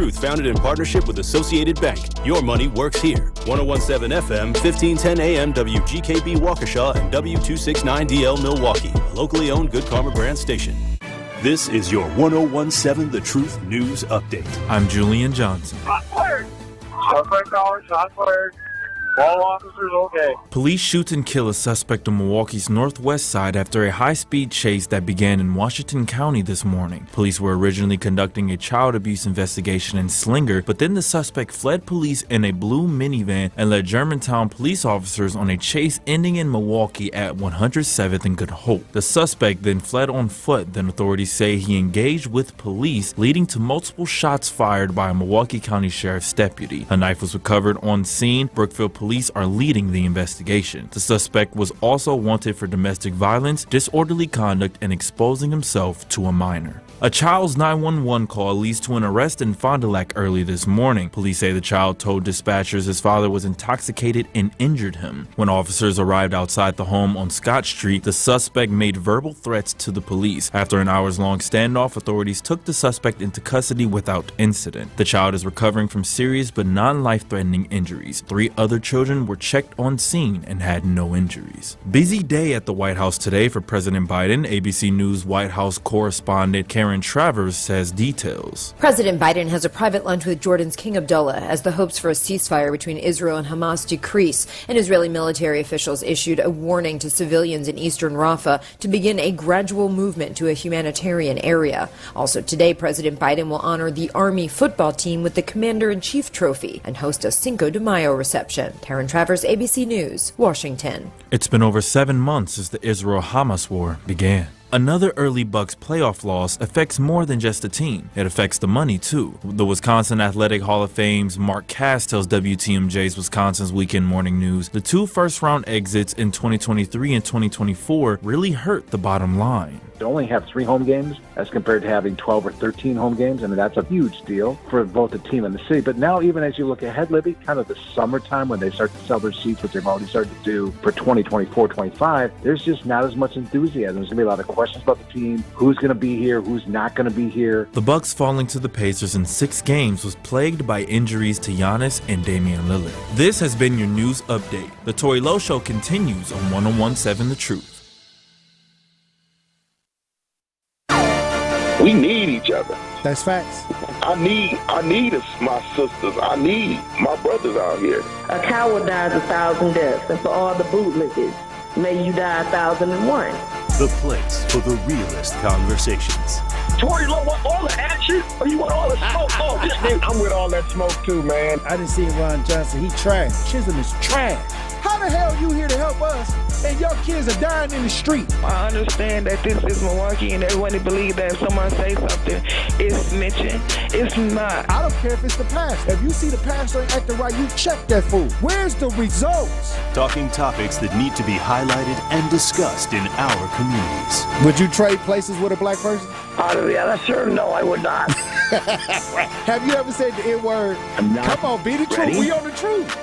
Truth, founded in partnership with Associated Bank. Your money works here. 1017 FM, 1510 AM, WGKB Waukesha, and W269DL Milwaukee, a locally owned Good Karma brand station. This is your 1017 The Truth News Update. I'm Julian Johnson. Shot fired. Shot fired. All officers okay. Police shoot and kill a suspect on Milwaukee's northwest side after a high-speed chase that began in Washington County this morning. Police were originally conducting a child abuse investigation in Slinger, but then the suspect fled police in a blue minivan and led Germantown police officers on a chase ending in Milwaukee at 107th and Good Hope. The suspect then fled on foot. Then authorities say he engaged with police, leading to multiple shots fired by a Milwaukee County Sheriff's deputy. A knife was recovered on scene. Brookfield police are leading the investigation. The suspect was also wanted for domestic violence, disorderly conduct, and exposing himself to a minor. A child's 911 call leads to an arrest in Fond du Lac early this morning. Police say the child told dispatchers his father was intoxicated and injured him. When officers arrived outside the home on Scott Street, the suspect made verbal threats to the police. After an hours-long standoff, authorities took the suspect into custody without incident. The child is recovering from serious but non-life-threatening injuries. 3 other children were checked on scene and had no injuries. Busy day at the White House today for President Biden. ABC News White House correspondent Karen Travers says details. President Biden has a private lunch with Jordan's King Abdullah as the hopes for a ceasefire between Israel and Hamas decrease, and Israeli military officials issued a warning to civilians in eastern Rafah to begin a gradual movement to a humanitarian area. Also today, President Biden will honor the Army football team with the Commander-in-Chief trophy and host a Cinco de Mayo reception. Karen Travers, ABC News, Washington. It's been over 7 months since the Israel-Hamas war began. Another early Bucks playoff loss affects more than just the team. It affects the money, too. The Wisconsin Athletic Hall of Fame's Mark Cass tells WTMJ's Wisconsin's Weekend Morning News the 2 first-round exits in 2023 and 2024 really hurt the bottom line. To only have 3 home games as compared to having 12 or 13 home games, I mean, that's a huge deal for both the team and the city. But now, even as you look ahead, Libby, kind of the summertime when they start to sell their seats, which they've already started to do for 2024-25, there's just not as much enthusiasm. There's going to be a lot of questions about the team, who's going to be here, who's not going to be here. The Bucks falling to the Pacers in 6 games was plagued by injuries to Giannis and Damian Lillard. This has been your news update. The Tory Lowe Show continues on 1017 The Truth. We need each other. That's facts. I need my sisters. I need my brothers out here. A coward dies 1,000 deaths, and for all the bootlickers, may you die 1,001. The place for the realest conversations. Tory Lowe want all the action, or you want all the smoke? Oh, this nigga. I'm with all that smoke too, man. I didn't see Ron Johnson. He trash. Chisholm is trash. How the hell you here to help us and your kids are dying in the street? I understand that this is Milwaukee and everyone believes that if someone say something, it's snitching. It's not. I don't care if it's the pastor. If you see the pastor ain't acting right, you check that fool. Where's the results? Talking topics that need to be highlighted and discussed in our communities. Would you trade places with a black person? Yeah, sure. No, I would not. Have you ever said the N-word? Come on, be the truth. We on the truth.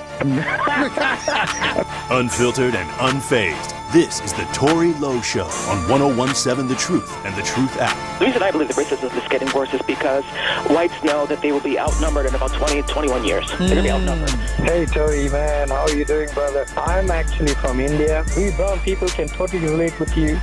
Unfiltered and unfazed. This is the Tory Lowe Show on 1017 The Truth and The Truth app. The reason I believe that racism is getting worse is because whites know that they will be outnumbered in about 20-21 years. They're going to be outnumbered. Hey, Tory, man. How are you doing, brother? I'm actually from India. We brown people can totally relate with you.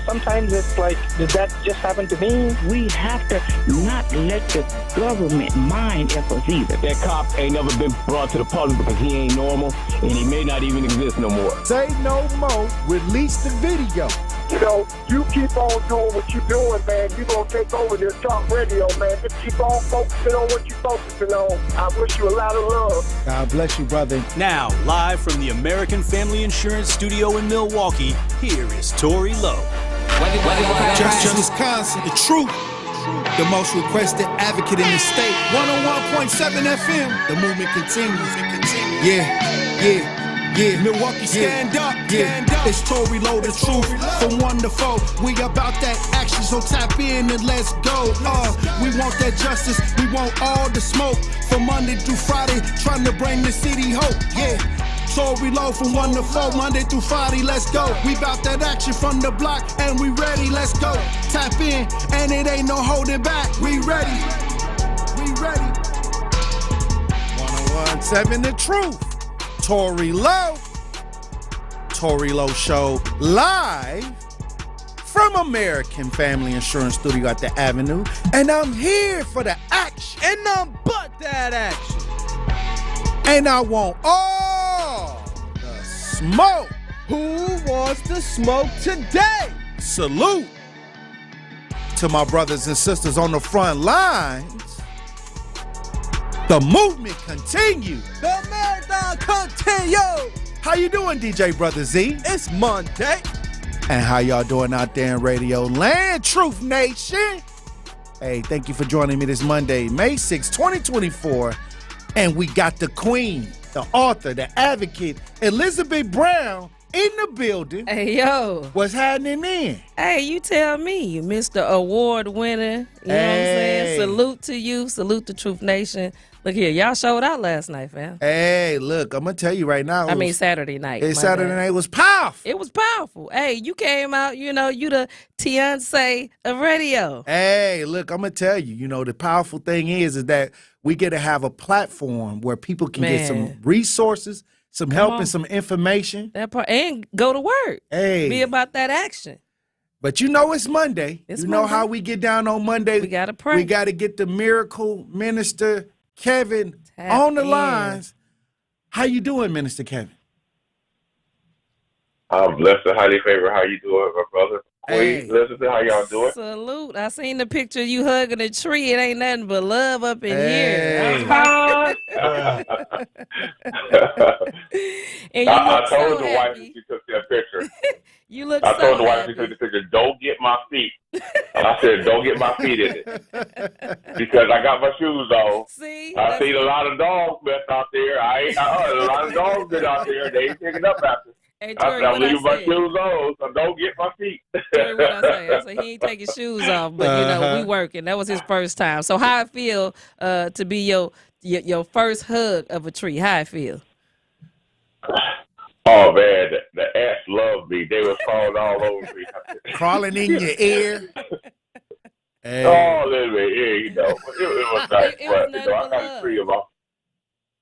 Sometimes it's like, did that just happen to me? We have to not let the government mind us either. That cop ain't never been brought to the public because he ain't normal and he may not even exist no more. Say no more. Release the video. You know, you keep on doing what you're doing, man. You're going to take over this talk radio, man. Just keep on focusing on what you're focusing on. I wish you a lot of love. God bless you, brother. Now, live from the American Family Insurance Studio in Milwaukee, here is Tory Lowe. Just Wisconsin, the truth. The most requested advocate in the state. 101.7 FM. The movement continues. Yeah. Milwaukee, stand up. It's Tory Lowe, the truth. From 1 to 4, we about that action, so tap in and let's go. We want that justice, we want all the smoke. From Monday through Friday, trying to bring the city hope. Yeah. Tory Lowe from 1 to 4, Monday through Friday, let's go. We bout that action from the block, and we ready, let's go. Tap in, and it ain't no holding back. We ready. 101.7 The Truth. Tory Lowe. Tory Lowe Show live from American Family Insurance Studio at the Avenue. And I'm here for the action. And none but that action. And I want all the smoke. Who wants to smoke today? Salute to my brothers and sisters on the front lines. The movement continues. The marathon continues. How you doing, DJ Brother Z? It's Monday. And how y'all doing out there in Radio Land, Truth Nation? Hey, thank you for joining me this Monday, May 6, 2024. And we got the queen, the author, the advocate, Elizabeth Brown, in the building. Hey, yo. What's happening then? Hey, you tell me, Mr. Award winner. You know what I'm saying? Salute to you. Salute to Truth Nation. Look here, y'all showed out last night, fam. Hey, look, I'm going to tell you right now. Saturday night. Saturday night was powerful. It was powerful. Hey, you came out, you the Beyonce of radio. Hey, look, I'm going to tell you, the powerful thing is that we get to have a platform where people can get some resources, some help and some information. That part, and go to work. Hey. Be about that action. But it's Monday. You know how we get down on Monday. We got to pray. We got to get the miracle minister Kevin on the lines. How you doing, Minister Kevin? I'm blessed and highly favored. How you doing, my brother? Queen, listen to how y'all doing. Salute. I seen the picture of you hugging a tree. It ain't nothing but love up in here. And I told the wife when she took that picture. You look I so told the wife happy. she took the picture, don't get my feet. And I said, don't get my feet in it. Because I got my shoes on. I seen a lot of dogs mess out there. A lot of dogs been out there. They ain't picking up after. Hey, Tory, I'm leaving my shoes on, so don't get my feet. Tory, what I say? I said he ain't taking shoes off, but we working. That was his first time. So how it feel to be your first hug of a tree? How it feel? Oh man, the ants loved me. They was crawling all over me. Crawling in your ear. All in my ear, it was nice. But, I got a tree in my.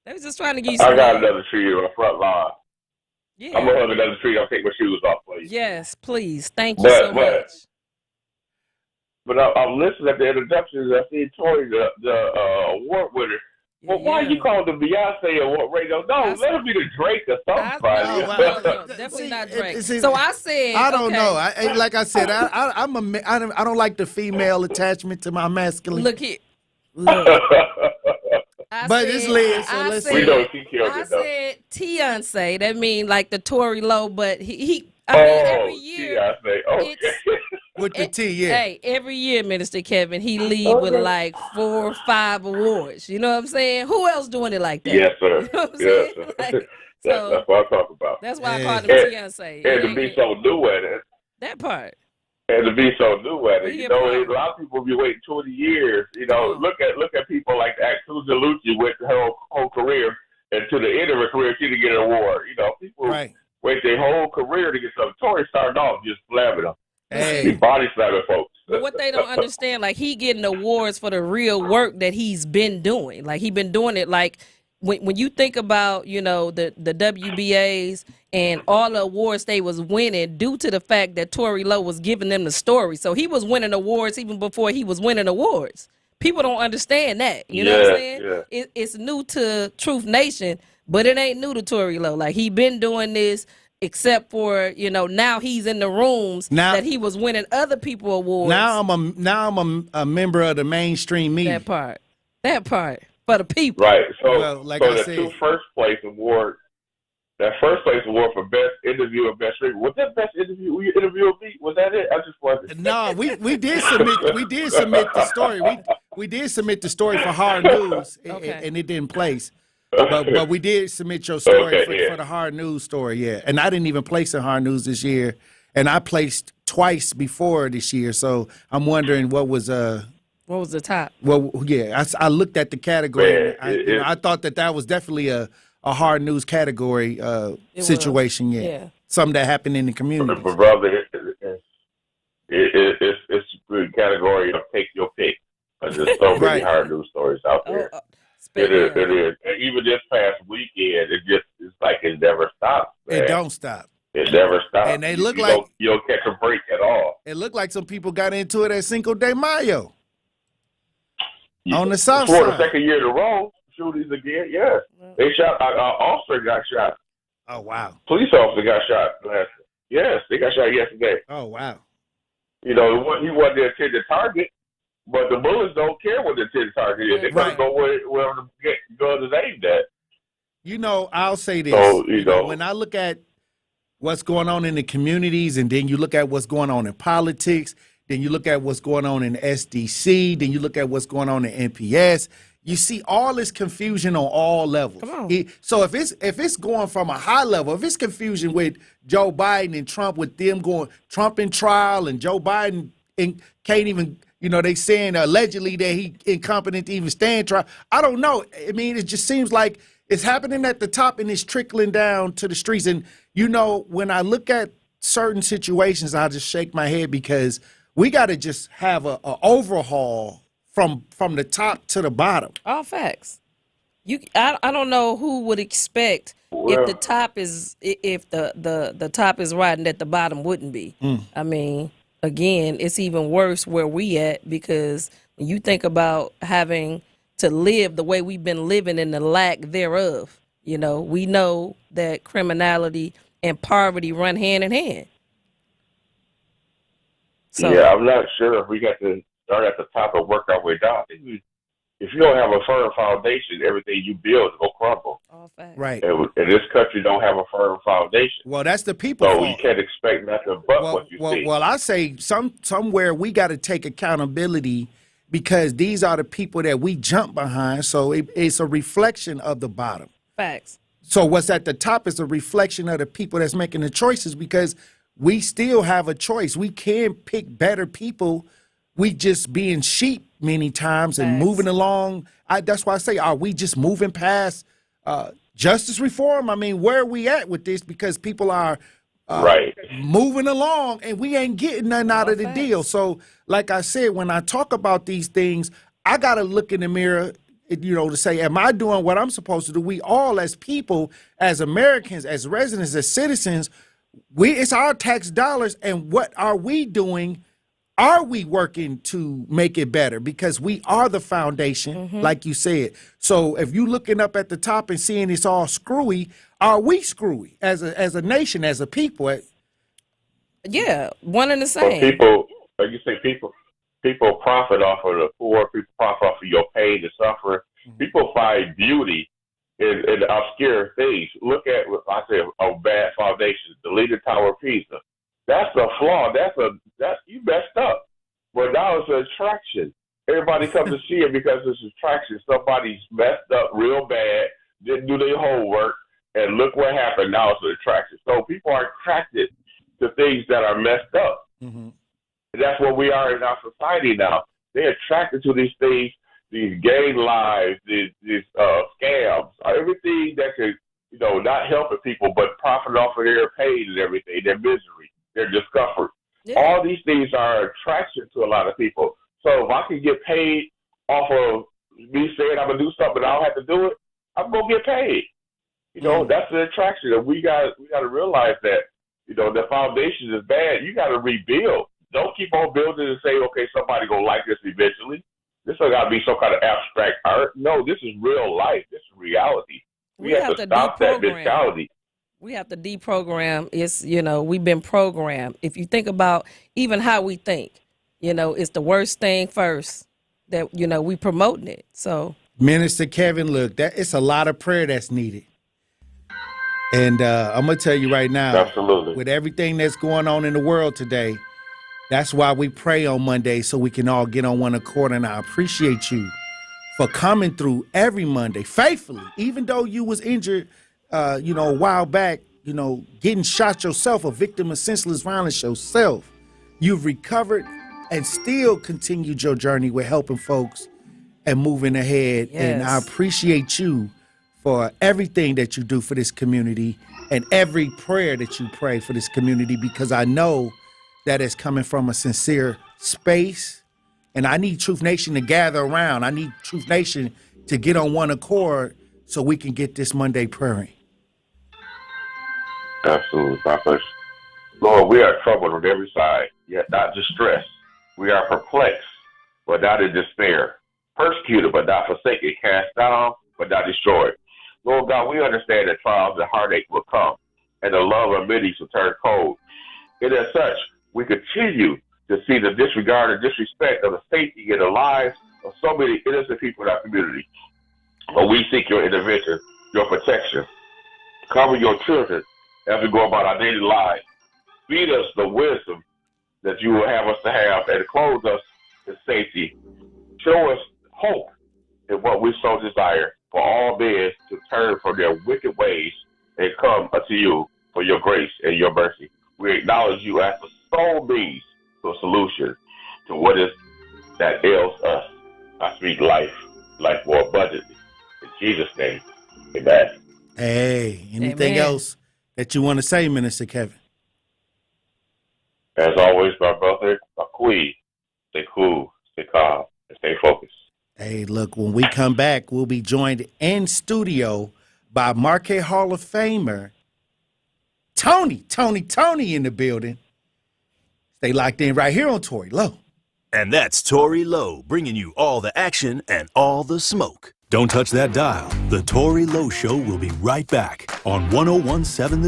They was just trying to get you some I got love. another tree in my front lawn. Yeah. I'm gonna hug another tree. I'll take my shoes off for you. Yes, please. Thank you so much. But I'm listening at the introductions. I see Tory, the award winner. Well, why you call the Beyonce award radio? No, let it be the Drake or somebody. No, definitely not Drake. So I said, I don't know. Like I said, I don't like the female attachment to my masculine. Look here. But it's Liz, so let's see. We know she killed I it, though. said Beyonce. That mean like the Tory Lowe, but every year. Okay. With the T, yeah. Hey, every year, Minister Kevin, he lead with like 4 or 5 awards. You know what I'm saying? Who else doing it like that? Yes, sir. You know what I'm yes, saying? sir. That's what I talk about. That's why I called him Beyonce. And to be so new at it. That part. And to be so new at it. Be A proud. lot of people be waiting 20 years. Look at people like Susan Lucci went her whole career, and to the end of her career, she didn't get an award. People wait their whole career to get something. Tory started off just blabbing them. He body slamming folks. But what they don't understand, like he getting awards for the real work that he's been doing. Like he been doing it. Like when you think about the WBAs and all the awards they was winning due to the fact that Tory Lowe was giving them the story. So he was winning awards even before he was winning awards. People don't understand that. You know what I'm saying? Yeah. It's new to Truth Nation, but it ain't new to Tory Lowe. Like he been doing this. Except for now he's in the rooms that he was winning other people awards. Now I'm a member of the mainstream media. That part for the people. Right. So I said, 2 first place awards. That first place award for best interview and best stream. Was that best interview? You interviewed me? Was that it? I just wondered. No, we did submit the story. We did submit the story for Hard News, and it didn't place. But we did submit your story for the Hard News story, yeah. And I didn't even place in Hard News this year, and I placed twice before this year. So I'm wondering what was the top? Well, yeah, I looked at the category. I thought that was definitely a Hard News category situation, yeah. Something that happened in the community. But brother, it's a category of take your pick. There's so many Hard News stories out there. It is. And even this past weekend, it's like it never stops, man. It don't stop. It never stops. And they look you don't catch a break at all. It looked like some people got into it at Cinco de Mayo on the south For side. the second year in a row, shootings again. Yes, they shot. Officer got shot. Oh wow. Police officer got shot last. Yes, they got shot yesterday. Oh wow. You know, he wasn't the intended target, but the bullets don't care what the intended target is. They're gonna go where the gun is aimed at. You know, I'll say this. So, you know, when I look at what's going on in the communities, and then you look at what's going on in politics, then you look at what's going on in SDC, then you look at what's going on in NPS, you see all this confusion on all levels. Come on. So if it's going from a high level, if it's confusion with Joe Biden and Trump, with them going Trump in trial and Joe Biden can't even, they saying allegedly that he incompetent to even stand trial. I don't know. I mean, it just seems like it's happening at the top and it's trickling down to the streets. And, when I look at certain situations, I just shake my head because we got to just have a overhaul from the top to the bottom. All facts. I don't know who would expect if the top is the top is right and that the bottom wouldn't be. I mean, again, it's even worse where we at, because when you think about having to live the way we've been living and the lack thereof, we know that criminality and poverty run hand in hand. So, yeah, I'm not sure if we got to start at the top and work our way down. I think if you don't have a firm foundation, everything you build will crumble. Right. And this country don't have a firm foundation. Well, that's the people. So you can't expect nothing but what you see. Well, I say somewhere we got to take accountability, because these are the people that we jump behind. So it's a reflection of the bottom. Facts. So what's at the top is a reflection of the people that's making the choices, because we still have a choice. We can pick better people. We just being sheep many times and moving along. That's why I say, are we just moving past justice reform? I mean, where are we at with this? Because people are moving along and we ain't getting nothing out of the deal. So like I said, when I talk about these things, I got to look in the mirror, to say, am I doing what I'm supposed to do? We all, as people, as Americans, as residents, as citizens, it's our tax dollars. And what are we doing? Are we working to make it better? Because we are the foundation, like you said. So if you looking up at the top and seeing it's all screwy, are we screwy as a nation, as a people? Yeah, one and the same. Well, people, like you say, people profit off of the poor. People profit off of your pain and suffering. People find beauty in obscure things. Look at, I say, a bad foundation, the Leaning Tower of Pisa. That's a flaw. That's you messed up. But now it's an attraction. Everybody comes to see it because it's an attraction. Somebody's messed up real bad, didn't do their homework, and look what happened. Now it's an attraction. So people are attracted to things that are messed up. And that's what we are in our society now. They're attracted to these things, these gang lives, these scams, everything that could, not helping people, but profit off of their pain and everything, their misery, their discomfort. Yeah. All these things are attraction to a lot of people. So if I can get paid off of me saying I'm gonna do something, I don't have to do it, I'm gonna get paid. That's the attraction. And we got to realize that, the foundation is bad. You got to rebuild. Don't keep on building and say, okay, somebody gonna like this eventually. This has got to be some kind of abstract art. No, this is real life. This is reality. We have to stop that mentality. We have to deprogram. It's, we've been programmed. If you think about even how we think, it's the worst thing first that, we promoting it. So, Minister Kevin, look, it's a lot of prayer that's needed. And I'm going to tell you right now, absolutely, with everything that's going on in the world today, that's why we pray on Monday, so we can all get on one accord. And I appreciate you for coming through every Monday faithfully, even though you was injured, a while back, getting shot yourself, a victim of senseless violence yourself. You've recovered and still continued your journey with helping folks and moving ahead. Yes. And I appreciate you for everything that you do for this community and every prayer that you pray for this community, because I know that it's coming from a sincere space. And I need Truth Nation to gather around. I need Truth Nation to get on one accord so we can get this Monday prayer in. Absolutely, Papa. Lord, we are troubled on every side, yet not distressed. We are perplexed, but not in despair. Persecuted, but not forsaken. Cast down, but not destroyed. Lord God, we understand that trials and heartache will come, and the love of many will turn cold. And as such, we continue to see the disregard and disrespect of the safety and the lives of so many innocent people in our community. But we seek your intervention, your protection. Cover your children as we go about our daily lives. Feed us the wisdom that you will have us to have and clothe us in safety. Show us hope in what we so desire for all men to turn from their wicked ways and come unto you for your grace and your mercy. We acknowledge you as the sole means to a solution to what is that ails us. I speak life more abundantly. In Jesus' name, amen. Hey, anything else that you want to say, Minister Kevin? As always, my brother, my queen, stay cool, stay calm, and stay focused. Hey, look, when we come back, we'll be joined in studio by Marquette Hall of Famer Tony in the building. Stay locked in right here on Tory Lowe. And that's Tory Lowe, bringing you all the action and all the smoke. Don't touch that dial. The Tory Lowe Show will be right back on 1017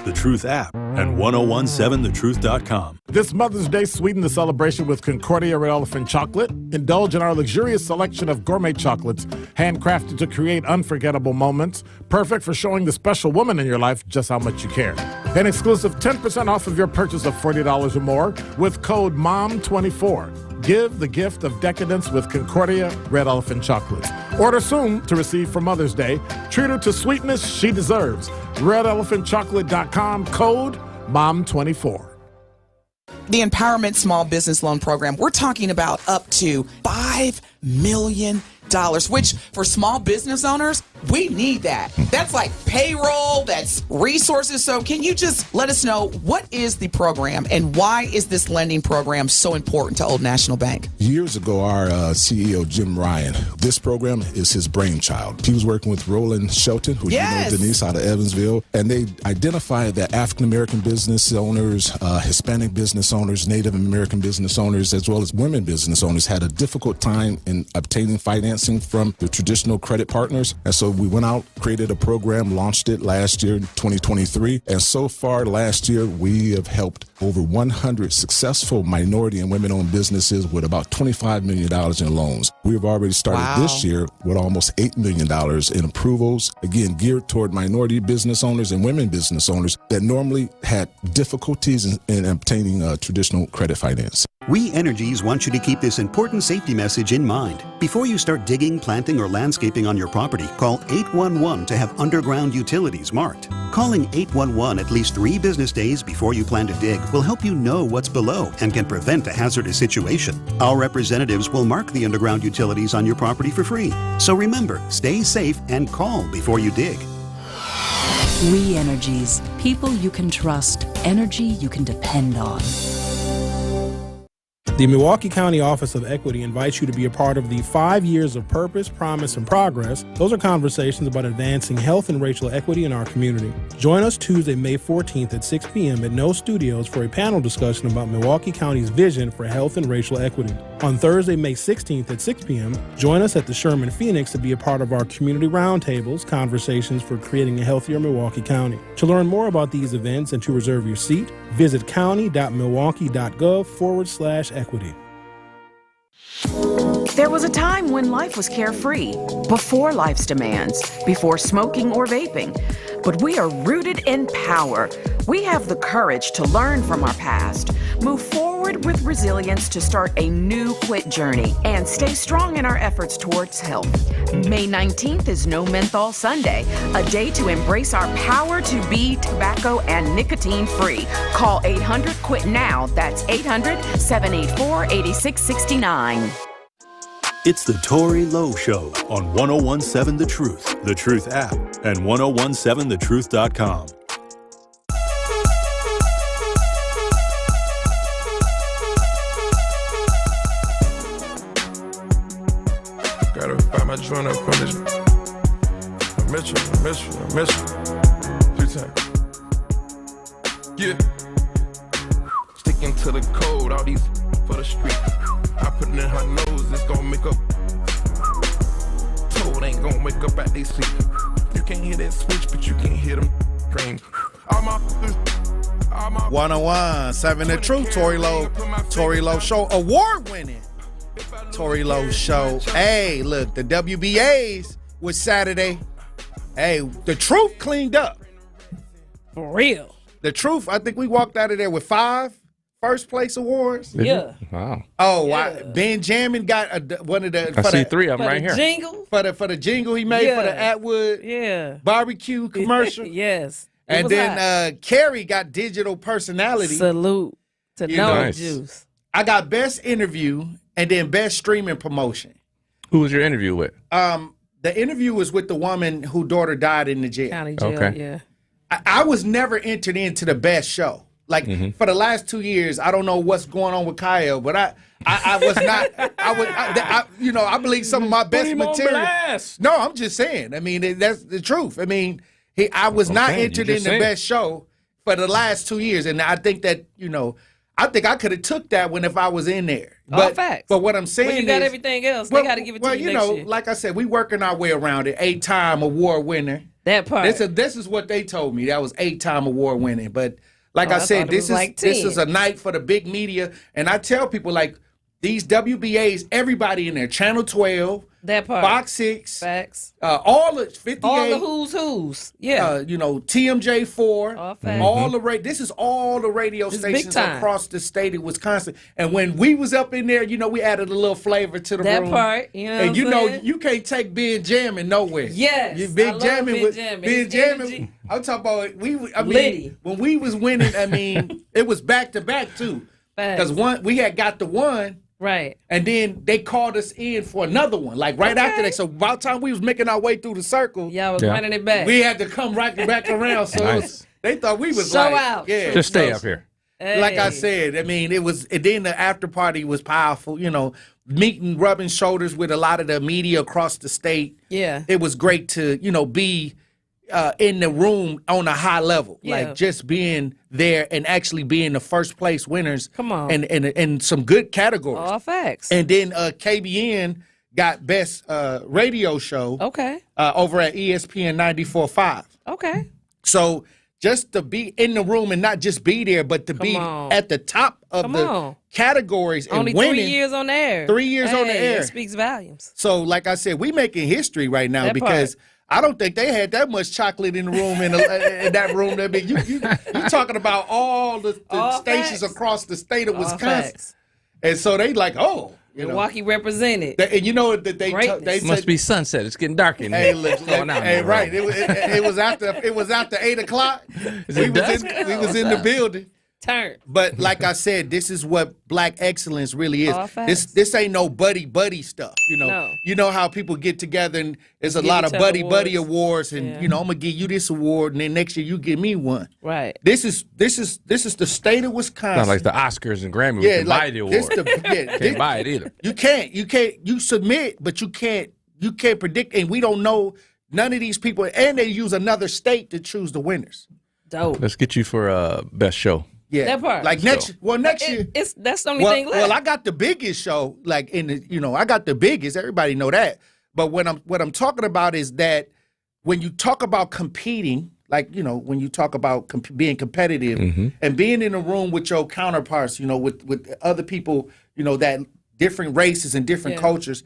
The Truth app and 1017thetruth.com. This Mother's Day, sweeten the celebration with Concordia Red Elephant Chocolate. Indulge in our luxurious selection of gourmet chocolates, handcrafted to create unforgettable moments, perfect for showing the special woman in your life just how much you care. An exclusive 10% off of your purchase of $40 or more with code MOM24. Give the gift of decadence with Concordia Red Elephant Chocolates. Order soon to receive for Mother's Day. Treat her to sweetness she deserves. RedElephantChocolate.com, code MOM24. The Empowerment Small Business Loan Program, we're talking about up to $5 million, which for small business owners, we need that. That's like payroll, that's resources. So can you just let us know, what is the program and why is this lending program so important to Old National Bank? Years ago, our CEO, Jim Ryan, this program is his brainchild. He was working with Roland Shelton, who you know, Denise, out of Evansville, and they identified that African-American business owners, Hispanic business owners, Native American business owners, as well as women business owners had a difficult time in obtaining financing from the traditional credit partners. And so we went out, created a program, launched it last year, 2023. And so far last year, we have helped over 100 successful minority and women-owned businesses with about $25 million in loans. We've already started this year with almost $8 million in approvals, again, geared toward minority business owners and women business owners that normally had difficulties in obtaining traditional credit finance. We Energies want you to keep this important safety message in mind. Before you start digging, planting, or landscaping on your property, call 811 to have underground utilities marked. Calling 811 at least 3 business days before you plan to dig will help you know what's below and can prevent a hazardous situation. Our representatives will mark the underground utilities on your property for free. So remember, stay safe and call before you dig. We Energies. People you can trust. Energy you can depend on. The Milwaukee County Office of Equity invites you to be a part of the 5 years of purpose, promise, and progress. Those are conversations about advancing health and racial equity in our community. Join us Tuesday, May 14th at 6 p.m. at No Studios for a panel discussion about Milwaukee County's vision for health and racial equity. On Thursday, May 16th at 6 p.m., join us at the Sherman Phoenix to be a part of our community roundtables, conversations for creating a healthier Milwaukee County. To learn more about these events and to reserve your seat, visit county.milwaukee.gov/equity. There was a time when life was carefree, before life's demands, before smoking or vaping. But we are rooted in power. We have the courage to learn from our past, move forward with resilience to start a new quit journey, and stay strong in our efforts towards health. May 19th is No Menthol Sunday, a day to embrace our power to be tobacco and nicotine free. Call 800-QUIT now. That's 800-784-8669. It's the Tory Lowe Show on 1017 The Truth, The Truth app, and 1017thetruth.com. Gotta find my joint up on this. I miss you. 3 times. Yeah. Sticking to the code, all these for the street. I put it in her nose, it's gonna make up. Told ain't gonna wake up at they sleep. You can't hear that switch, but you can hear them scream. All my 101.7 The Truth, Tory Lowe Show, award-winning Tory Lowe Show. Hey, look, the WBAs was Saturday. Hey, the Truth cleaned up. For real. The Truth, I think we walked out of there with 5 first-place awards. Yeah. Wow. Oh, yeah. Benjamin got one of the. I see 3 of them right here. Jingle? For the jingle he made for the Atwood barbecue commercial. Yes. And then Carrie got digital personality. Salute to No Juice. I got best interview and then best streaming promotion. Who was your interview with? The interview was with the woman whose daughter died in the jail. County jail, yeah. I was never entered into the best show. Like for the last 2 years, I don't know what's going on with Kyle, but I was not. I believe some of my best material. No, I'm just saying. I mean, that's the truth. I mean, I was not entered in the best show for the last 2 years, and I think that I think I could have took that one if I was in there. All facts. But what I'm saying when you got everything else, they got to give it to you next year. Like I said, we working our way around it. 8-time award winner. That part. This is what they told me. That was 8-time award winning. But like I said, this is a night for the big media. And I tell people, like, these WBAs, everybody in there, Channel 12, that part. Fox 6, facts. All the 58, all the who's, yeah. TMJ4, all the this is all the radio stations across the state of Wisconsin. And when we was up in there, we added a little flavor to the room. That part, and you can't take Ben Jammin' nowhere. Yes, Ben Jammin'. I'm talking about when we was winning. I mean, it was back to back too, because we had got the one. Right. And then they called us in for another one, like right after that. So by the time we was making our way through the circle, y'all was running it back. We had to come right back around. So they thought we was out. Yeah. Just stay up here. Like I said, I mean, it was. And then the after party was powerful. Meeting, rubbing shoulders with a lot of the media across the state. Yeah. It was great to be in the room on a high level, like just being there and actually being the first place winners. Come on, and some good categories. All facts. And then KBN got best radio show. Okay. Over at ESPN 94.5. Okay. So just to be in the room and not just be there, but to be at the top of the categories and only winning. 3 years on the air. 3 years on the air. It speaks volumes. So, like I said, we making history right now because I don't think they had that much chocolate in the room in that room. That big. You talking about all the stations across the state of Wisconsin, and so they like, Milwaukee represented. And that they must be sunset. It's getting dark in here. Hey, look, right. It was after 8:00. We was in the building. Turn. But like I said, this is what black excellence really is. This ain't no buddy stuff. You know how people get together and there's a lot of buddy awards and I'm gonna give you this award and then next year you give me one. Right. This is the state of Wisconsin. Not like the Oscars and Grammys. You can buy the award. Can't buy it either. You can't. You submit, but you can't predict, and we don't know none of these people. And they use another state to choose the winners. Dope. Let's get you for best show. Yeah, that part. Like next year. That's the only thing left. Well, I got the biggest show. Like I got the biggest. Everybody know that. But what I'm talking about is that when you talk about competing, like when you talk about being competitive and being in a room with your counterparts, with other people, that different races and different cultures.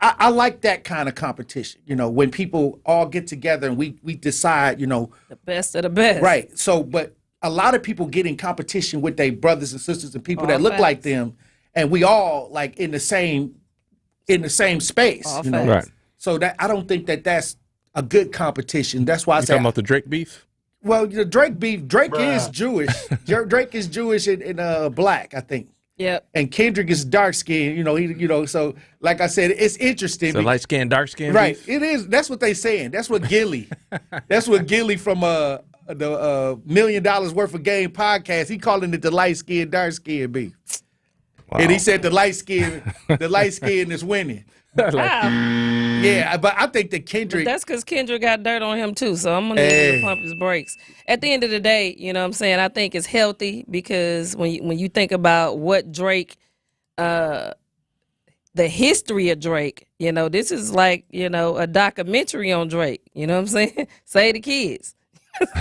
I like that kind of competition. When people all get together and we decide, the best of the best. Right. So, but a lot of people get in competition with their brothers and sisters and people that look like them, and we all like in the same space. Right. So that I don't think that's a good competition. That's why I say talking about the Drake beef. Well, the Drake beef. Drake is Jewish. Drake is Jewish and black, I think. Yep. And Kendrick is dark skinned. So like I said, it's interesting. So light skin, dark skin. Right. Beef? It is. That's what they saying. That's what Gilly. That's what Gilly from the $1 Million Worth of Game podcast. He calling it the light skin, dark skin beef. Wow. And he said the light skin is winning. Yeah, but I think that Kendrick. But that's because Kendrick got dirt on him too, so I'm gonna need him to pump his brakes. At the end of the day, you know what I'm saying, I think it's healthy because when you think about what Drake, the history of Drake, you know, this is like, you know, a documentary on Drake. You know what I'm saying? Say the kids.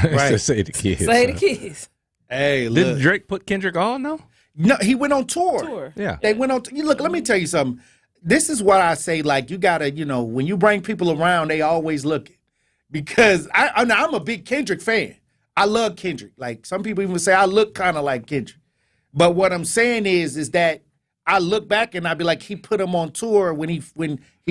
Right. Say the kids. Say the kids. Hey, look. Did Drake put Kendrick on though? No, he went on tour. Yeah. They went on. Look, let me tell you something. This is what I say. Like, you gotta, you know, when you bring people around, they always looking. Because I'm a big Kendrick fan. I love Kendrick. Like, some people even say I look kind of like Kendrick. But what I'm saying is that I look back and I be like, he put him on tour when he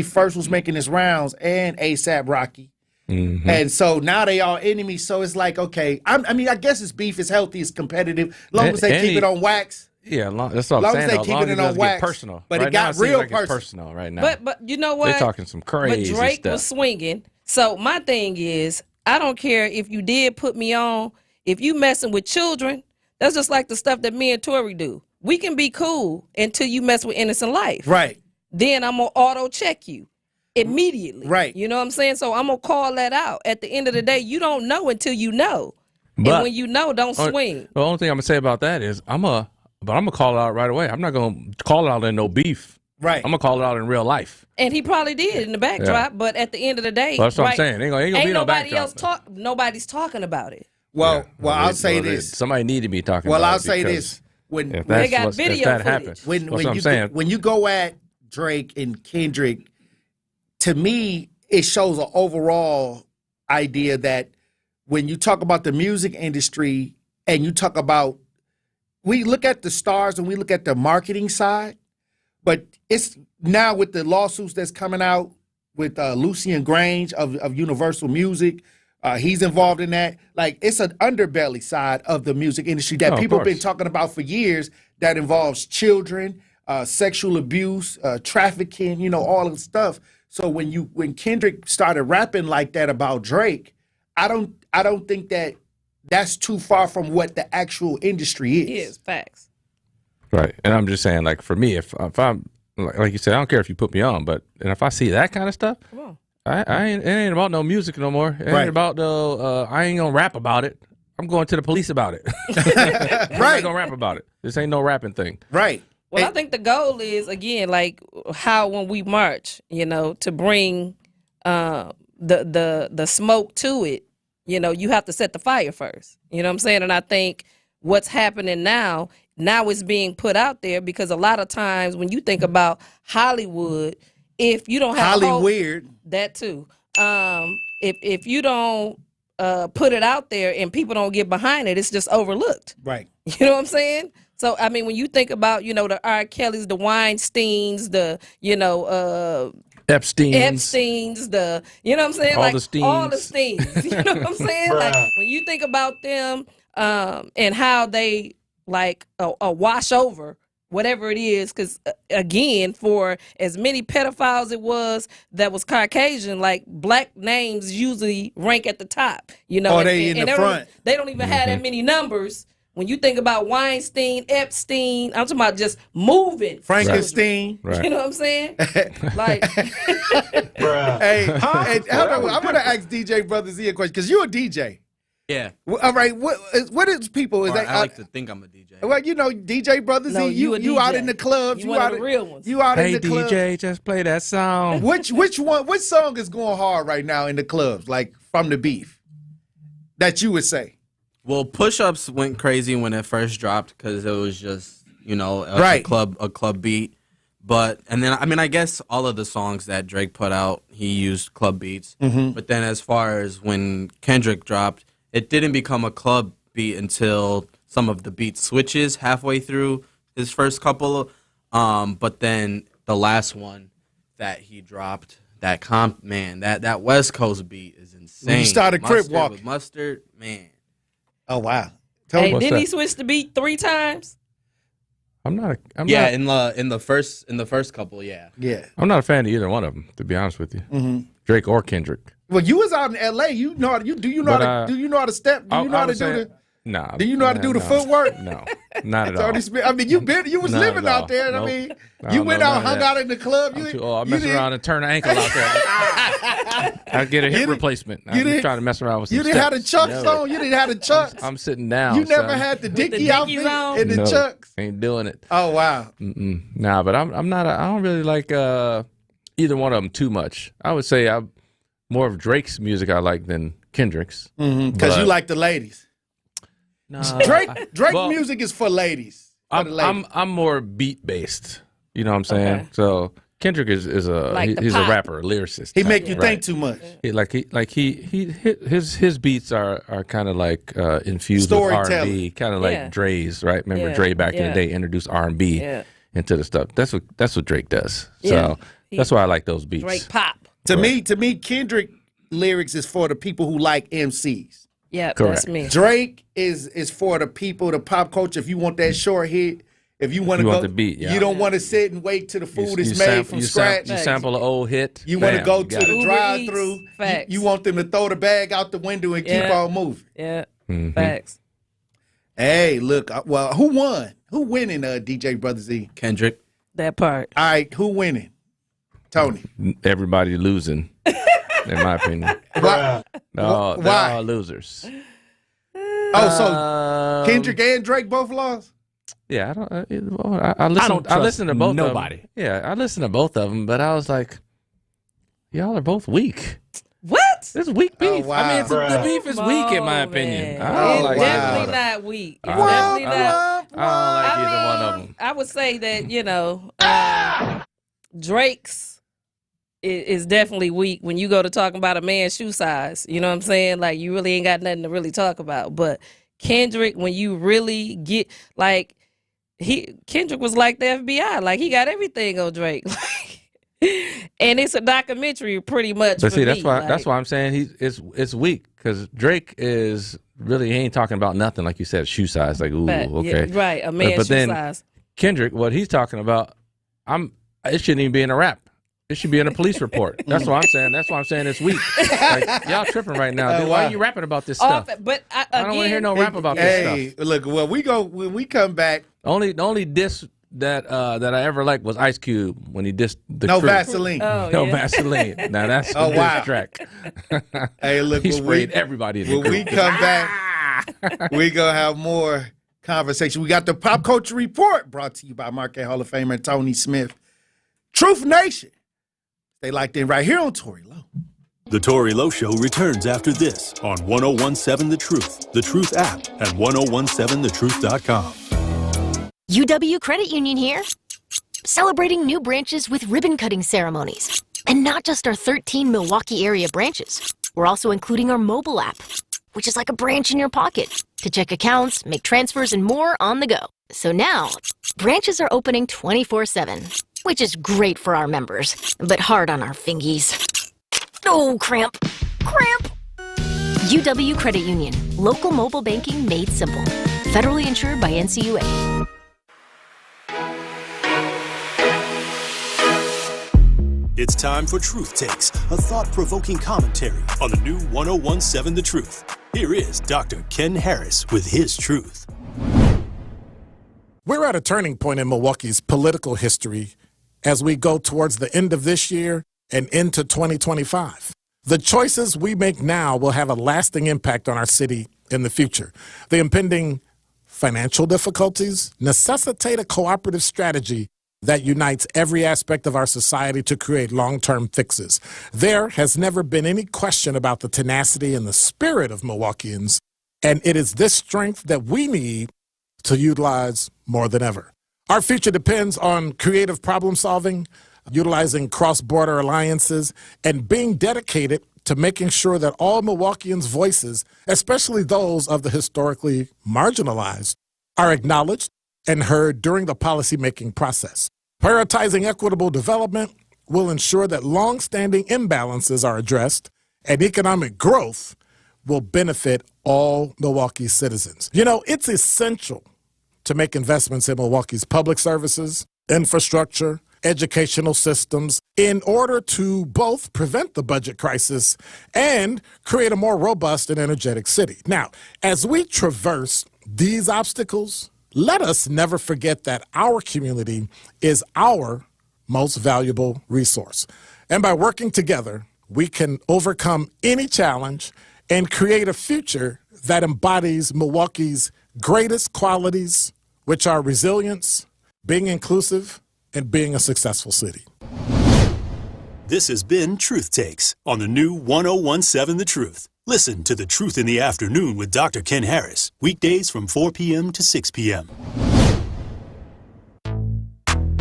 first was making his rounds, and A$AP Rocky. Mm-hmm. And so now they are enemies. So it's like, okay, I mean, I guess it's beef, it's healthy, it's competitive. As long as they keep it on wax. Yeah, that's what I'm saying. As long as they keep it on wax. Personal. But right it got now, real like personal right now. But you know what? They're talking some crazy But Drake stuff. was swinging. So my thing is, I don't care if you did put me on. If you messing with children, that's just like the stuff that me and Tory do. We can be cool until you mess with innocent life. Right. Then I'm going to auto check you immediately. Right. You know what I'm saying? So I'm going to call that out. At the end of the day, you don't know until you know. But and when you know, don't swing. The only thing I'm going to say about that is I'm going to call it out right away. I'm not going to call it out in no beef. Right. I'm going to call it out in real life. And he probably did in the backdrop, but at the end of the day, well, that's what I'm saying. Ain't gonna be no nobody backdrop. Nobody's talking about it. Well, I'll say this. Somebody need to be talking well, about it. Well, I'll say this. When they got video footage. When you go at Drake and Kendrick, to me, it shows an overall idea that when you talk about the music industry and you talk about, we look at the stars and we look at the marketing side, but it's now with the lawsuits that's coming out with Lucian Grange of Universal Music. He's involved in that. Like, it's an underbelly side of the music industry that people have been talking about for years that involves children, sexual abuse, trafficking, you know, all of the stuff. So when Kendrick started rapping like that about Drake, I don't think that that's too far from what the actual industry is. It is facts. Right. And I'm just saying, like, for me, if I'm like you said, I don't care if you put me on, but and if I see that kind of stuff, it ain't about no music no more. It ain't about no. I ain't gonna rap about it. I'm going to the police about it. I'm not gonna rap about it. This ain't no rapping thing. Right. Well, I think the goal is, again, like how when we march, you know, to bring the smoke to it. You know, you have to set the fire first. You know what I'm saying? And I think what's happening now it's being put out there because a lot of times when you think about Hollywood, if you don't have Hollyweird, that too. If you don't put it out there and people don't get behind it, it's just overlooked. Right. You know what I'm saying? So I mean, when you think about, you know, the R. Kellys, the Weinsteins, the, you know, Epstein's, the, you know what I'm saying? All like the Steens. all the Steens. You know what I'm saying? Like when you think about them and how they like a wash over whatever it is, because again, for as many pedophiles it was that was Caucasian, like black names usually rank at the top. You know, they in the front. They don't even have that many numbers. When you think about Weinstein, Epstein, I'm talking about just moving. Frankenstein. Right. You know what I'm saying? Like, hey, hold on. I'm going to ask DJ Brother Z a question because you're a DJ. Yeah. All right. What is people? Is that, I like to think I'm a DJ. Well, you know, DJ Brother Z, you out in the clubs. You out of the real ones. You out in the clubs. Hey, DJ, just play that song. Which song is going hard right now in the clubs, like from the beef, that you would say? Well, Push-Ups went crazy when it first dropped because it was just, you know, a club beat. And then, I mean, I guess all of the songs that Drake put out, he used club beats. Mm-hmm. But then as far as when Kendrick dropped, it didn't become a club beat until some of the beat switches halfway through his first couple. But then the last one that he dropped, that West Coast beat is insane. When you started Crip Walk. With Mustard, man. Oh, wow. Hey, didn't he switch the beat 3 times? I'm not. In the first couple, yeah. Yeah. I'm not a fan of either one of them, to be honest with you. Mm-hmm. Drake or Kendrick. Well, you was out in L.A. You know how to step. Do you know how to do No. Do you know how to do the footwork? No, not at all. Tony Smith. I mean, you was Not living at out all. there. Nope. I mean, I you don't went know out, none of hung that. out in the club. I'm too old. I mess around and turn an ankle out there. I get a hip replacement. I'm trying to mess around with some You didn't have the steps. chucks No. on. You didn't have the chucks. I'm sitting down. You never son. had the With the Dickie Dickies outfit on? and the No, chucks. ain't doing it. Oh wow. Nah, but I'm not. I don't really like either one of them too much. I would say I'm more of Drake's music I like than Kendrick's. Because you like the ladies. Nah, Drake well, music is for ladies. For the ladies. I'm more beat based. You know what I'm saying? Okay. So Kendrick is a Like the he's a pop. rapper, a lyricist. He make you Right. think too much. His beats are kind of like infused with Storytelling. R&B, kind of Yeah. like Dre's, right? Remember Yeah, Dre back in yeah. the day introduced R&B Yeah. into the stuff. That's what Drake does. Yeah. So that's why I like those beats. Drake pop. To me, Kendrick lyrics is for the people who like MCs. Yeah, Correct. that's me. Drake is for the people, the pop culture. If you want that short hit, if you want to You go, want the beat, yeah. you don't want to sit and wait till the food is You made from scratch. You sample an old hit. You want to bam, go you to got the it. Uber drive-through. Eats, facts. You want them to throw the bag out the window and keep Yeah. on moving. Yeah, Mhm. facts. Hey, look. Well, who won? Who winning? DJ Brother Z. Kendrick. That part. All right, who winning? Tony. Everybody losing, in my opinion. Why? No, they're Why? all losers. Oh, so Kendrick and Drake both lost. Yeah, I listen. I listen to both. nobody. Of them. Yeah, I listen to both of them, but I was like, y'all are both weak. What? It's weak beef. wow. I mean, the beef is weak in my Come on, opinion. man. I don't It's like definitely either one of them. not weak. It's I definitely not. don't like either one of them. I would say that Drake's is definitely weak when you go to talking about a man's shoe size. You know what I'm saying? Like you really ain't got nothing to really talk about. But Kendrick, when you really get like Kendrick was like the FBI. Like he got everything on Drake. And it's a documentary pretty much. But for see, that's me. why Like, that's why I'm saying it's weak because Drake is really he ain't talking about nothing like you said shoe size like ooh but, okay yeah, right, a man's but shoe then size. Kendrick what he's talking about it shouldn't even be in a rap. It should be in a police report. That's what I'm saying. That's why I'm saying it's weak. Like, y'all tripping right now. Dude, why are you rapping about this stuff? But I don't want to hear no rap about this stuff. Look, well, when we come back. The only diss that I ever liked was Ice Cube when he dissed the No crew. Vaseline. Oh, No yeah. Vaseline. Now that's a diss track. Hey, look, he when sprayed everybody in the when crew. we come back, we gonna have more conversation. We got the Pop Culture Report brought to you by Marquette Hall of Famer Tony Smith. Truth Nation. They like them right here on Tory Lowe. The Tory Lowe Show returns after this on 1017 The Truth app, and 1017thetruth.com. UW Credit Union here, celebrating new branches with ribbon-cutting ceremonies. And not just our 13 Milwaukee area branches. We're also including our mobile app, which is like a branch in your pocket, to check accounts, make transfers, and more on the go. So now, branches are opening 24/7, which is great for our members, but hard on our fingies. Oh, cramp. Cramp! UW Credit Union, local mobile banking made simple. Federally insured by NCUA. It's time for Truth Takes, a thought-provoking commentary on the new 1017 The Truth. Here is Dr. Ken Harris with his truth. We're at a turning point in Milwaukee's political history as we go towards the end of this year and into 2025. The choices we make now will have a lasting impact on our city in the future. The impending financial difficulties necessitate a cooperative strategy that unites every aspect of our society to create long-term fixes. There has never been any question about the tenacity and the spirit of Milwaukeeans, and it is this strength that we need to utilize more than ever. Our future depends on creative problem solving, utilizing cross-border alliances, and being dedicated to making sure that all Milwaukeeans' voices, especially those of the historically marginalized, are acknowledged and heard during the policymaking process. Prioritizing equitable development will ensure that long-standing imbalances are addressed and economic growth will benefit all Milwaukee citizens. You know, it's essential to make investments in Milwaukee's public services, infrastructure, educational systems in order to both prevent the budget crisis and create a more robust and energetic city. Now, as we traverse these obstacles, let us never forget that our community is our most valuable resource. And by working together, we can overcome any challenge and create a future that embodies Milwaukee's greatest qualities, which are resilience, being inclusive, and being a successful city. This has been Truth Takes on the new 1017 The Truth. Listen to The Truth in the Afternoon with Dr. Ken Harris, weekdays from 4 p.m. to 6 p.m.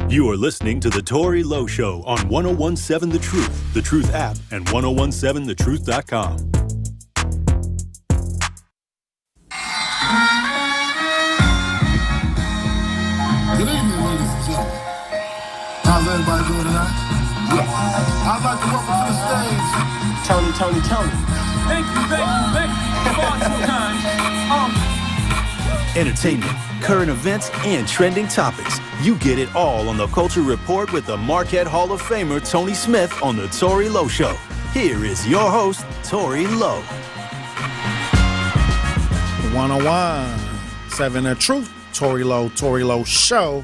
You are listening to The Tory Lowe Show on 1017 The Truth, The Truth app, and 1017thetruth.com. Good evening, ladies and gentlemen. How's everybody doing tonight? I'd like to welcome to the stage Tony. Thank you. Far too kind. Entertainment, current events, and trending topics. You get it all on the Culture Report with the Marquette Hall of Famer Tony Smith on The Tory Lowe Show. Here is your host, Tory Lowe. 1017 The Truth, Tory Lowe Show.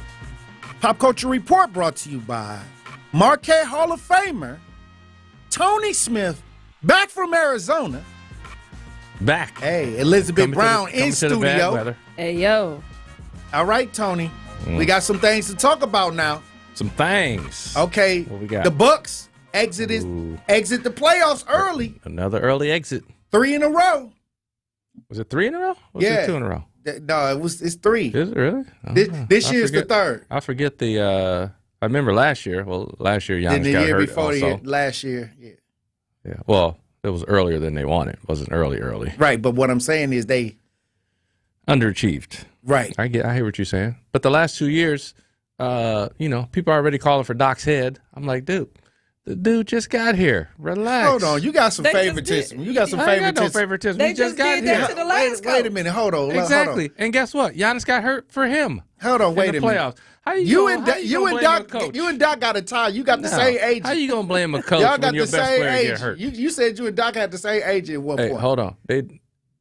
Pop Culture Report brought to you by Marquette Hall of Famer Tony Smith, back from Arizona. Back. Hey, Elizabeth Brown in studio. Hey, yo. All right, Tony. We got some things to talk about now. Some things. Okay. What we got? The Bucks exit the playoffs early. Another early exit. 3 in a row. Was it 3 in a row? Was it 2 in a row? No, it's 3. Is it really? This year's the third. I forget the. I remember last year. Well, last year Giannis got hurt also. Last year, yeah. Yeah. Well, it was earlier than they wanted. It wasn't early. Right, but what I'm saying is they underachieved. Right. I hear what you're saying. But the last 2 years, people are already calling for Doc's head. I'm like, dude, the dude just got here. Relax. Hold on, you got some favoritism. I ain't got no favoritism. They he just got did here. that to the last Wait a minute. Hold on. Exactly. Hold on. And guess what? Giannis got hurt for him. Hold on. Wait in a the minute. playoffs. You and Doc got a tie. You got the same age. How you gonna blame a coach Y'all got when your the best same player age. get hurt? You said you and Doc had the same age at one point. Hold on.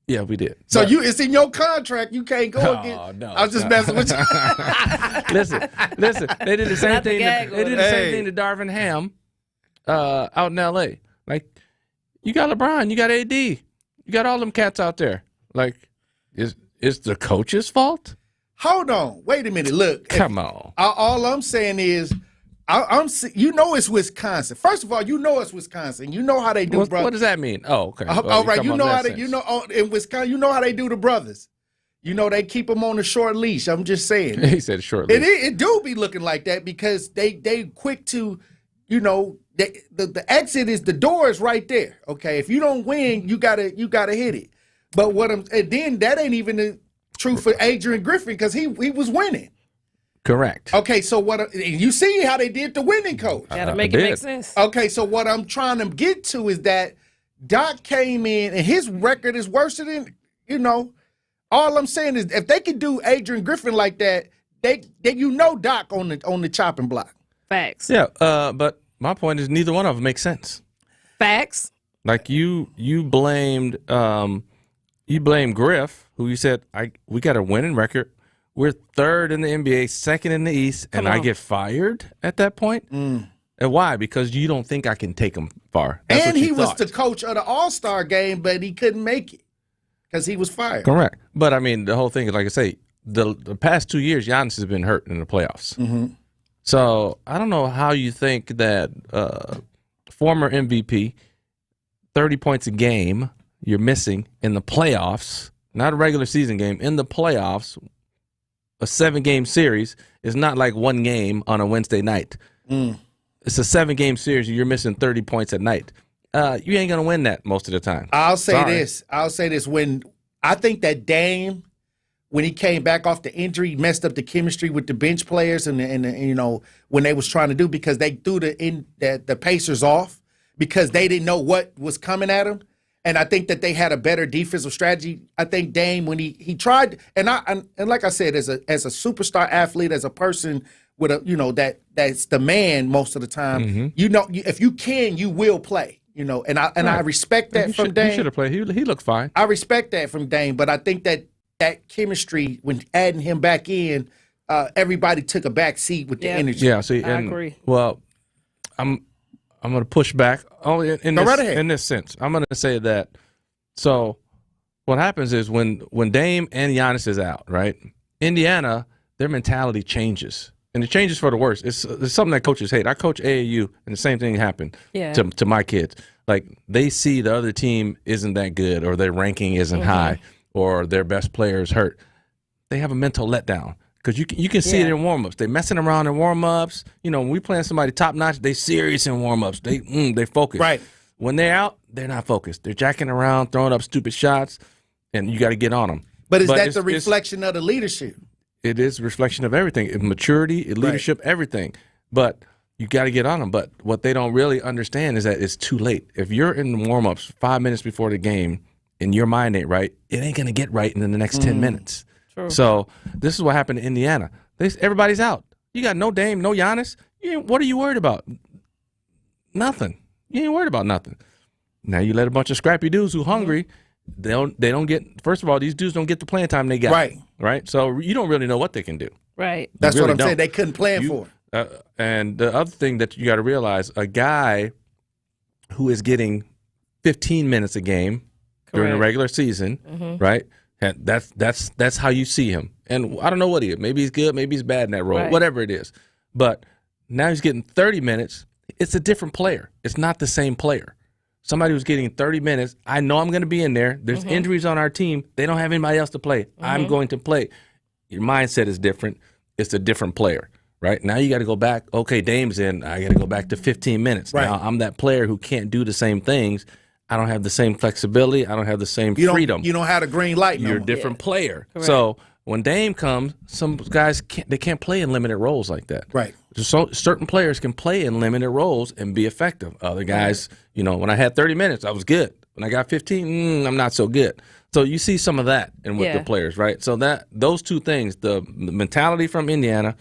Yeah, we did. So it's in your contract. You can't go again. No, I was just messing with you. Listen. They did the same thing. They did the same thing to Darvin Ham out in L.A. Like, you got LeBron, you got AD, you got all them cats out there. Like, is the coach's fault? Hold on. Wait a minute. Look. Come on. All I'm saying is, it's Wisconsin. First of all, it's Wisconsin. You know how they do. What does that mean? Oh, okay. All right. You know how they. In Wisconsin. You know how they do the brothers. They keep them on a short leash. I'm just saying. He said short leash. It do be looking like that because they quick to, the exit is the door is right there. Okay, if you don't win, you gotta hit it. But then that ain't even the truth for Adrian Griffin because he was winning. Correct. Okay, so you see how they did the winning coach. Gotta make it make sense. Okay, so what I'm trying to get to is that Doc came in and his record is worse than, all I'm saying is if they could do Adrian Griffin like that, they Doc on the chopping block. Facts. Yeah, but my point is neither one of them makes sense. Facts. Like you blamed Griff, who you said we got a winning record. We're third in the NBA, second in the East, and I get fired at that point? And why? Because you don't think I can take him far. That's and what you he was thought. the coach of the All-Star game, but he couldn't make it because he was fired. Correct. But, I mean, the whole thing is, like I say, the past 2 years, Giannis has been hurt in the playoffs. Mm-hmm. So I don't know how you think that former MVP, 30 points a game, you're missing in the playoffs, not a regular season game, in the playoffs, a 7-game series is not like one game on a Wednesday night. It's a 7-game series. You're missing 30 points at night. You ain't going to win that most of the time. I'll say this. When I think that Dame, when he came back off the injury, messed up the chemistry with the bench players and when they was trying to do because they threw the Pacers off because they didn't know what was coming at them. And I think that they had a better defensive strategy. I think Dame, when he tried, and like I said, as a superstar athlete, as a person with a that's the man most of the time. Mm-hmm. If you can, you will play. And I respect that from Dame. He should have played. He looked fine. I respect that from Dame, but I think that chemistry when adding him back in, everybody took a back seat with the energy. Yeah, see, I agree. Well, I'm going to push back in this sense. I'm going to say that. So what happens is when Dame and Giannis is out, right? Indiana, their mentality changes. And it changes for the worse. It's something that coaches hate. I coach AAU, and the same thing happened to my kids. Like, they see the other team isn't that good, or their ranking isn't high, or their best player is hurt. They have a mental letdown because you can see it in warm-ups. They messing around in warm-ups. When we playing somebody top-notch, they serious in warm-ups. They focus. Right. When they're out, they're not focused. They're jacking around, throwing up stupid shots, and you got to get on them. But is that the reflection of the leadership? It is a reflection of everything, maturity, leadership, everything. But you got to get on them. But what they don't really understand is that it's too late. If you're in the warm-ups 5 minutes before the game and your mind ain't right, it ain't going to get right in the next 10 minutes. True. So this is what happened to Indiana. Everybody's out. You got no Dame, no Giannis. What are you worried about? Nothing. You ain't worried about nothing. Now you let a bunch of scrappy dudes who hungry. They don't get. First of all, these dudes don't get the playing time they got. Right. So you don't really know what they can do. Right. That's what I'm saying. They couldn't plan for it. And the other thing that you got to realize, a guy who is getting 15 minutes a game during the regular season, right? And that's how you see him. And I don't know what he is. Maybe he's good. Maybe he's bad in that role. Whatever it is. But now he's getting 30 minutes. It's a different player. It's not the same player. Somebody who's getting 30 minutes, I know I'm going to be in there. There's injuries on our team. They don't have anybody else to play. I'm going to play. Your mindset is different. It's a different player, right? Now you got to go back. Okay, Dame's in. I got to go back to 15 minutes. Now I'm that player who can't do the same things. I don't have the same flexibility. I don't have the same freedom. You don't have the green light. You're a different player. So when Dame comes, some guys can't play in limited roles like that. Right. So certain players can play in limited roles and be effective. Other guys, when I had 30 minutes, I was good. When I got 15, I'm not so good. So you see some of that with the players, right? So those two things, the mentality from Indiana,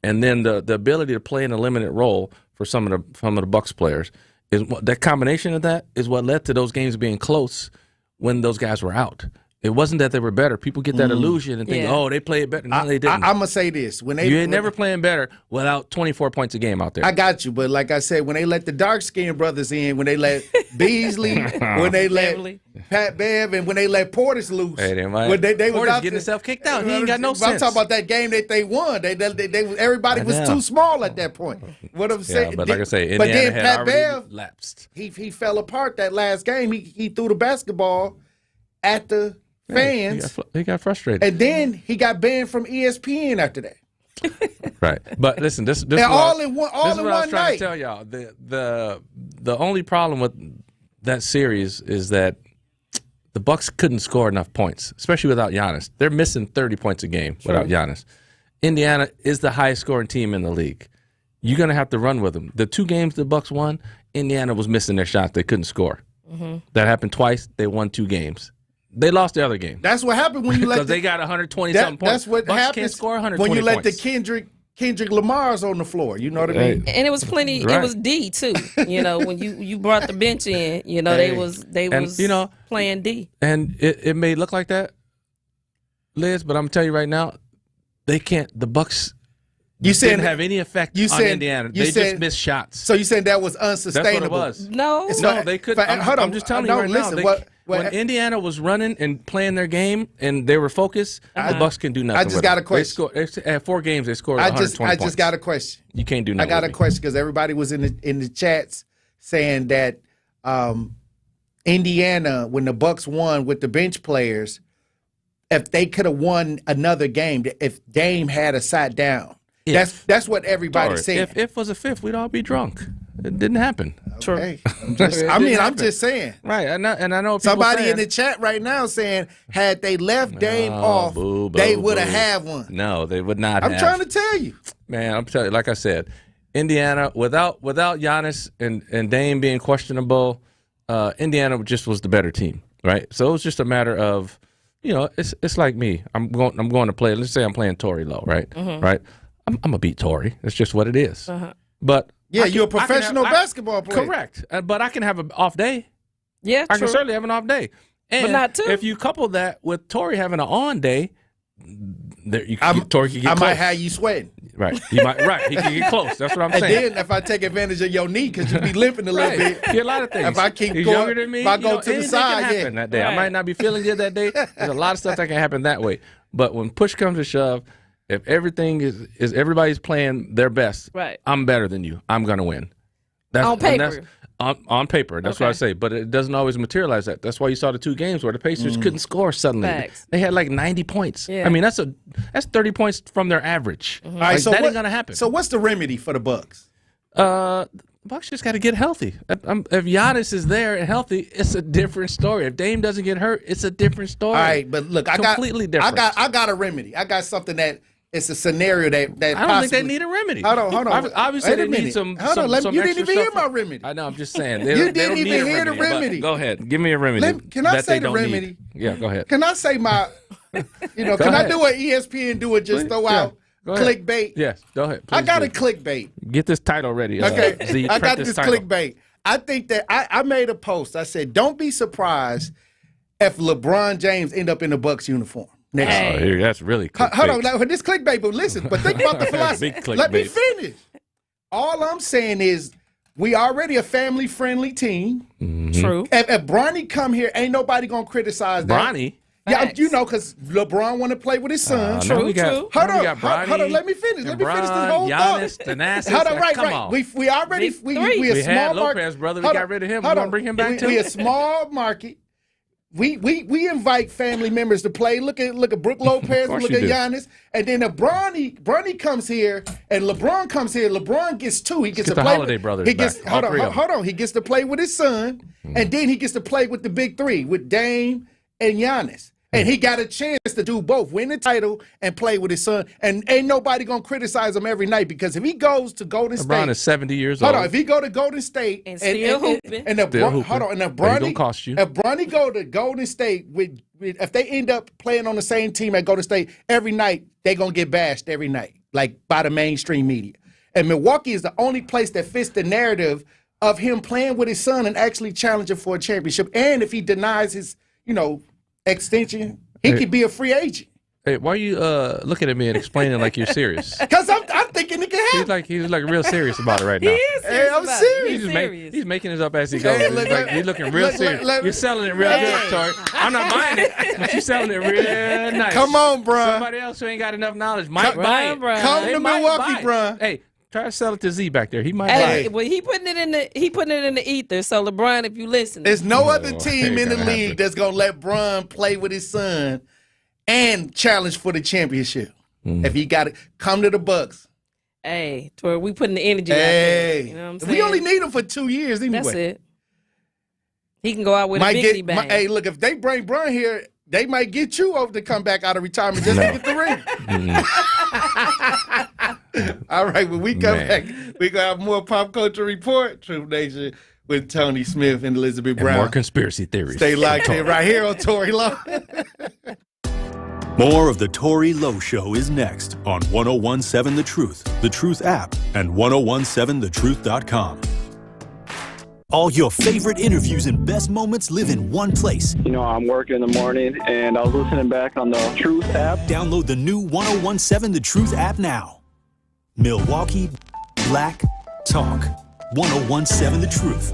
and then the ability to play in a limited role for some of the Bucks players, is that combination of that is what led to those games being close when those guys were out. It wasn't that they were better. People get that illusion and think, they played better. No, they didn't. I'm going to say this. You ain't never playing better without 24 points a game out there. I got you. But like I said, when they let the dark-skinned brothers in, when they let Beasley, when they let Pat Bev, and when they let Portis loose. Hey, they Portis getting himself kicked out. He ain't got no sense. I'm talking about that game that they won. Everybody was too small at that point. What I'm saying. But like I say, but Indiana then Pat Bev lapsed. He fell apart that last game. He threw the basketball at the fans. He got frustrated. And then he got banned from ESPN after that. Right. But listen, this and all in one I was trying night. to tell y'all. The only problem with that series is that the Bucks couldn't score enough points, especially without Giannis. They're missing 30 points a game without Giannis. Indiana is the highest scoring team in the league. You're going to have to run with them. The 2 games the Bucks won, Indiana was missing their shots. They couldn't score. That happened twice. They won 2 games. They lost the other game. That's what happened when you let because they got 120-something points. That's what Bucks happens can't score 120 when you let points. the Kendrick Lamar's on the floor. You know what I mean? And it was plenty. It was D too. When you brought the bench in, they was playing D. And it may look like that, Liz, but I'm telling you right now, they can't. The Bucks. Didn't have any effect on Indiana. They just missed shots. So you saying that was unsustainable? That's what it was. No, they couldn't. I'm just telling you right now. When Indiana was running and playing their game and they were focused, the Bucks can do nothing. I just got a question. At 4 games, they scored 120 points. I just got a question. You can't do nothing. I got a question because everybody was in the chats saying that Indiana, when the Bucks won with the bench players, if they could have won another game, if Dame had sat down. That's what everybody said. If was a fifth, we'd all be drunk. It didn't happen. Okay. I'm just saying. Right, and I know somebody in the chat right now saying had they left Dame off, they would have had one. No, they would not. I'm trying to tell you, man. I'm telling you, like I said, Indiana without Giannis and Dame being questionable, Indiana just was the better team, right? So it was just a matter of, it's like me. I'm going to play. Let's say I'm playing Tory Lowe, right? Mm-hmm. Right. I'm gonna beat Tory. That's just what it is. But yeah, you're a professional basketball player. Correct. But I can have an off day. Yeah, I can certainly have an off day. And but not two. If you couple that with Tory having an on day, Tory can get I close. might have you sweating. Right. He can get close. That's what I'm saying. And then if I take advantage of your knee, because you be limping a little bit. Yeah, a lot of things. If I keep He's going, younger than me, if I go to the side, can happen that day. I might not be feeling good that day. There's a lot of stuff that can happen that way. But when push comes to shove, if everything is everybody's playing their best, right. I'm better than you. I'm gonna win. On paper. On paper. That's what I say. But it doesn't always materialize that. That's why you saw the 2 games where the Pacers couldn't score suddenly. Facts. They had like 90 points. Yeah. I mean, that's 30 points from their average. All right, so that ain't gonna happen. So what's the remedy for the Bucks? Bucks just got to get healthy. If Giannis is there and healthy, it's a different story. If Dame doesn't get hurt, it's a different story. All right, but look, completely different. I got a remedy. I got something that it's a scenario that I don't think they need a remedy. Hold on. Obviously, they need some. You didn't even hear my remedy. I know. I'm just saying. You didn't even hear the remedy. Go ahead. Give me a remedy. Can I say the remedy? Yeah, go ahead. Can I say my? Can I do what ESPN do and just throw out clickbait? Yes, go ahead. I got a clickbait. Get this title ready. Okay, I got this clickbait. I think that I made a post. I said, don't be surprised if LeBron James end up in the Bucks uniform. That's really clickbait. Hold on, this clickbait, but listen, but think about the philosophy. Let me finish. All I'm saying is we already a family-friendly team. Mm-hmm. True. If Bronny come here, ain't nobody going to criticize that. Bronny? Yeah, you know, because LeBron want to play with his son. True. Hold on, let me finish. Let me finish this whole Giannis, thought. Thanasis, Hold on, right. On. We already, we a small had market. Lopez, brother. We got rid of him. We want to bring him back too? We a small market. We invite family members to play. Look at Brook Lopez. Look at Giannis. And then if Bronny comes here and LeBron comes here, LeBron gets 2. He gets to the play. Holiday brothers. He gets back. hold on. He gets to play with his son, and then he gets to play with the big 3 with Dame and Giannis. And he got a chance to do both, win the title and play with his son. And ain't nobody going to criticize him every night because if he goes to Golden State. LeBron is 70 years old. Hold on. If he go to Golden State. And still hooping. And if Bronny cost you. If Bronny go to Golden State, if they end up playing on the same team at Golden State, every night they going to get bashed every night, like by the mainstream media. And Milwaukee is the only place that fits the narrative of him playing with his son and actually challenging for a championship. And if he denies his, extension, he could be a free agent. Hey, why are you looking at me and explaining like you're serious? Because I'm thinking it can happen. He's like real serious about it right now. He is serious. I'm serious. He's making this up as he goes. He's looking real serious. You're selling it real good, Tory. I'm not buying it, but you're selling it real nice. Come on, bro. Somebody else who ain't got enough knowledge might buy it. Come to Milwaukee, bro. Hey, try to sell it to Z back there. He might buy it. Well, he putting it in the ether. So LeBron, if you listen, there's no other team in the league that's gonna let Bron play with his son and challenge for the championship. If he got it, come to the Bucks. Hey, Tory, we putting the energy out there. You know what I'm saying? We only need him for 2 years anyway. That's it. He can go out with a biggie bang. Hey, look, if they bring Bron here, they might get you over to come back out of retirement just to get the ring. All right, when we come back, we're going to have more Pop Culture Report, Truth Nation, with Tony Smith and Elizabeth Brown. And more conspiracy theories. Stay locked in right here on Tory Lowe. More of the Tory Lowe Show is next on 101.7 The Truth app, and 1017thetruth.com. All your favorite interviews and best moments live in one place. I'm working in the morning, and I was listening back on the Truth app. Download the new 1017 The Truth app now. Milwaukee Black Talk. 1017 The Truth.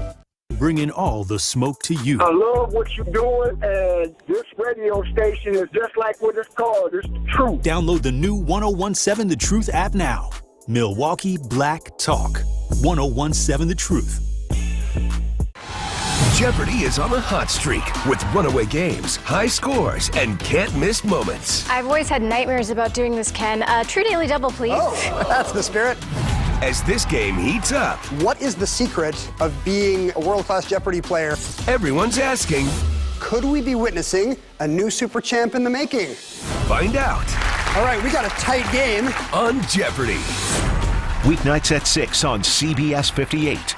Bringing all the smoke to you. I love what you're doing, and this radio station is just like what it's called. It's the truth. Download the new 1017 The Truth app now. Milwaukee Black Talk. 1017 The Truth. Jeopardy is on a hot streak with runaway games, high scores, and can't-miss moments. I've always had nightmares about doing this, Ken. True Daily Double, please. Oh, that's the spirit. As this game heats up, what is the secret of being a world-class Jeopardy player? Everyone's asking, could we be witnessing a new super champ in the making? Find out. All right, we got a tight game. On Jeopardy! Weeknights at 6 on CBS 58.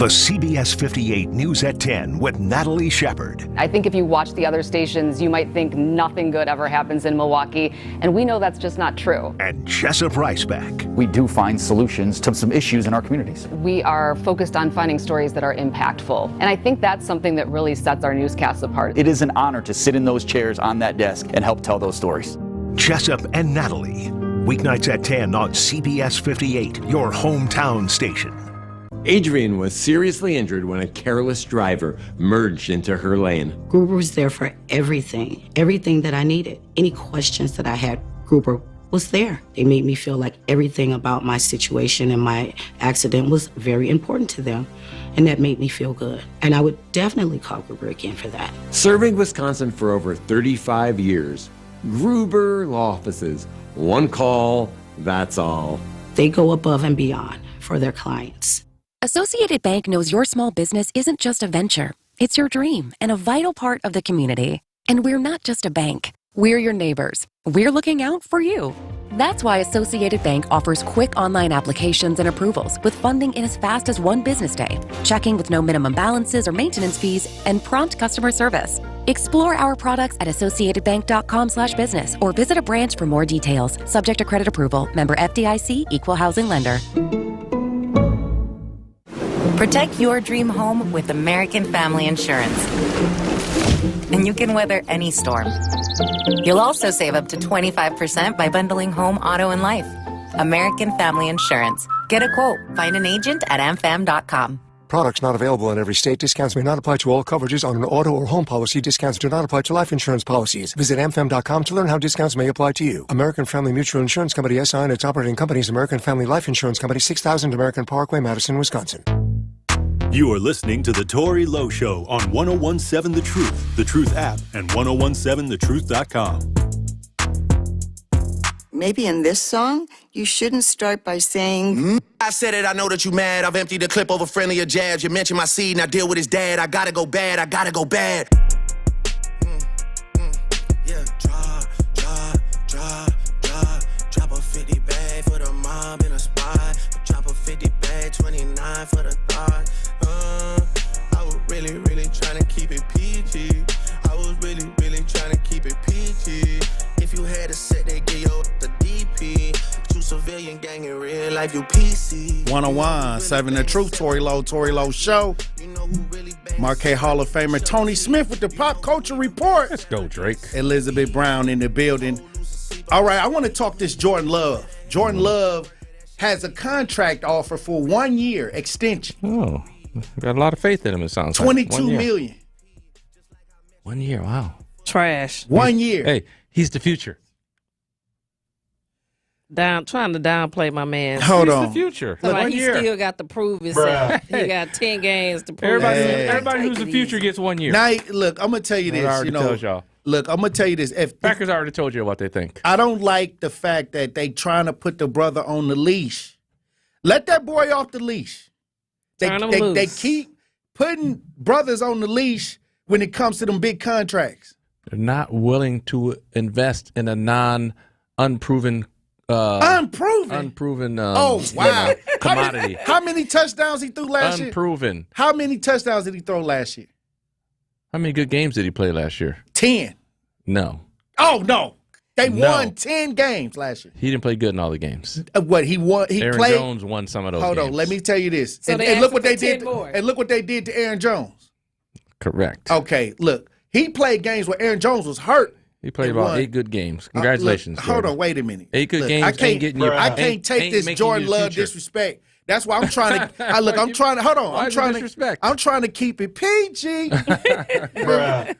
The CBS 58 News at 10 with Natalie Shepard. I think if you watch the other stations, you might think nothing good ever happens in Milwaukee, and we know that's just not true. And Jessup Riceback. We do find solutions to some issues in our communities. We are focused on finding stories that are impactful, and I think that's something that really sets our newscasts apart. It is an honor to sit in those chairs on that desk and help tell those stories. Jessup and Natalie. Weeknights at 10 on CBS 58, your hometown station. Adrian was seriously injured when a careless driver merged into her lane. Gruber was there for everything that I needed. Any questions that I had, Gruber was there. They made me feel like everything about my situation and my accident was very important to them, and that made me feel good. And I would definitely call Gruber again for that. Serving Wisconsin for over 35 years, Gruber Law Offices. One call, that's all. They go above and beyond for their clients. Associated Bank knows your small business isn't just a venture. It's your dream and a vital part of the community. And we're not just a bank. We're your neighbors. We're looking out for you. That's why Associated Bank offers quick online applications and approvals with funding in as fast as one business day, checking with no minimum balances or maintenance fees, and prompt customer service. Explore our products at associatedbank.com/business or visit a branch for more details. Subject to credit approval. Member FDIC, Equal Housing Lender. Protect your dream home with American Family Insurance. And you can weather any storm. You'll also save up to 25% by bundling home, auto, and life. American Family Insurance. Get a quote. Find an agent at amfam.com. Products not available in every state. Discounts may not apply to all coverages on an auto or home policy. Discounts do not apply to life insurance policies. Visit amfam.com to learn how discounts may apply to you. American Family Mutual Insurance Company, SI, and its operating companies, American Family Life Insurance Company, 6000 American Parkway, Madison, Wisconsin. You are listening to The Tory Lowe Show on 1017 The Truth, The Truth app, and 1017thetruth.com. Maybe in this song, you shouldn't start by saying, I said it, I know that you mad. I've emptied the clip over friendlier jabs. You mentioned my seed and I deal with his dad. I gotta go bad, I gotta go bad. Yeah, drop a 50 bag for the mob in a spot. Drop a 50 bag, 29 for the thought. I was really, really trying to keep it PG. I was really, really trying to keep it PG. If you had a set, they give you the DP. You civilian gang in real life, you PC. 101.7 The Truth, Tory Lowe Show. Marquette Hall of Famer Tony Smith with the Pop Culture Report. Let's go, Drake. Elizabeth Brown in the building. All right, I want to talk this Jordan Love. Jordan Love has a contract offer for 1 year extension. Oh, got a lot of faith in him, it sounds like. $22 million. 1 year, wow. Trash. 1 year. Hey, he's the future. Trying to downplay my man. Hold he's on. the future. So Look, he still got to prove himself. He got 10 games to prove Everybody who's the future gets 1 year. Now, look, I'm going to tell you I this. already told y'all. Look, I'm going to tell you this. Packers already told you what they think. I don't like the fact that they trying to put the brother on the leash. Let that boy off the leash. They keep putting brothers on the leash when it comes to them big contracts. They're not willing to invest in a unproven. Unproven. Oh, wow. Commodity. How many touchdowns he threw last year? Unproven. How many touchdowns did he throw last year? How many good games did he play last year? 10. No. Oh, no. They won 10 games last year. He didn't play good in all the games. What he won? Aaron Jones won some of those games. Hold on, let me tell you this. So and look what they did. And look what they did to Aaron Jones. Correct. Okay, look. He played games where Aaron Jones was hurt. He played about 8 good games. Congratulations. Look, hold on, wait a minute. 8 good games. I can't take this Jordan Love disrespect. That's why I'm trying to. I'm trying to keep it PG.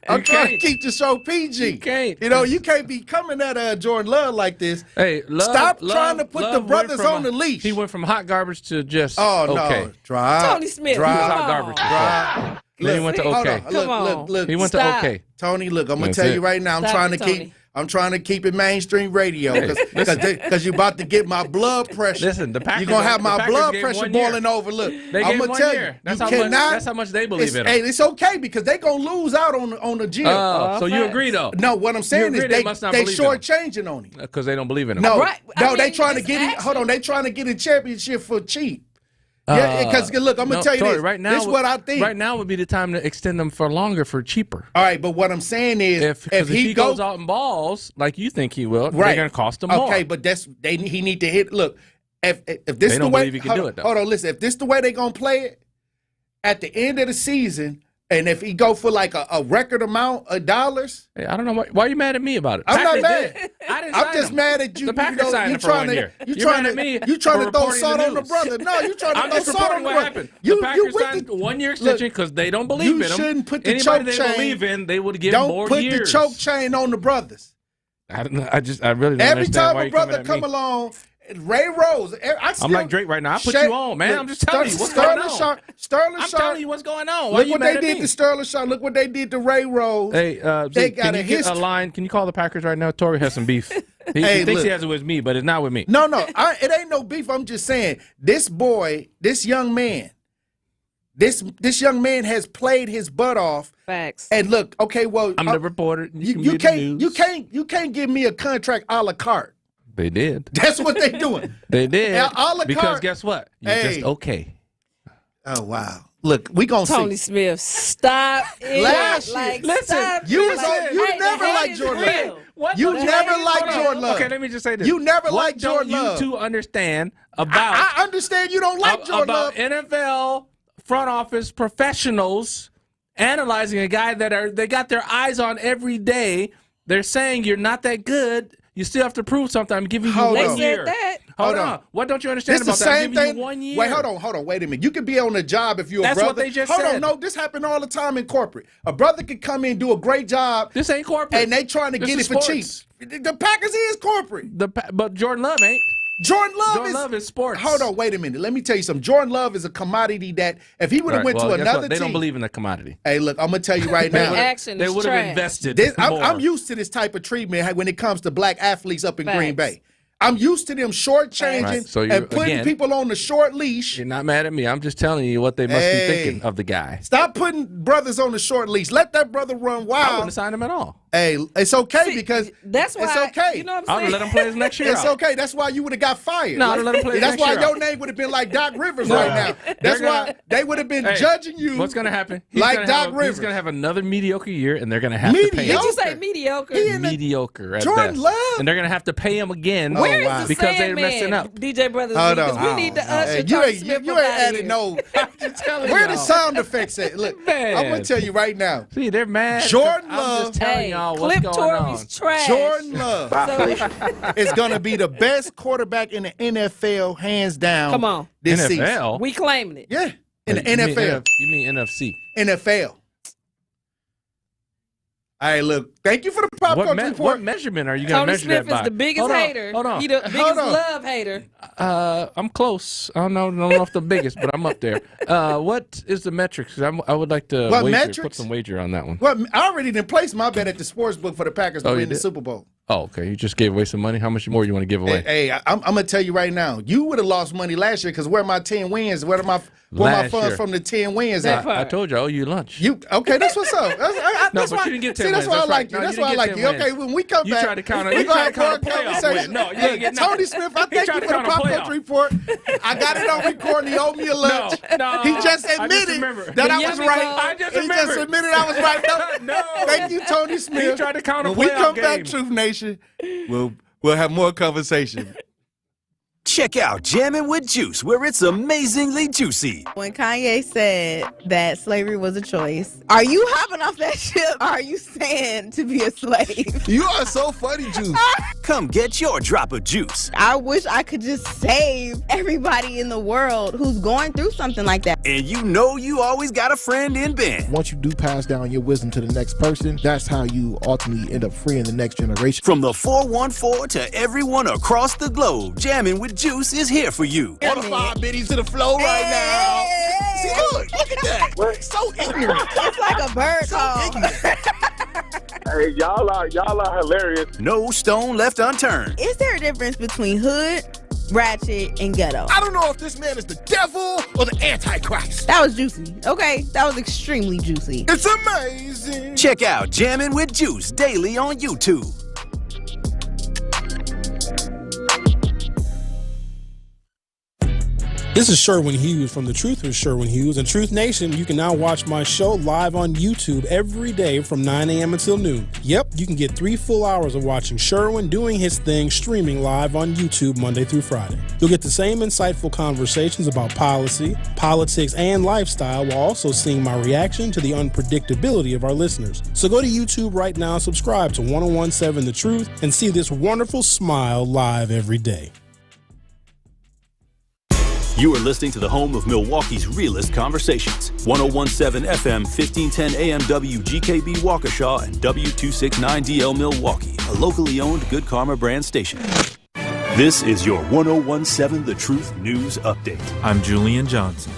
I'm trying to keep the show PG. You can't. You can't be coming at Jordan Love like this. Hey, stop trying to put the brothers on the leash. He went from hot garbage to just no, dry. Tony Smith, hot garbage. Dry. Then he went to okay. Look. He went to okay. Tony, look, I'm gonna tell you right now. I'm trying to keep it mainstream radio because you're about to get my blood pressure. Listen, the Packers. You're gonna have my blood pressure boiling over. Look, I'm gonna tell you, that's how much they believe in him. Hey, it's okay because they gonna lose out on the gym. So you agree though? No, what I'm saying is they shortchanging on him because they don't believe in him. No, they trying to get it. Hold on, they trying to get a championship for cheap. Yeah, because look, I'm gonna tell you Tory, this. Right now, this is what I think. Right now would be the time to extend them for longer, for cheaper. All right, but what I'm saying is, if he goes out and balls like you think he will, they're going to cost him more. Okay, but he need to hit. Look, if this they the don't way believe he can do it, though. Hold on, listen. If this the way they gonna play it at the end of the season. And if he go for like a record amount of dollars, hey, I don't know why are you mad at me about it. I'm not mad. I didn't I'm just mad at you. The Packers signed him for 1 year. You trying to throw salt on the brother? No, you trying to I'm throw just salt on reporting the what brother. happened. The Packers signed a 1 year extension because they don't believe in him. You shouldn't put the Anybody choke they chain. believe in, they would give more Don't years. put the choke chain on the brothers. I don't know. I really don't Every understand time why a you're brother coming at me. along. Ray Rose. I'm like Drake right now. I put you on, man. I'm just telling you what's going on. Sterling I'm Sharp. telling you what's going on. Why Look you what mad they at did me? to Sterling Sharp. Look what they did to Ray Rose. Hey, they Zeke, got can a you get history. a line? Can you call the Packers right now? Tory has some beef. He thinks he has it with me, but it's not with me. No, it ain't no beef. I'm just saying this young man has played his butt off. Facts. And look, okay, well, I'm the reporter. You can't give me a contract a la carte. They did. That's what they doing. They did. A la carte. Because guess what? You're just okay. Oh wow. Look, we gonna see. Tony Smith, stop it. Last year, Listen, you never liked Jordan Love. You never liked Jordan Love. Okay, let me just say this. You never liked Jordan Love. What don't you two understand about? I understand you don't like Jordan Love. About NFL front office professionals analyzing a guy that they got their eyes on every day. They're saying you're not that good. You still have to prove something. I'm giving you 1 year. Hold on. What don't you understand about that? I'm giving you 1 year. Wait, hold on. Wait a minute. You could be on a job if you're a brother. That's what they just said. Hold on. No, this happened all the time in corporate. A brother could come in and do a great job. This ain't corporate. And they trying to get it for cheap. The Packers is corporate. But Jordan Love ain't. Jordan Love is sports. Hold on, wait a minute. Let me tell you something. Jordan Love is a commodity that if he would have went to another team, they don't believe in the commodity. Hey, look, I'm gonna tell you right now. They would have invested. I'm used to this type of treatment when it comes to black athletes up in Green Bay. I'm used to them shortchanging and putting people on the short leash. You're not mad at me. I'm just telling you what they must be thinking of the guy. Stop putting brothers on the short leash. Let that brother run wild. I wouldn't have signed him at all. Hey, it's okay because that's why it's okay. You know what I'm saying? I'd let him play his next year. It's okay. That's why you would have got fired. No, I'd let him play his next year. That's why your name would have been like Doc Rivers right now. That's why they would have been judging you. What's going to happen? Like Doc Rivers. He's going to have another mediocre year, and they're going to have to pay him. Did you say mediocre? Mediocre at Jordan best. Love. And they're going to have to pay him again because they're messing up. DJ Brothers, because we need to usher Tony Smith you ain't added no. Where the sound effects at? Look, I'm going to tell you right now. See, they're mad. Jordan Love. I'm just telling y'all what's going on. Trash. Jordan Love is going to be the best quarterback in the NFL, hands down. Come on. This NFL? season. We claiming it. Yeah, in the NFL. You mean NFC? NFL. All right, look. Thank you for the popcorn report. What measurement are you going to measure Smith that by? is the biggest hater. Hold on. He the biggest love hater. I'm close. I don't know if the biggest, but I'm up there. What is the metrics? I would like to put some wager on that one. Well, I already didn't place my bet at the sports book for the Packers to win the Super Bowl. Oh, okay. You just gave away some money. How much more you want to give away? Hey, I'm going to tell you right now. You would have lost money last year because where my 10 wins, where my funds from the 10 wins at? I told you I owe you lunch. Okay, that's what's up. But you didn't get 10 wins. That's why I like you. That's why I like you. Okay, when we come back, you tried to count a conversation. No, you didn't get Tony Smith, I thank you for the pop-up report. I got it on recording. He owed me a lunch. No, he just admitted that I was right. He just admitted I was right. No. Thank you, Tony Smith. He tried to count a playoff When we come game. back, Truth Nation, we'll have more conversation. Check out Jammin' with Juice, where it's amazingly juicy. When Kanye said that slavery was a choice, are you hopping off that ship or are you saying to be a slave? You are so funny, Juice. Come get your drop of juice. I wish I could just save everybody in the world who's going through something like that. And you know you always got a friend in Ben. Once you do pass down your wisdom to the next person, that's how you ultimately end up freeing the next generation. From the 414 to everyone across the globe, Jammin' with Juice is here for you. All the 5 biddies to the flow right now. See, look at that. We're so ignorant. It's like a bird call. Hey, y'all are hilarious. No stone left unturned. Is there a difference between hood, ratchet, and ghetto? I don't know if this man is the devil or the Antichrist. That was juicy. Okay, that was extremely juicy. It's amazing. Check out Jammin' with Juice daily on YouTube. This is Sherwin Hughes from The Truth with Sherwin Hughes. And Truth Nation, you can now watch my show live on YouTube every day from 9 a.m. until noon. Yep, you can get 3 full hours of watching Sherwin doing his thing streaming live on YouTube Monday through Friday. You'll get the same insightful conversations about policy, politics, and lifestyle while also seeing my reaction to the unpredictability of our listeners. So go to YouTube right now, subscribe to 1017 The Truth, and see this wonderful smile live every day. You are listening to the home of Milwaukee's realest conversations. 1017 FM, 1510 AM WGKB Waukesha and W269DL Milwaukee, a locally owned Good Karma brand station. This is your 1017 The Truth News Update. I'm Julian Johnson.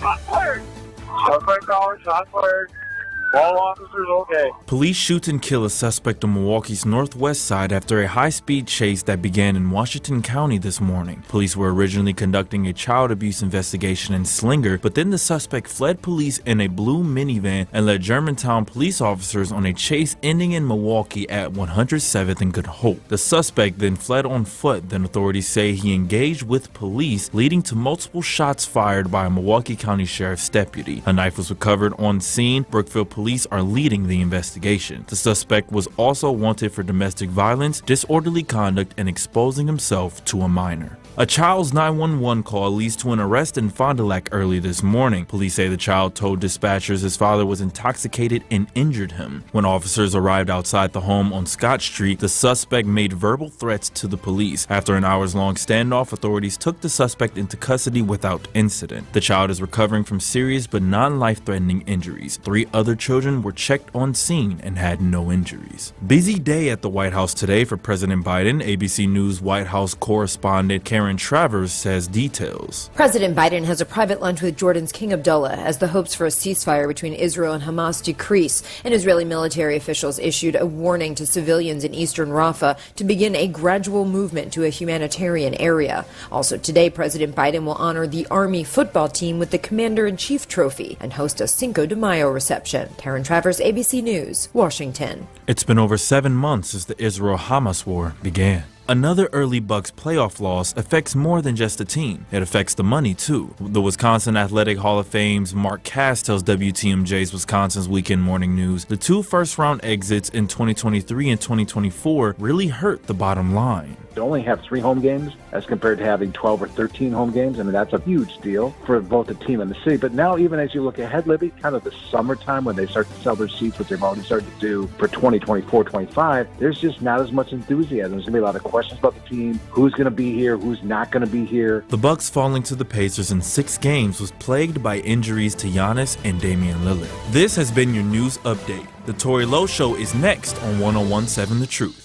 All officers okay. Police shoot and kill a suspect on Milwaukee's northwest side after a high-speed chase that began in Washington County this morning. Police were originally conducting a child abuse investigation in Slinger, but then the suspect fled police in a blue minivan and led Germantown police officers on a chase ending in Milwaukee at 107th and Good Hope. The suspect then fled on foot. Then authorities say he engaged with police, leading to multiple shots fired by a Milwaukee County Sheriff's deputy. A knife was recovered on scene. Brookfield police are leading the investigation. The suspect was also wanted for domestic violence, disorderly conduct, and exposing himself to a minor. A child's 911 call leads to an arrest in Fond du Lac early this morning. Police say the child told dispatchers his father was intoxicated and injured him. When officers arrived outside the home on Scott Street, the suspect made verbal threats to the police. After an hours-long standoff, authorities took the suspect into custody without incident. The child is recovering from serious but non-life-threatening injuries. 3 other children were checked on scene and had no injuries. Busy day at the White House today for President Biden. ABC News White House correspondent Karen Travers says details. President Biden has a private lunch with Jordan's King Abdullah as the hopes for a ceasefire between Israel and Hamas decrease, and Israeli military officials issued a warning to civilians in eastern Rafah to begin a gradual movement to a humanitarian area. Also today, President Biden will honor the Army football team with the Commander-in-Chief trophy and host a Cinco de Mayo reception. Karen Travers, ABC News, Washington. It's been over 7 months since the Israel-Hamas war began. Another early Bucks playoff loss affects more than just the team. It affects the money, too. The Wisconsin Athletic Hall of Fame's Mark Cass tells WTMJ's Wisconsin's Weekend Morning News the 2 first-round exits in 2023 and 2024 really hurt the bottom line. To only have 3 home games as compared to having 12 or 13 home games, I mean, that's a huge deal for both the team and the city. But now, even as you look ahead, Libby, kind of the summertime when they start to sell their seats, which they've already started to do for 2024-25, there's just not as much enthusiasm. There's going to be a lot of questions about the team, who's going to be here, who's not going to be here. The Bucks falling to the Pacers in 6 games was plagued by injuries to Giannis and Damian Lillard. This has been your news update. The Tory Lowe Show is next on 1017 The Truth.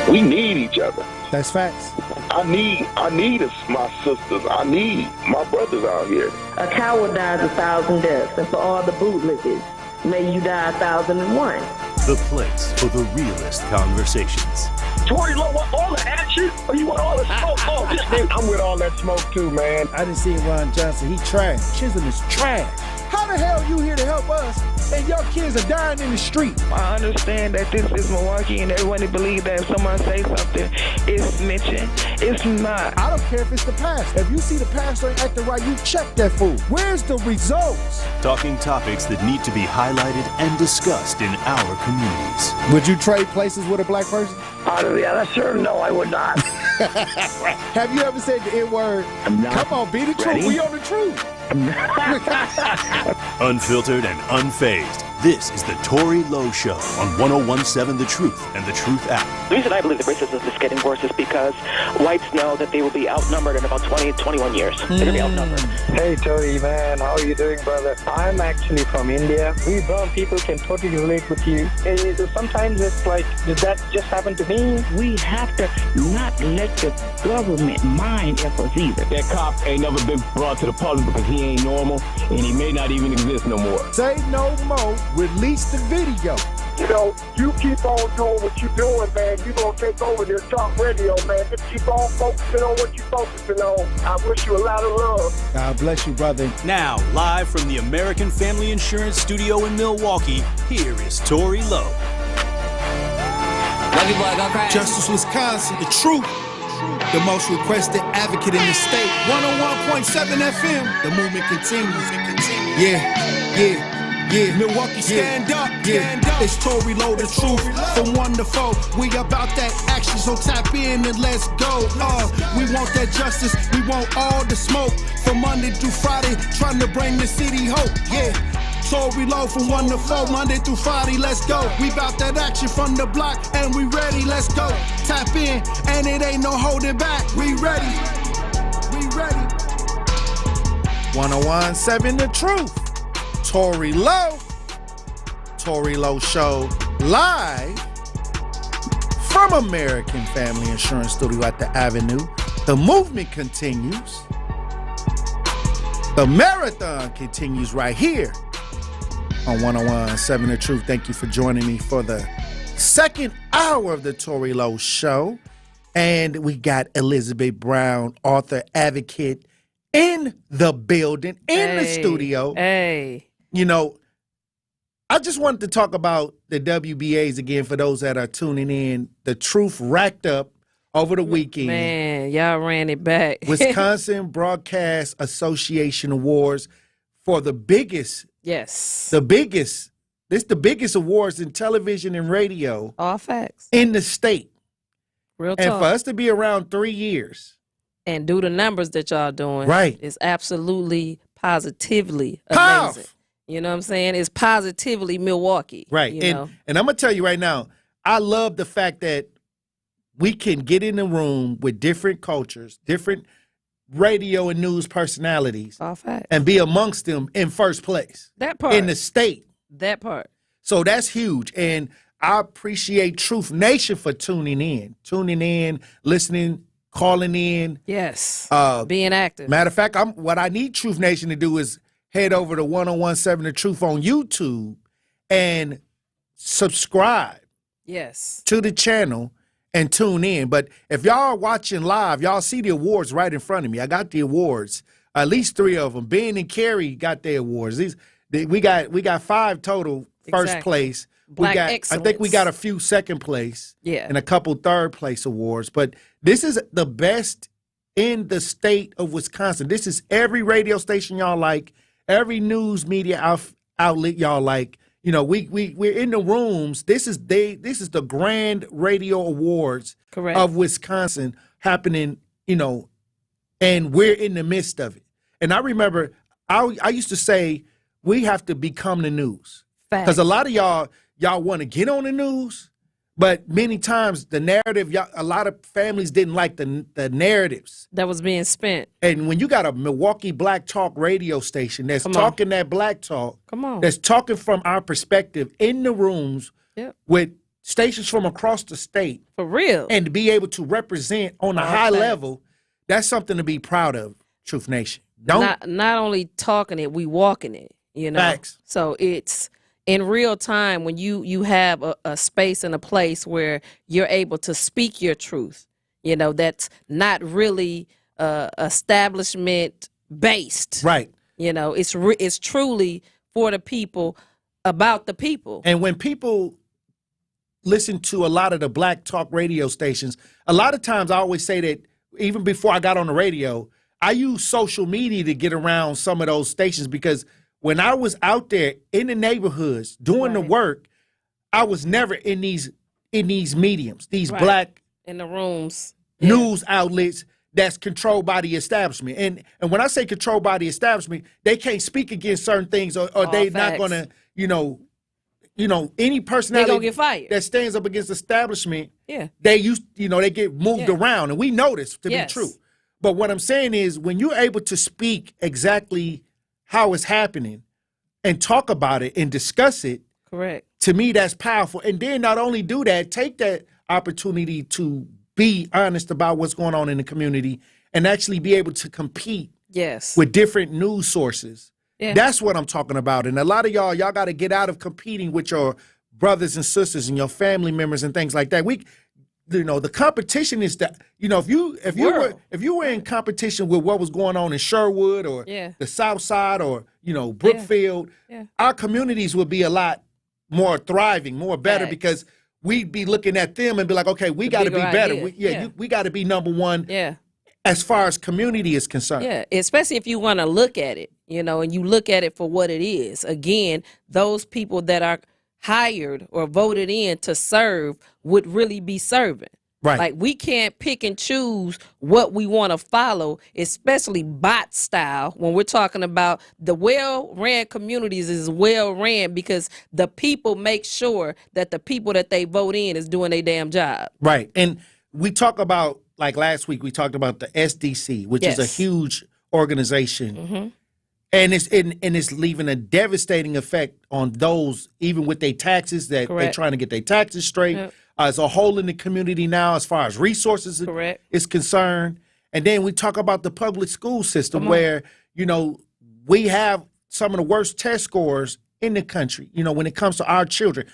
We need each other. That's facts. I need my sisters. I need my brothers out here. A coward dies 1,000 deaths, and for all the bootlickers, may you die 1,001. The place for the realest conversations. Tory, look, want all the action? Or you want all the smoke? Oh, this thing. I'm with all that smoke too, man. I didn't see Ron Johnson. He trash. Chisholm is trash. How the hell you here to help us and your kids are dying in the street? I understand that this is Milwaukee and everyone believes that if someone say something, it's snitching. It's not. I don't care if it's the pastor. If you see the pastor ain't acting right, you check that fool. Where's the results? Talking topics that need to be highlighted and discussed in our communities. Would you trade places with a black person? Yeah, sure. No, I would not. Have you ever said the N-word? Come on, be the truth. We on the truth. Unfiltered and unfazed. This is the Tory Lowe Show on 1017 The Truth and The Truth app. The reason I believe the racism is getting worse is because whites know that they will be outnumbered in about 20, 21 years. They're going to be outnumbered. Hey, Tory, man. How are you doing, brother? I'm actually from India. We brown people can totally relate with you. Sometimes it's like, did that just happen to me? We have to not let the government mind us either. That cop ain't never been brought to the public because he ain't normal, and he may not even exist no more. Say no more. Release the video. You know, you keep on doing what you're doing, man. You're going to take over this talk radio, man. Just keep on focusing on what you're focusing on. I wish you a lot of love. God bless you, brother. Now, live from the American Family Insurance Studio in Milwaukee, here is Tory Lowe. Love you, boy. Go crazy. Justice, Wisconsin. The truth. the most requested advocate in the state. 101.7 FM, the movement continues. Yeah. Milwaukee, stand up. It's Tory, Lowe, the truth. From 1 to 4, we about that action, so tap in and let's go. We want that justice, we want all the smoke. From Monday through Friday, trying to bring the city hope. Yeah. Tory, Lowe from 1 to 4, Monday through Friday, let's go. We bout that action from the block, and we ready, let's go. Tap in, and it ain't no holding back. We ready. 101.7 The Truth. Tory Lowe Show, live from American Family Insurance Studio at the Avenue. The movement continues. The marathon continues right here on 101.7 The Truth. Thank you for joining me for the second hour of the Tory Lowe Show. And we got Elizabeth Brown, author, advocate, in the building, in the studio. You know, I just wanted to talk about the WBAs again for those that are tuning in. The truth racked up over the weekend. Man, y'all ran it back. Wisconsin Broadcast Association Awards for the biggest. Yes. This the biggest awards in television and radio. All facts. In the state. Real talk. And for us to be around 3 years. And do the numbers that y'all doing. Right. Is absolutely, positively amazing. You know what I'm saying? It's positively Milwaukee. Right. And I'm going to tell you right now, I love the fact that we can get in the room with different cultures, different radio and news personalities, and be amongst them in first place. That part. In the state. That part. So that's huge. And I appreciate Truth Nation for tuning in, listening, calling in. Yes. Being active. Matter of fact, what I need Truth Nation to do is head over to 101.7 The Truth on YouTube and subscribe. Yes. To the channel and tune in. But if y'all are watching live, y'all see the awards right in front of me. I got the awards, at least 3 of them. Ben and Carrie got their awards. We got 5 total first place. Black I think we got a few second place. Yeah. And a couple third place awards. But this is the best in the state of Wisconsin. This is every radio station y'all like, every news media outlet y'all like. You know, we're in the rooms. This is the Grand Radio Awards of Wisconsin happening, you know, and we're in the midst of it. And I remember I used to say we have to become the news. Because a lot of y'all want to get on the news, but many times the narrative, a lot of families didn't like the narratives that was being spent. And when you got a Milwaukee Black Talk radio station that's talking that black talk, that's talking from our perspective in the rooms with stations from across the state. For real. And to be able to represent on a high level, that's something to be proud of, Truth Nation. Not only talking it, we walking it, you know. Facts. So it's in real time when you have a space and a place where you're able to speak your truth, you know, that's not really establishment based. Right. You know, it's truly for the people, about the people. And when people listen to a lot of the black talk radio stations, a lot of times I always say that even before I got on the radio, I use social media to get around some of those stations because when I was out there in the neighborhoods doing the work, I was never in these mediums, these black in the rooms, news outlets that's controlled by the establishment. And when I say controlled by the establishment, they can't speak against certain things or they not gonna, you know, any personality gonna get fired. that stands up against the establishment, they get moved around, and we know this to be true. But what I'm saying is when you're able to speak exactly how it's happening and talk about it and discuss it, correct. To me, that's powerful. And then not only do that, take that opportunity to be honest about what's going on in the community and actually be able to compete with different news sources. Yeah. That's what I'm talking about. And a lot of y'all got to get out of competing with your brothers and sisters and your family members and things like that. The competition is that, if you were in competition with what was going on in Sherwood or the South Side or, Brookfield, our communities would be a lot more thriving, more better because we'd be looking at them and be like, okay, we got to be better. We got to be number one. Yeah. As far as community is concerned. Yeah, especially if you want to look at it, and you look at it for what it is. Again, those people that are hired or voted in to serve would really be serving. Right. Like, we can't pick and choose what we want to follow, especially bot style, when we're talking about the well-ran communities is well-ran because the people make sure that the people that they vote in is doing their damn job. Right. And we talk about, like last week, we talked about the SDC, which is a huge organization. Mm-hmm. And it's leaving a devastating effect on those, even with their taxes, that they're trying to get their taxes straight. Yep. As a whole in the community now, as far as resources is concerned. And then we talk about the public school system where, we have some of the worst test scores in the country, when it comes to our children.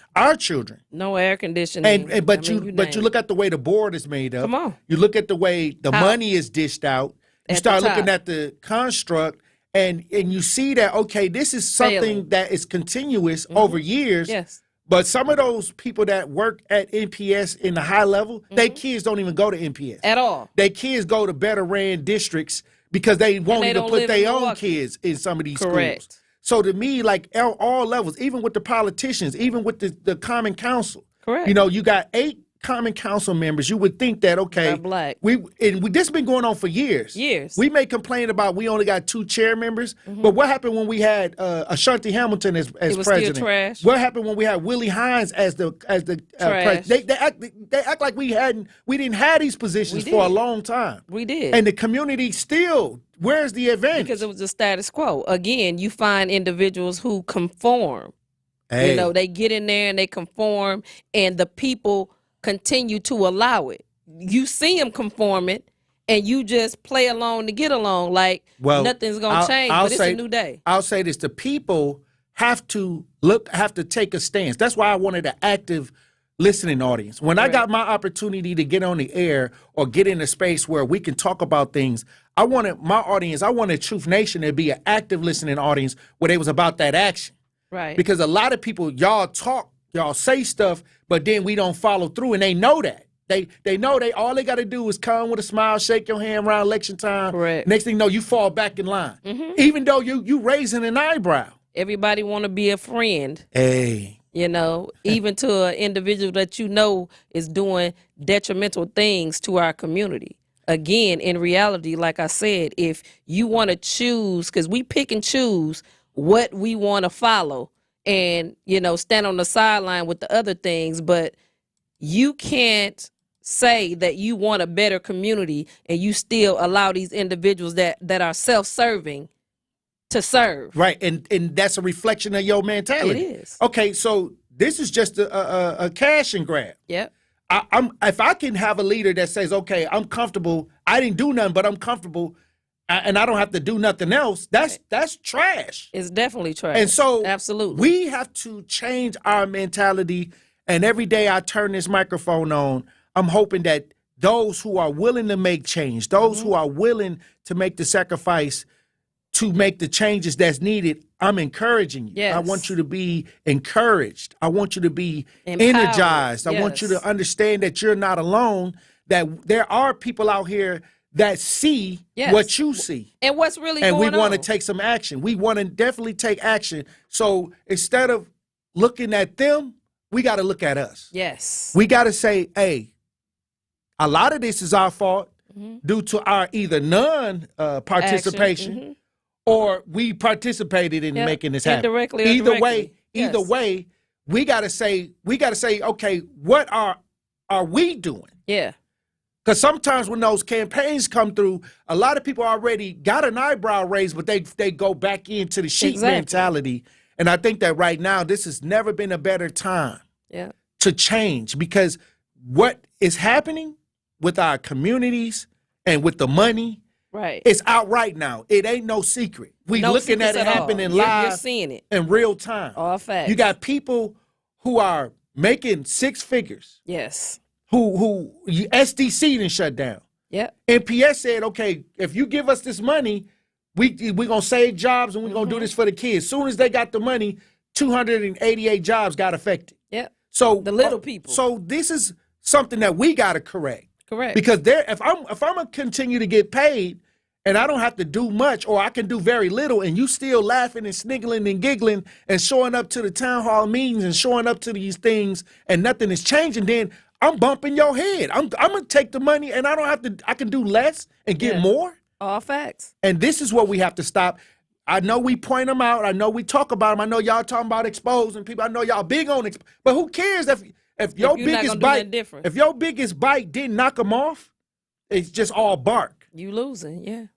No air conditioning. But you look at the way the board is made up. Come on. You look at the way the money is dished out. You start looking at the construct. And you see that, okay, this is something that is continuous over years. Yes. But some of those people that work at NPS in the high level, their kids don't even go to NPS. At all. Their kids go to better ran districts because they won't even put their own kids in some of these schools. So to me, like all levels, even with the politicians, even with the common council. Correct. You got 8 common council members. You would think that, okay, black. This has been going on for years. We may complain about we only got 2 chair members, but what happened when we had Ashanti Hamilton as president? Still trash. What happened when we had Willie Hines as the president? They act like we didn't have these positions for a long time. We did. And the community still, where's the advantage? Because it was the status quo. Again, you find individuals who conform. Hey. They get in there and they conform, and the people continue to allow it. You see them conforming, and you just play along to get along like nothing's going to change, but it's a new day. I'll say this. The people have to take a stance. That's why I wanted an active listening audience. When I got my opportunity to get on the air or get in a space where we can talk about things, I wanted Truth Nation to be an active listening audience where they was about that action. Right. Because a lot of people, y'all talk, y'all say stuff, but then we don't follow through, and they know that. They know all they got to do is come with a smile, shake your hand around election time. Correct. Next thing you know, you fall back in line. Even though you raising an eyebrow. Everybody want to be a friend. Hey. Even to an individual that is doing detrimental things to our community. Again, in reality, like I said, if you want to choose, because we pick and choose what we want to follow and, stand on the sideline with the other things, but you can't say that you want a better community and you still allow these individuals that are self-serving to serve. Right, and that's a reflection of your mentality. It is. Okay, so this is just a cash and grab. Yep. If I can have a leader that says, okay, I'm comfortable, I didn't do nothing, but I'm comfortable, and I don't have to do nothing else, that's trash. It's definitely trash. And so absolutely, we have to change our mentality. And every day I turn this microphone on, I'm hoping that those who are willing to make change, those who are willing to make the sacrifice to make the changes that's needed, I'm encouraging you. Yes. I want you to be encouraged. I want you to be empowered. Energized. I want you to understand that you're not alone, that there are people out here that see what you see. And what's really going on. And we want to take some action. We want to definitely take action. So instead of looking at them, we got to look at us. Yes. We got to say, hey, a lot of this is our fault due to our either non-participation or we participated in making this happen. Indirectly or either directly. way, we got to say, okay, what are we doing? Yeah. Because sometimes when those campaigns come through, a lot of people already got an eyebrow raised, but they go back into the sheep mentality. And I think that right now, this has never been a better time to change, because what is happening with our communities and with the money, it's out right now. It ain't no secret. We looking at it happening live. You're seeing it in real time. All facts. You got people who are making 6 figures. Yes. Who SDC done shut down. Yep. NPS said, okay, if you give us this money, we gonna save jobs and we're gonna do this for the kids. As soon as they got the money, 288 jobs got affected. Yep. So the little people. So this is something that we got to correct. Correct. Because if I'm gonna continue to get paid and I don't have to do much, or I can do very little, and you still laughing and sniggling and giggling and showing up to the town hall meetings and showing up to these things and nothing is changing, then I'm bumping your head. I'm gonna take the money and I don't have to. I can do less and get more. All facts. And this is what we have to stop. I know we point them out. I know we talk about them. I know y'all talking about exposing people. I know y'all big on it. But who cares if your biggest bite didn't knock them off? It's just all bark. You losing, yeah.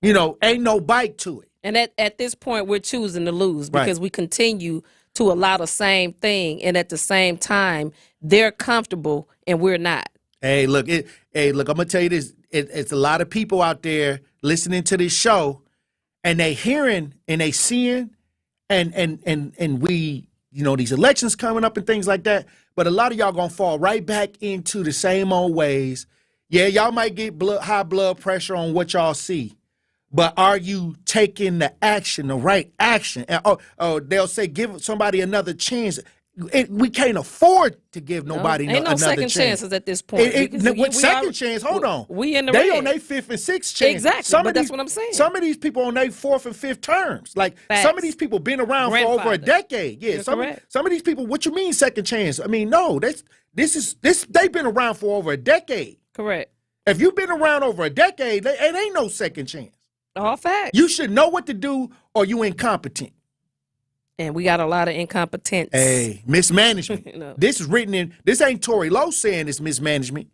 You know, ain't no bite to it. And at this point, we're choosing to lose because we continue to allow the same thing, and at the same time, they're comfortable and we're not. Hey, look, I'm gonna tell you this. It's a lot of people out there listening to this show, and they hearing and they seeing, and we, you know, these elections coming up and things like that. But a lot of y'all gonna fall right back into the same old ways. Yeah, y'all might get high blood pressure on what y'all see, but are you taking the action, the right action? And, they'll say give somebody another chance. We can't afford to give nobody ain't no another second chance. chances at this point. What second chance? Hold on. We in the They red. on their fifth and sixth chance. Exactly, but that's what I'm saying. Some of these people on their fourth and fifth terms. Like some of these people been around for over a decade. Yeah, some of these people. What you mean second chance? I mean, no. This. They've been around for over a decade. Correct. If you've been around over a decade, it ain't no second chance. All facts. You should know what to do, or you incompetent. And we got a lot of incompetence. Hey, mismanagement. This is written in. This ain't Tory Lowe saying it's mismanagement.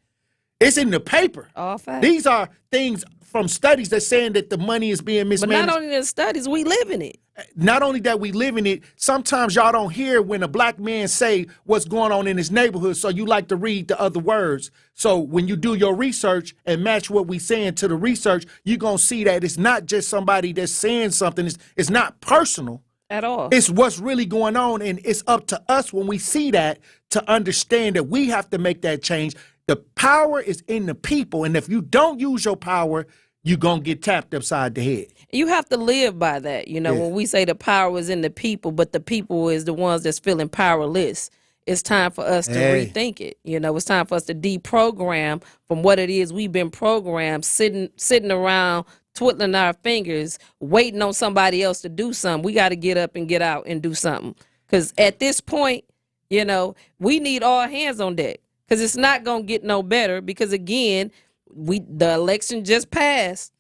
It's in the paper. All facts. These are things from studies that's saying that the money is being mismanaged. But not only the studies, we live in it. Not only that we live in it, sometimes y'all don't hear when a black man say what's going on in his neighborhood, so you like to read the other words. So when you do your research and match what we saying to the research, you're going to see that it's not just somebody that's saying something. It's not personal. At all. It's what's really going on, and it's up to us when we see that to understand that we have to make that change. The power is in the people, and if you don't use your power, you're going to get tapped upside the head. You have to live by that. You know, when we say the power is in the people, but the people is the ones that's feeling powerless, it's time for us to rethink it. You know, it's time for us to deprogram from what it is we've been programmed, sitting around twiddling our fingers, waiting on somebody else to do something. We got to get up and get out and do something. Because at this point, you know, we need all hands on deck. Because it's not going to get no better. Because, again, the election just passed.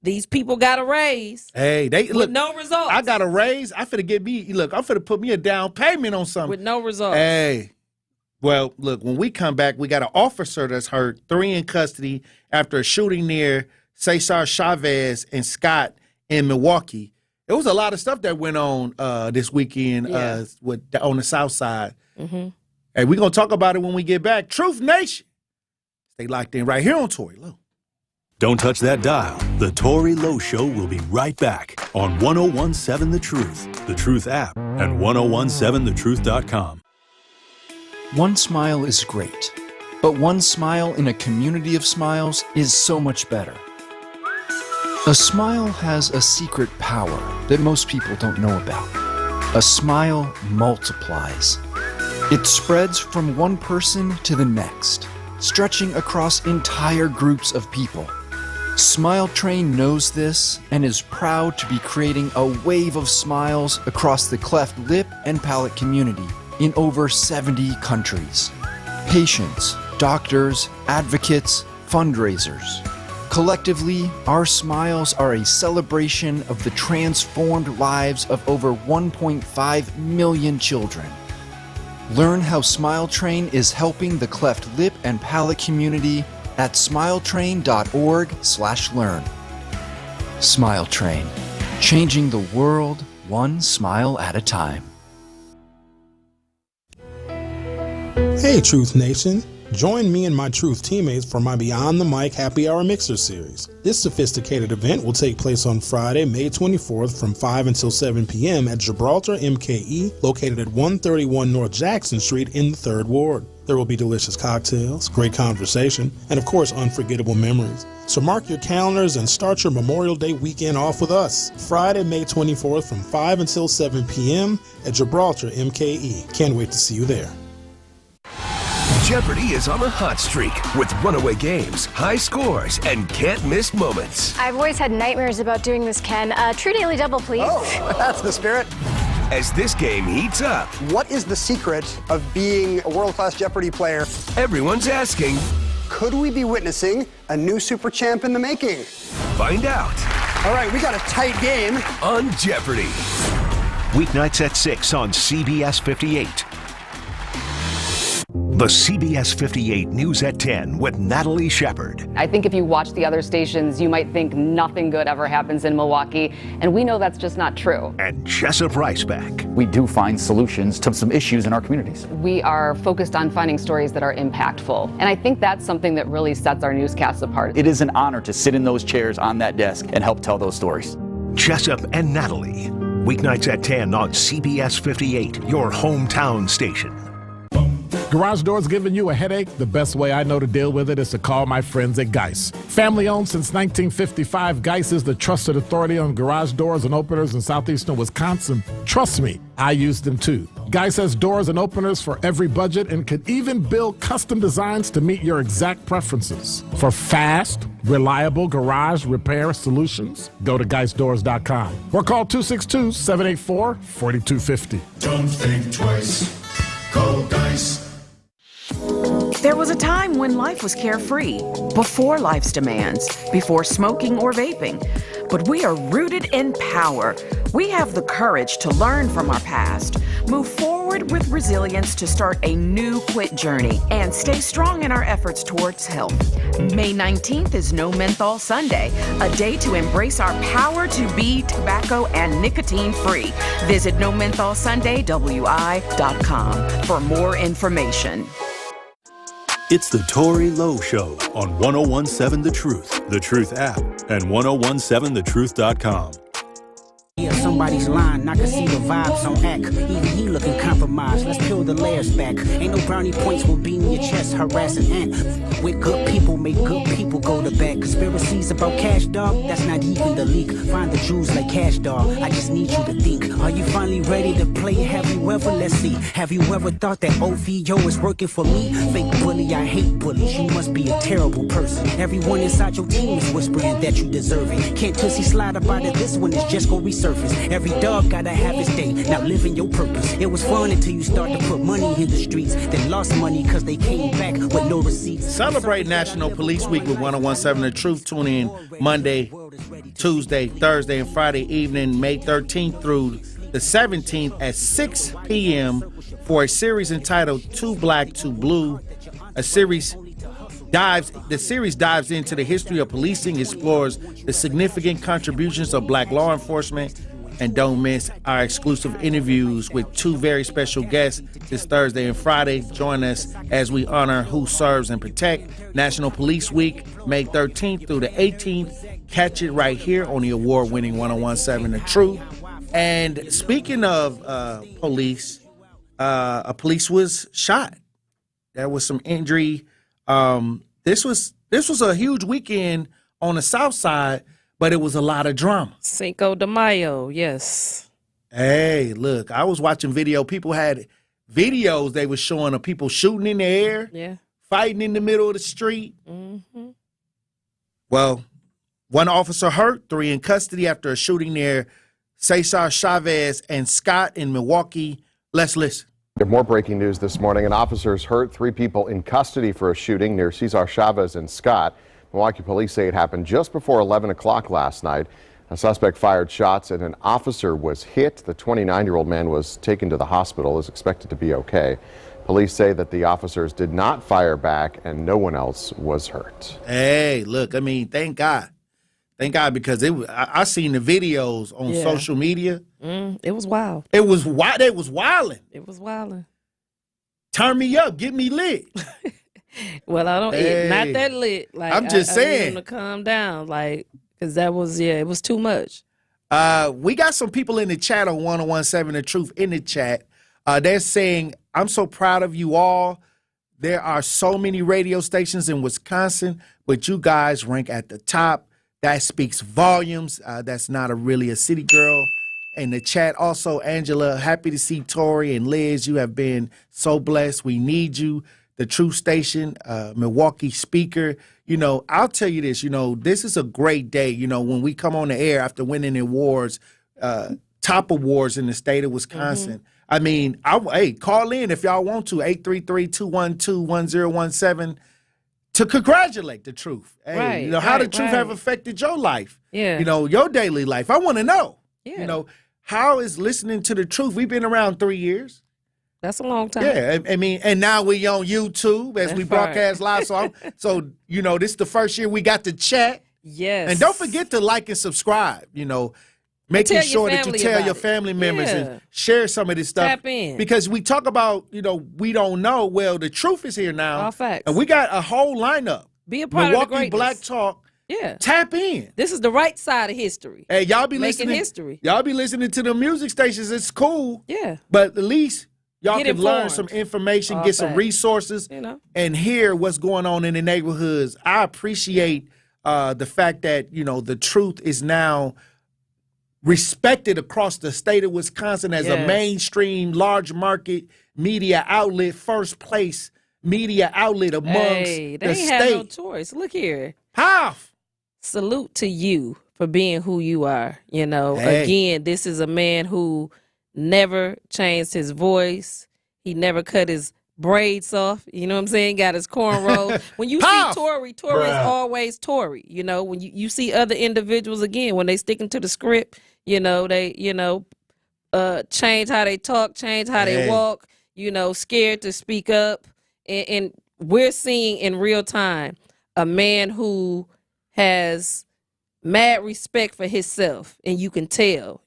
These people got a raise. Hey, look, no results. I got a raise. I'm finna put me a down payment on something. With no results. Hey. Well, look, when we come back, we got an officer that's hurt, 3 in custody after a shooting near Cesar Chavez and Scott in Milwaukee. There was a lot of stuff that went on this weekend on the South Side. Mm-hmm. Hey, we're going to talk about it when we get back. Truth Nation. Stay locked in right here on Tory Lowe. Don't touch that dial. The Tory Lowe Show will be right back on 1017 The Truth, The Truth app, and 1017thetruth.com. One smile is great, but one smile in a community of smiles is so much better. A smile has a secret power that most people don't know about. A smile multiplies. It spreads from one person to the next, stretching across entire groups of people. Smile Train knows this and is proud to be creating a wave of smiles across the cleft lip and palate community in over 70 countries. Patients, doctors, advocates, fundraisers. Collectively, our smiles are a celebration of the transformed lives of over 1.5 million children. Learn how Smile Train is helping the cleft lip and palate community at smiletrain.org/learn. Smile Train, changing the world one smile at a time. Hey, Truth Nation. Join me and my Truth teammates for my Beyond the Mic Happy Hour Mixer series. This sophisticated event will take place on Friday, May 24th from 5 until 7 p.m. at Gibraltar MKE, located at 131 North Jackson Street in the 3rd Ward. There will be delicious cocktails, great conversation, and of course, unforgettable memories. So mark your calendars and start your Memorial Day weekend off with us. Friday, May 24th from 5 until 7 p.m. at Gibraltar MKE. Can't wait to see you there. Jeopardy is on a hot streak with runaway games, high scores, and can't-miss moments. I've always had nightmares about doing this, Ken. True Daily Double, please. Oh, that's the spirit. As this game heats up, what is the secret of being a world-class Jeopardy player? Everyone's asking, could we be witnessing a new super champ in the making? Find out. All right, we got a tight game on Jeopardy. Weeknights at 6 on CBS 58. The CBS 58 News at 10 with Natalie Shepard. I think if you watch the other stations, you might think nothing good ever happens in Milwaukee, and we know that's just not true. And Jessup Riceback. We do find solutions to some issues in our communities. We are focused on finding stories that are impactful, and I think that's something that really sets our newscasts apart. It is an honor to sit in those chairs on that desk and help tell those stories. Jessup and Natalie. Weeknights at 10 on CBS 58, your hometown station. Garage doors giving you a headache? The best way I know to deal with it is to call my friends at Geis. Family owned since 1955, Geis is the trusted authority on garage doors and openers in southeastern Wisconsin. Trust me, I use them too. Geis has doors and openers for every budget and can even build custom designs to meet your exact preferences. For fast, reliable garage repair solutions, go to GeisDoors.com or call 262-784-4250. Don't think twice. Call Geis. There was a time when life was carefree, before life's demands, before smoking or vaping. But we are rooted in power. We have the courage to learn from our past, move forward with resilience to start a new quit journey, and stay strong in our efforts towards health. May 19th is No Menthol Sunday, a day to embrace our power to be tobacco and nicotine free. Visit nomentholsundaywi.com for more information. It's the Tory Lowe Show on 1017 The Truth app, and 1017thetruth.com. Yeah, somebody's lying, I can see the vibes on act. Even he looking compromised, let's peel the layers back. Ain't no brownie points will beat in your chest, harassing ant. With good people, make good people go to bed. Conspiracies about cash, dog, that's not even the leak. Find the Jews like cash, dog, I just need you to think. Are you finally ready to play? Have you ever, let's see, have you ever thought that OVO is working for me? Fake bully, I hate bullies, you must be a terrible person. Everyone inside your team is whispering that you deserve it. Can't pussy slide about it, this one is just gonna resurface. Every dog gotta have his day, now living your purpose. It was fun until you start to put money in the streets, then lost money cause they came back with no receipts. Celebrate National Police Week with 1017 The Truth. Tune in Monday, Tuesday, Thursday, and Friday evening, May 13th through the 17th at 6 p.m. for a series entitled Too Black, Too Blue. The series dives into the history of policing, explores the significant contributions of black law enforcement, and don't miss our exclusive interviews with two very special guests this Thursday and Friday. Join us as we honor who serves and protect. National Police Week, May 13th through the 18th. Catch it right here on the award-winning 1017 The Truth. And speaking of police, a police was shot. There was some injury. This was a huge weekend on the South Side, but it was a lot of drama. Cinco de Mayo, yes. Hey, look, I was watching video. People had videos they were showing of people shooting in the air, fighting in the middle of the street. Mm-hmm. Well, one officer hurt, 3 in custody after a shooting near Cesar Chavez and Scott in Milwaukee. Let's listen. More breaking news this morning. An officer's hurt, 3 people in custody for a shooting near Cesar Chavez and Scott. Milwaukee police say it happened just before 11 o'clock last night. A suspect fired shots and an officer was hit. The 29-year-old man was taken to the hospital, is expected to be okay. Police say that the officers did not fire back and no one else was hurt. Hey, look, I mean, thank God. Thank God, because I seen the videos on social media. It was wild. It was wild. It was wilding. It was wilding. Turn me up. Get me lit. Well, I don't. Not that lit. Like I'm just saying. I need him to calm down, like, because that was it was too much. We got some people in the chat on 1017 The Truth in the chat. They're saying, "I'm so proud of you all. There are so many radio stations in Wisconsin, but you guys rank at the top. That speaks volumes. That's not really a city girl." In the chat, also, Angela, happy to see Tory and Liz. You have been so blessed. We need you. the Truth Station, Milwaukee speaker. I'll tell you this, this is a great day, when we come on the air after winning awards, top awards in the state of Wisconsin. I mean, hey, call in if y'all want to, 833-212-1017 to congratulate the Truth. Hey, how the Truth have affected your life, your daily life. I want to know, how is listening to the Truth? We've been around 3 years. That's a long time. Yeah, I mean, and now we on YouTube as we broadcast live. So this is the first year we got to chat. Yes. And don't forget to like and subscribe, making sure that you tell your family members and share some of this stuff. Tap in. Because we talk about, we don't know. Well, the Truth is here now. All facts. And we got a whole lineup. Be a part Milwaukee of the Black Talk. Yeah. Tap in. This is the right side of history. Hey, y'all be Making listening. history. Y'all be listening to the music stations. It's cool. Yeah. But at least y'all can learn informed. some information, All get some facts. resources, and hear what's going on in the neighborhoods. I appreciate the fact that, the Truth is now respected across the state of Wisconsin as a mainstream, large market media outlet, first place media outlet amongst Hey, they the ain't state. have no choice. Look here. Half. Salute to you for being who you are. Hey. Again, this is a man who never changed his voice. He never cut his braids off. You know what I'm saying? Got his cornrows. When you see Tory is always Tory. When you see other individuals, again, when they sticking to the script, they, change how they talk, change how they walk, scared to speak up. And we're seeing in real time a man who has mad respect for himself, and you can tell,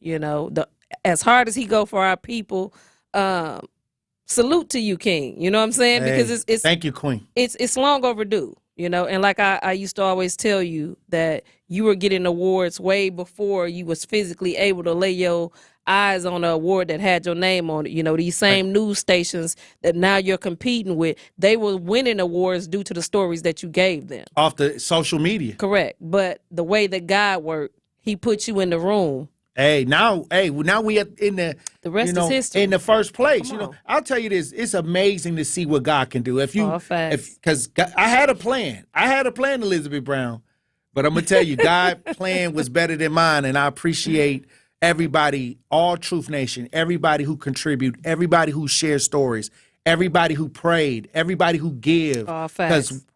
as hard as he go for our people, salute to you, King. You know what I'm saying? Hey, because it's thank you, Queen. It's long overdue, and like I used to always tell you that you were getting awards way before you was physically able to lay your eyes on an award that had your name on it. These same news stations that now you're competing with, they were winning awards due to the stories that you gave them. Off the social media. Correct. But the way that God worked, he put you in the room. Now we are in the rest is history. In the first place. I'll tell you this, it's amazing to see what God can do. Because I had a plan. Elizabeth Brown. But I'm gonna tell you, God's plan was better than mine, and I appreciate everybody, all Truth Nation, everybody who contribute, everybody who shares stories, everybody who prayed, everybody who give. Because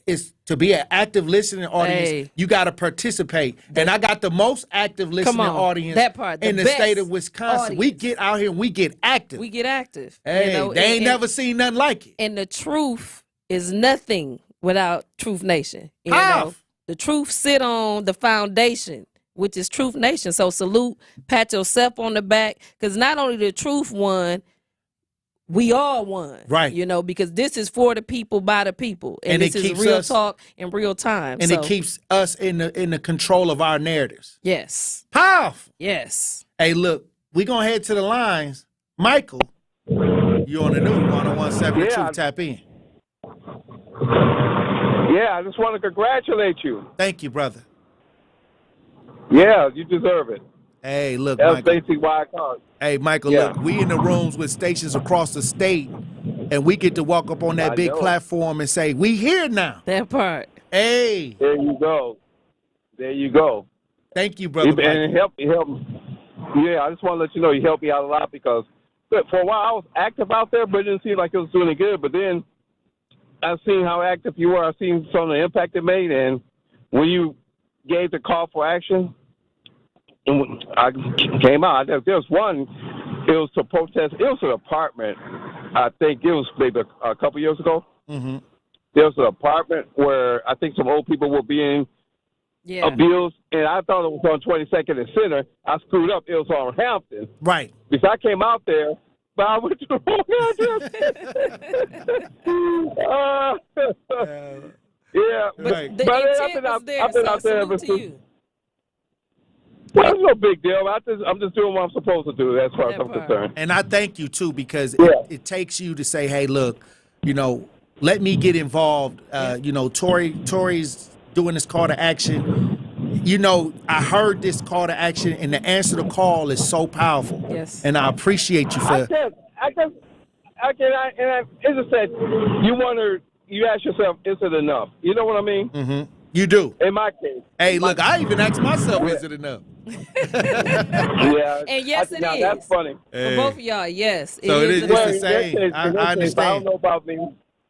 it's to be an active listening audience, you got to participate. And I got the most active listening audience in the state of Wisconsin. Audience. We get out here and we get active. Hey, they ain't never seen nothing like it. And the Truth is nothing without Truth Nation. The Truth sit on the foundation, which is Truth Nation. So salute, pat yourself on the back, because not only the Truth won, we all won. Right. Because this is for the people, by the people. And this is real talk in real time. And it keeps us in the control of our narratives. Yes. Powerful. Yes. Hey, look, we're going to head to the lines. Michael, you on the new 1017 Truth, tap in. Yeah, I just want to congratulate you. Thank you, brother. Yeah, you deserve it. Hey, look, that's Michael. basically why I called. Hey, Michael, look, we in the rooms with stations across the state, and we get to walk up on that big platform and say, we here now. That part. Hey. There you go. Thank you, brother. And help. Yeah, I just want to let you know you helped me out a lot, because for a while I was active out there, but it didn't seem like it was doing any good. But then I've seen how active you were. I've seen some of the impact it made. And when you gave the call for action, and I came out. There was one, it was to protest. It was an apartment. I think it was maybe a couple years ago. Mm-hmm. There was an apartment where I think some old people were being abused, and I thought it was on 22nd and Center. I screwed up. It was on Hampton. Right. Because I came out there, but I went to the wrong address. Yeah, but the but intent was there, I've been so out there salute ever to since. you. Well, it's no big deal. I'm just doing what I'm supposed to do, as far as I'm concerned. And I thank you, too, because it takes you to say, hey, look, let me get involved. Tory's doing this call to action. I heard this call to action, and the answer to call is so powerful. Yes. And I appreciate you for as I said, you ask yourself, is it enough? You know what I mean? Mm-hmm. You do. In my case. Hey, look, I even asked myself, is it enough? Yeah. And yes, it is. That's funny. For both of y'all, yes. So it's the same. I understand. I don't know about me.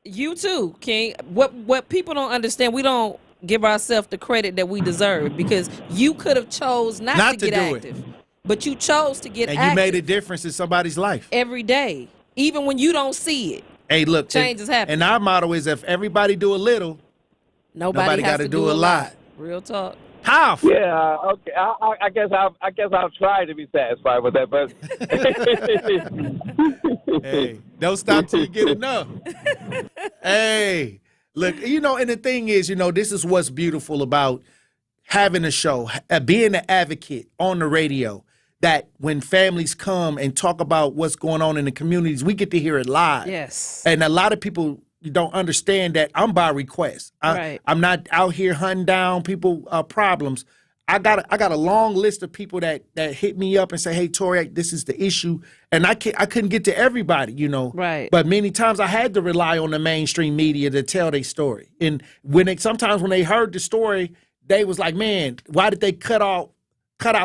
You too, King. What people don't understand, we don't give ourselves the credit that we deserve, because you could have chose not to get active. But you chose to get active. And you made a difference in somebody's life. Every day. Even when you don't see it. Hey, look. Changes happen. And our motto is, if everybody do a little, nobody got to do a lot. Real talk. Powerful. Yeah, okay. I guess I'll try to be satisfied with that, but hey, don't stop till you get enough. Hey, look, and the thing is, this is what's beautiful about having a show, being an advocate on the radio, that when families come and talk about what's going on in the communities, we get to hear it live. Yes. And a lot of people don't understand that I'm by request. I'm not out here hunting down people problems. I got a long list of people that hit me up and say, "Hey, Tory, this is the issue," and I couldn't get to everybody, Right. But many times I had to rely on the mainstream media to tell their story. And sometimes when they heard the story, they was like, "Man, why did they cut out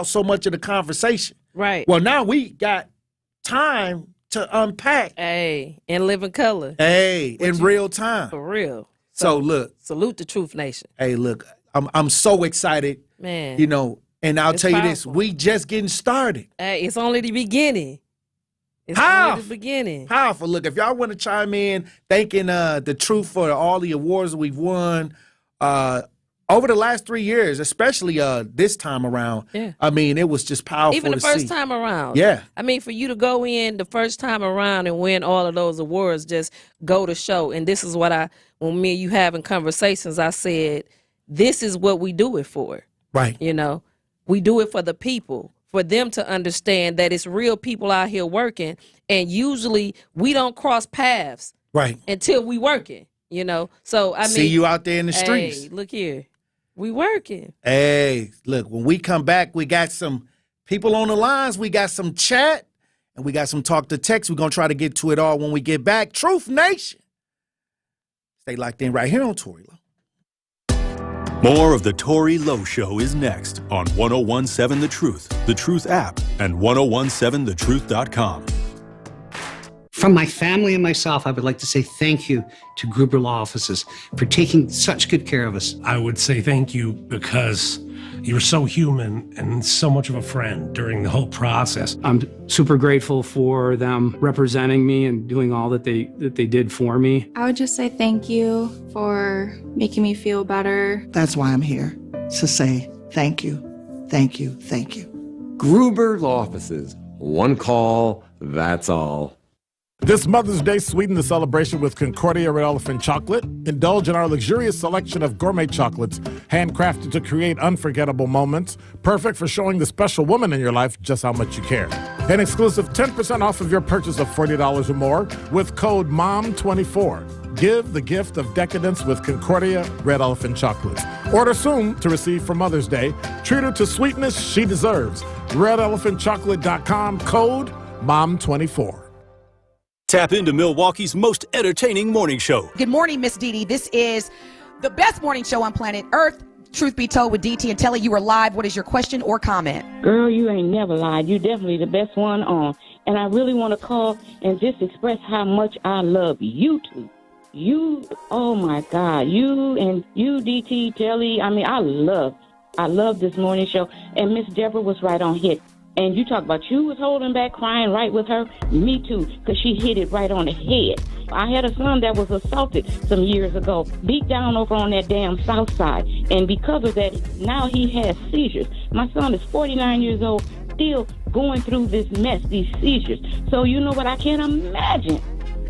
so much of the conversation?" Right. Well, now we got time to unpack. Hey, in living color. Hey, in real time. For real. So look. Salute the Truth Nation. Hey, look, I'm so excited. Man. And I'll tell you this, powerful. we just getting started. Hey, it's only the beginning. It's Powerful. only the beginning. Powerful. Look, if y'all want to chime in, thanking the Truth for all the awards we've won over the last 3 years, especially this time around. Yeah. I mean, it was just powerful. Even the to first see. time around. Yeah. I mean, for you to go in the first time around and win all of those awards, just go to show. And this is what when me and you having conversations, I said, this is what we do it for. Right. We do it for the people, for them to understand that it's real people out here working. And usually we don't cross paths. Right. Until we working, So, I mean. See you out there in the streets. Hey, look here. We working. Hey, look, when we come back, we got some people on the lines. We got some chat, and we got some talk to text. We're going to try to get to it all when we get back. Truth Nation. Stay locked in right here on Tory Lowe. More of the Tory Lowe Show is next on 1017 The Truth app, and 1017thetruth.com. From my family and myself, I would like to say thank you to Gruber Law Offices for taking such good care of us. I would say thank you because you were so human and so much of a friend during the whole process. I'm super grateful for them representing me and doing all that they did for me. I would just say thank you for making me feel better. That's why I'm here, to say thank you, thank you, thank you. Gruber Law Offices. One call, that's all. This Mother's Day, sweeten the celebration with Concordia Red Elephant Chocolate. Indulge in our luxurious selection of gourmet chocolates, handcrafted to create unforgettable moments, perfect for showing the special woman in your life just how much you care. An exclusive 10% off of your purchase of $40 or more with code MOM24. Give the gift of decadence with Concordia Red Elephant Chocolates. Order soon to receive for Mother's Day. Treat her to sweetness she deserves. RedElephantChocolate.com, code MOM24. Tap into Milwaukee's most entertaining morning show. Good morning, Miss Dee Dee. This is the best morning show on planet Earth. Truth Be Told with DT and Telly. You are live. What is your question or comment? Girl, you ain't never lied. You definitely the best one on. And I really want to call and just express how much I love you two. You, oh my God, you and you, DT, Telly. I mean, I love this morning show. And Miss Deborah was right on hit. And you talk about you was holding back, crying right with her. Me too, because she hit it right on the head. I had a son that was assaulted some years ago, beat down over on that damn south side. And because of that, now he has seizures. My son is 49 years old, still going through this mess, these seizures. So you know what? I can't imagine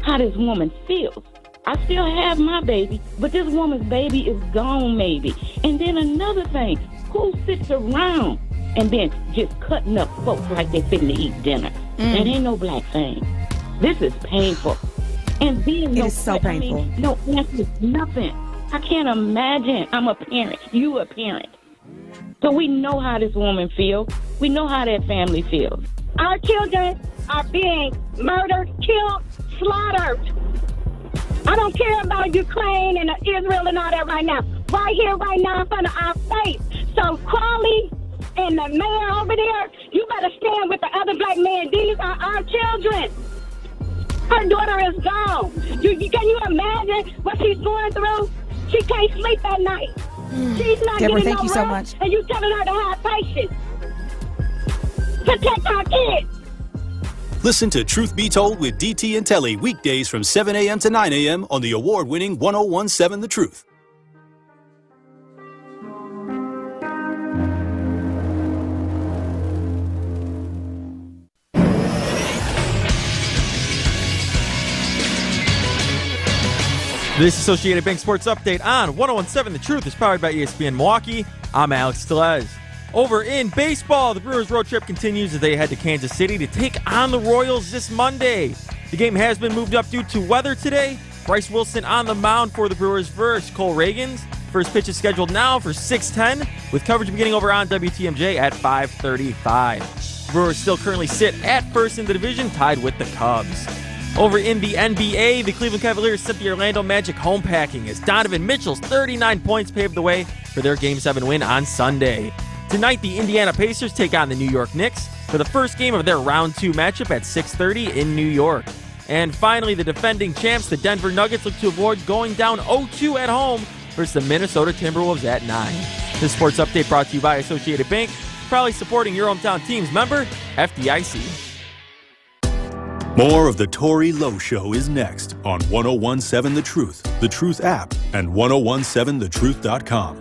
how this woman feels. I still have my baby, but this woman's baby is gone maybe. And then another thing, who sits around and then just cutting up folks like they fitting to eat dinner? That ain't no black thing. This is painful. And being it is so painful. I mean, no answer, nothing. I can't imagine. I'm a parent. You a parent. So we know how this woman feels. We know how that family feels. Our children are being murdered, killed, slaughtered. I don't care about Ukraine and Israel and all that right now. Right here, right now, in front of our face. So Crawley and the mayor over there, you better stand with the other black men. These are our children. Her daughter is gone. Can you imagine what she's going through? She can't sleep at night. She's not Deborah, getting thank no you so rest, much. and you telling her to have patience. Protect our kids. Listen to Truth Be Told with DT and Telly weekdays from 7 a.m. to 9 a.m. on the award-winning 1017 The Truth. This Associated Bank Sports Update on 1017 The Truth is powered by ESPN Milwaukee. I'm Alex Tellez. Over in baseball, the Brewers road trip continues as they head to Kansas City to take on the Royals this Monday. The game has been moved up due to weather today. Bryce Wilson on the mound for the Brewers versus Cole Reagans. First pitch is scheduled now for 6:10, with coverage beginning over on WTMJ at 5:35. The Brewers still currently sit at first in the division, tied with the Cubs. Over in the NBA, the Cleveland Cavaliers sent the Orlando Magic home packing as Donovan Mitchell's 39 points paved the way for their Game 7 win on Sunday. Tonight, the Indiana Pacers take on the New York Knicks for the first game of their Round 2 matchup at 6:30 in New York. And finally, the defending champs, the Denver Nuggets, look to avoid going down 0-2 at home versus the Minnesota Timberwolves at 9. This sports update brought to you by Associated Bank, proudly supporting your hometown teams. Member, FDIC. More of the Tory Lowe Show is next on 1017 The Truth, The Truth app, and 1017thetruth.com.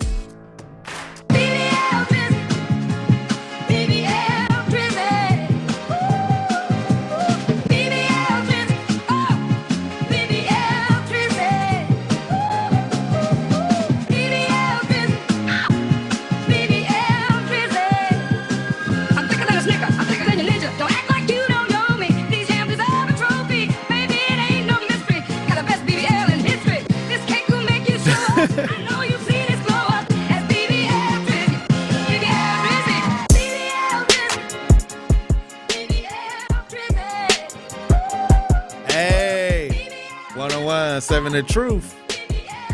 Hey, 1017 The Truth.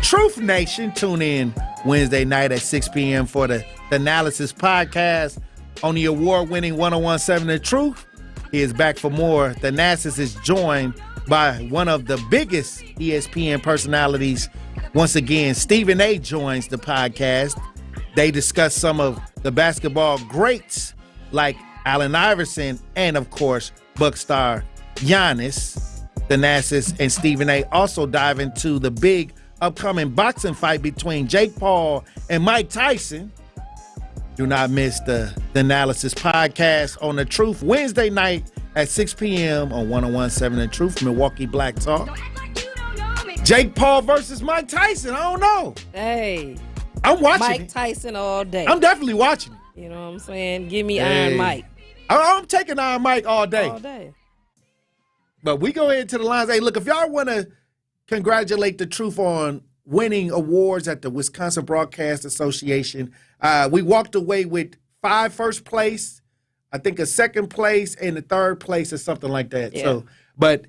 Truth Nation, tune in Wednesday night at 6 p.m. for the Analysis Podcast on the award-winning 1017 The Truth. He is back for more. The Analysis is joined by one of the biggest ESPN personalities. Once again, Stephen A. joins the podcast. They discuss some of the basketball greats like Allen Iverson and, of course, Buck star Giannis. The Analysis and Stephen A. also dive into the big upcoming boxing fight between Jake Paul and Mike Tyson. Do not miss the Analysis Podcast on The Truth Wednesday night at 6 p.m. on 1017 The Truth, Milwaukee Black Talk. Jake Paul versus Mike Tyson. I don't know. Hey. I'm watching Mike Tyson all day. I'm definitely watching it. You know what I'm saying? Give me Iron Mike. I'm taking Iron Mike all day. All day. But we go ahead to the lines. Hey, look, if y'all want to congratulate The Truth on winning awards at the Wisconsin Broadcast Association, we walked away with 5 first place, I think a second place, and a third place or something like that. Yeah. So, but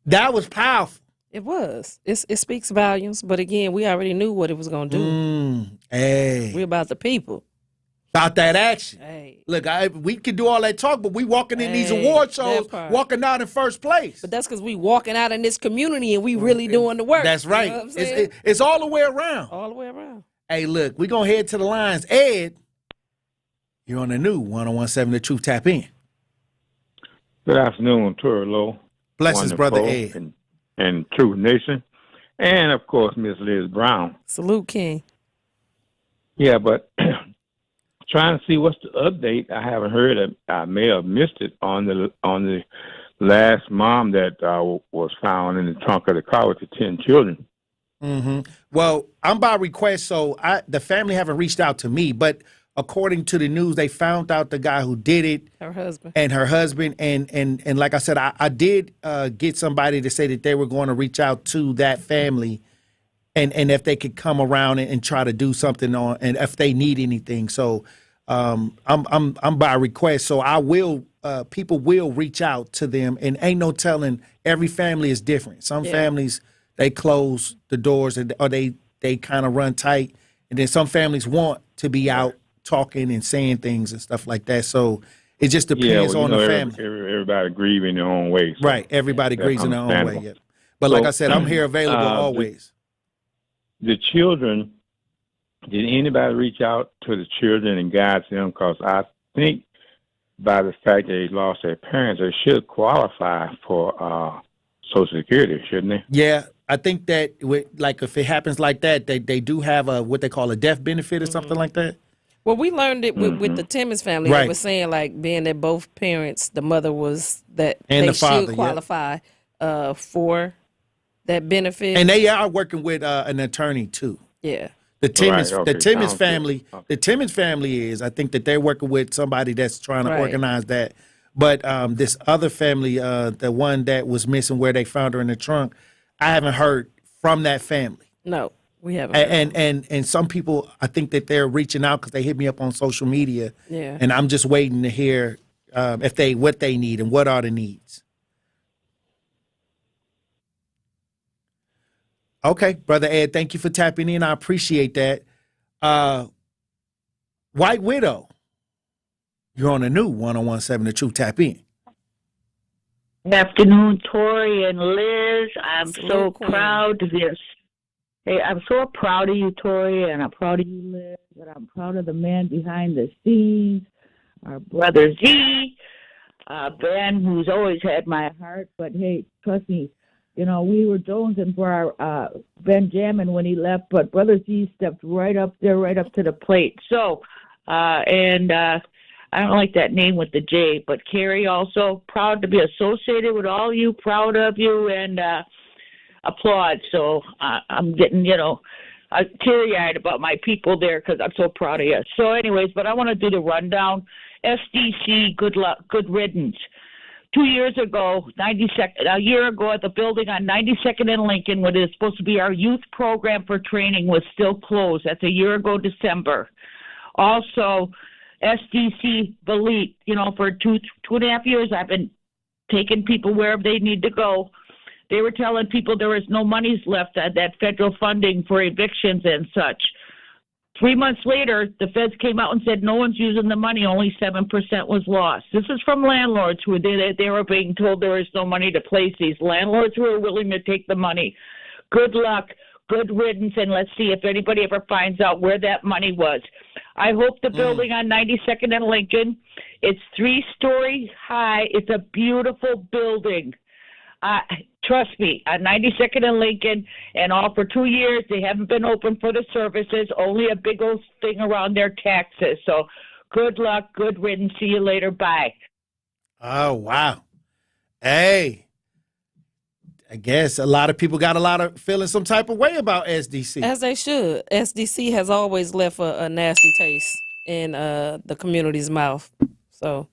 that was powerful. It was. It speaks volumes. But again, we already knew what it was going to do. Hey. We're about the people. About that action. Hey. Look, we can do all that talk, but we walking in these award shows, walking out in first place. But that's because we walking out in this community and we really doing the work. That's right. You know what I'm saying? It's all the way around. All the way around. Hey, look, we're going to head to the lines. Ed, you're on the new 1017 The Truth. Tap in. Good afternoon, Tory, Lowe. Blessings, brother Ed. And Truth Nation. And, of course, Miss Liz Brown. Salute, King. Yeah, but trying to see what's the update. I haven't heard it. I may have missed it on the last mom that was found in the trunk of the car with the 10 children. Mm-hmm. Well, I'm by request, so the family haven't reached out to me, but according to the news, they found out the guy who did it. Her husband. And her husband. And like I said, I did get somebody to say that they were going to reach out to that family and if they could come around and try to do something on, and if they need anything. So I'm by request. So I will people will reach out to them, and ain't no telling. Every family is different. Some families, they close the doors, or they kind of run tight, and then some families want to be out talking and saying things and stuff like that. So it just depends on the family. Everybody grieve in their own way. So right. Everybody grieves in their own way. Yeah. But like I said, I'm here available always. The children, did anybody reach out to the children and guide them? Because I think by the fact they lost their parents, they should qualify for Social Security, shouldn't they? Yeah. I think that if it happens like that, they do have what they call a death benefit or something like that. Well, we learned it with the Timmons family. Right. They were saying, like, being that both parents, the mother was that and they the father, should qualify for that benefit. And they are working with an attorney too. Yeah. The Timmons, the Timmons family, the Timmons family is. I think that they're working with somebody that's trying to organize that. But this other family, the one that was missing, where they found her in the trunk, I haven't heard from that family. No, we haven't. And some people, I think that they're reaching out because they hit me up on social media. Yeah. And I'm just waiting to hear what they need and what are the needs. Okay, Brother Ed, thank you for tapping in. I appreciate that. White Widow, you're on the new 101.7 The Truth. Tap in. Good afternoon, Tory and Liz. I'm so proud to be I'm so proud of you, Tory, and I'm proud of you, Liz, but I'm proud of the man behind the scenes, our brother Z, Ben, who's always had my heart. But hey, trust me, we were jonesing for our Benjamin when he left, but Brother Z stepped right up there, right up to the plate. So, I don't like that name with the J, but Carrie, also proud to be associated with all you, proud of you, and applaud. So I'm getting, teary-eyed about my people there because I'm so proud of you. So anyways, but I want to do the rundown. SDC, good luck, good riddance. 2 years ago, a year ago at the building on 92nd and Lincoln, what is supposed to be our youth program for training, was still closed. That's a year ago, December. Also, SDC Belit, for two and a half years, I've been taking people wherever they need to go. They were telling people there was no monies left at that federal funding for evictions and such. 3 months later, the feds came out and said no one's using the money, only 7% was lost. This is from landlords who they were being told there is no money to place these. Landlords who are willing to take the money. Good luck, good riddance, and let's see if anybody ever finds out where that money was. I hope the building on 92nd and Lincoln, it's 3-story high. It's a beautiful building. Trust me, on 92nd and Lincoln, and all for 2 years, they haven't been open for the services, only a big old thing around their taxes. So good luck, good riddance. See you later. Bye. Oh, wow. Hey, I guess a lot of people got feeling some type of way about SDC. As they should. SDC has always left a nasty taste in the community's mouth. So,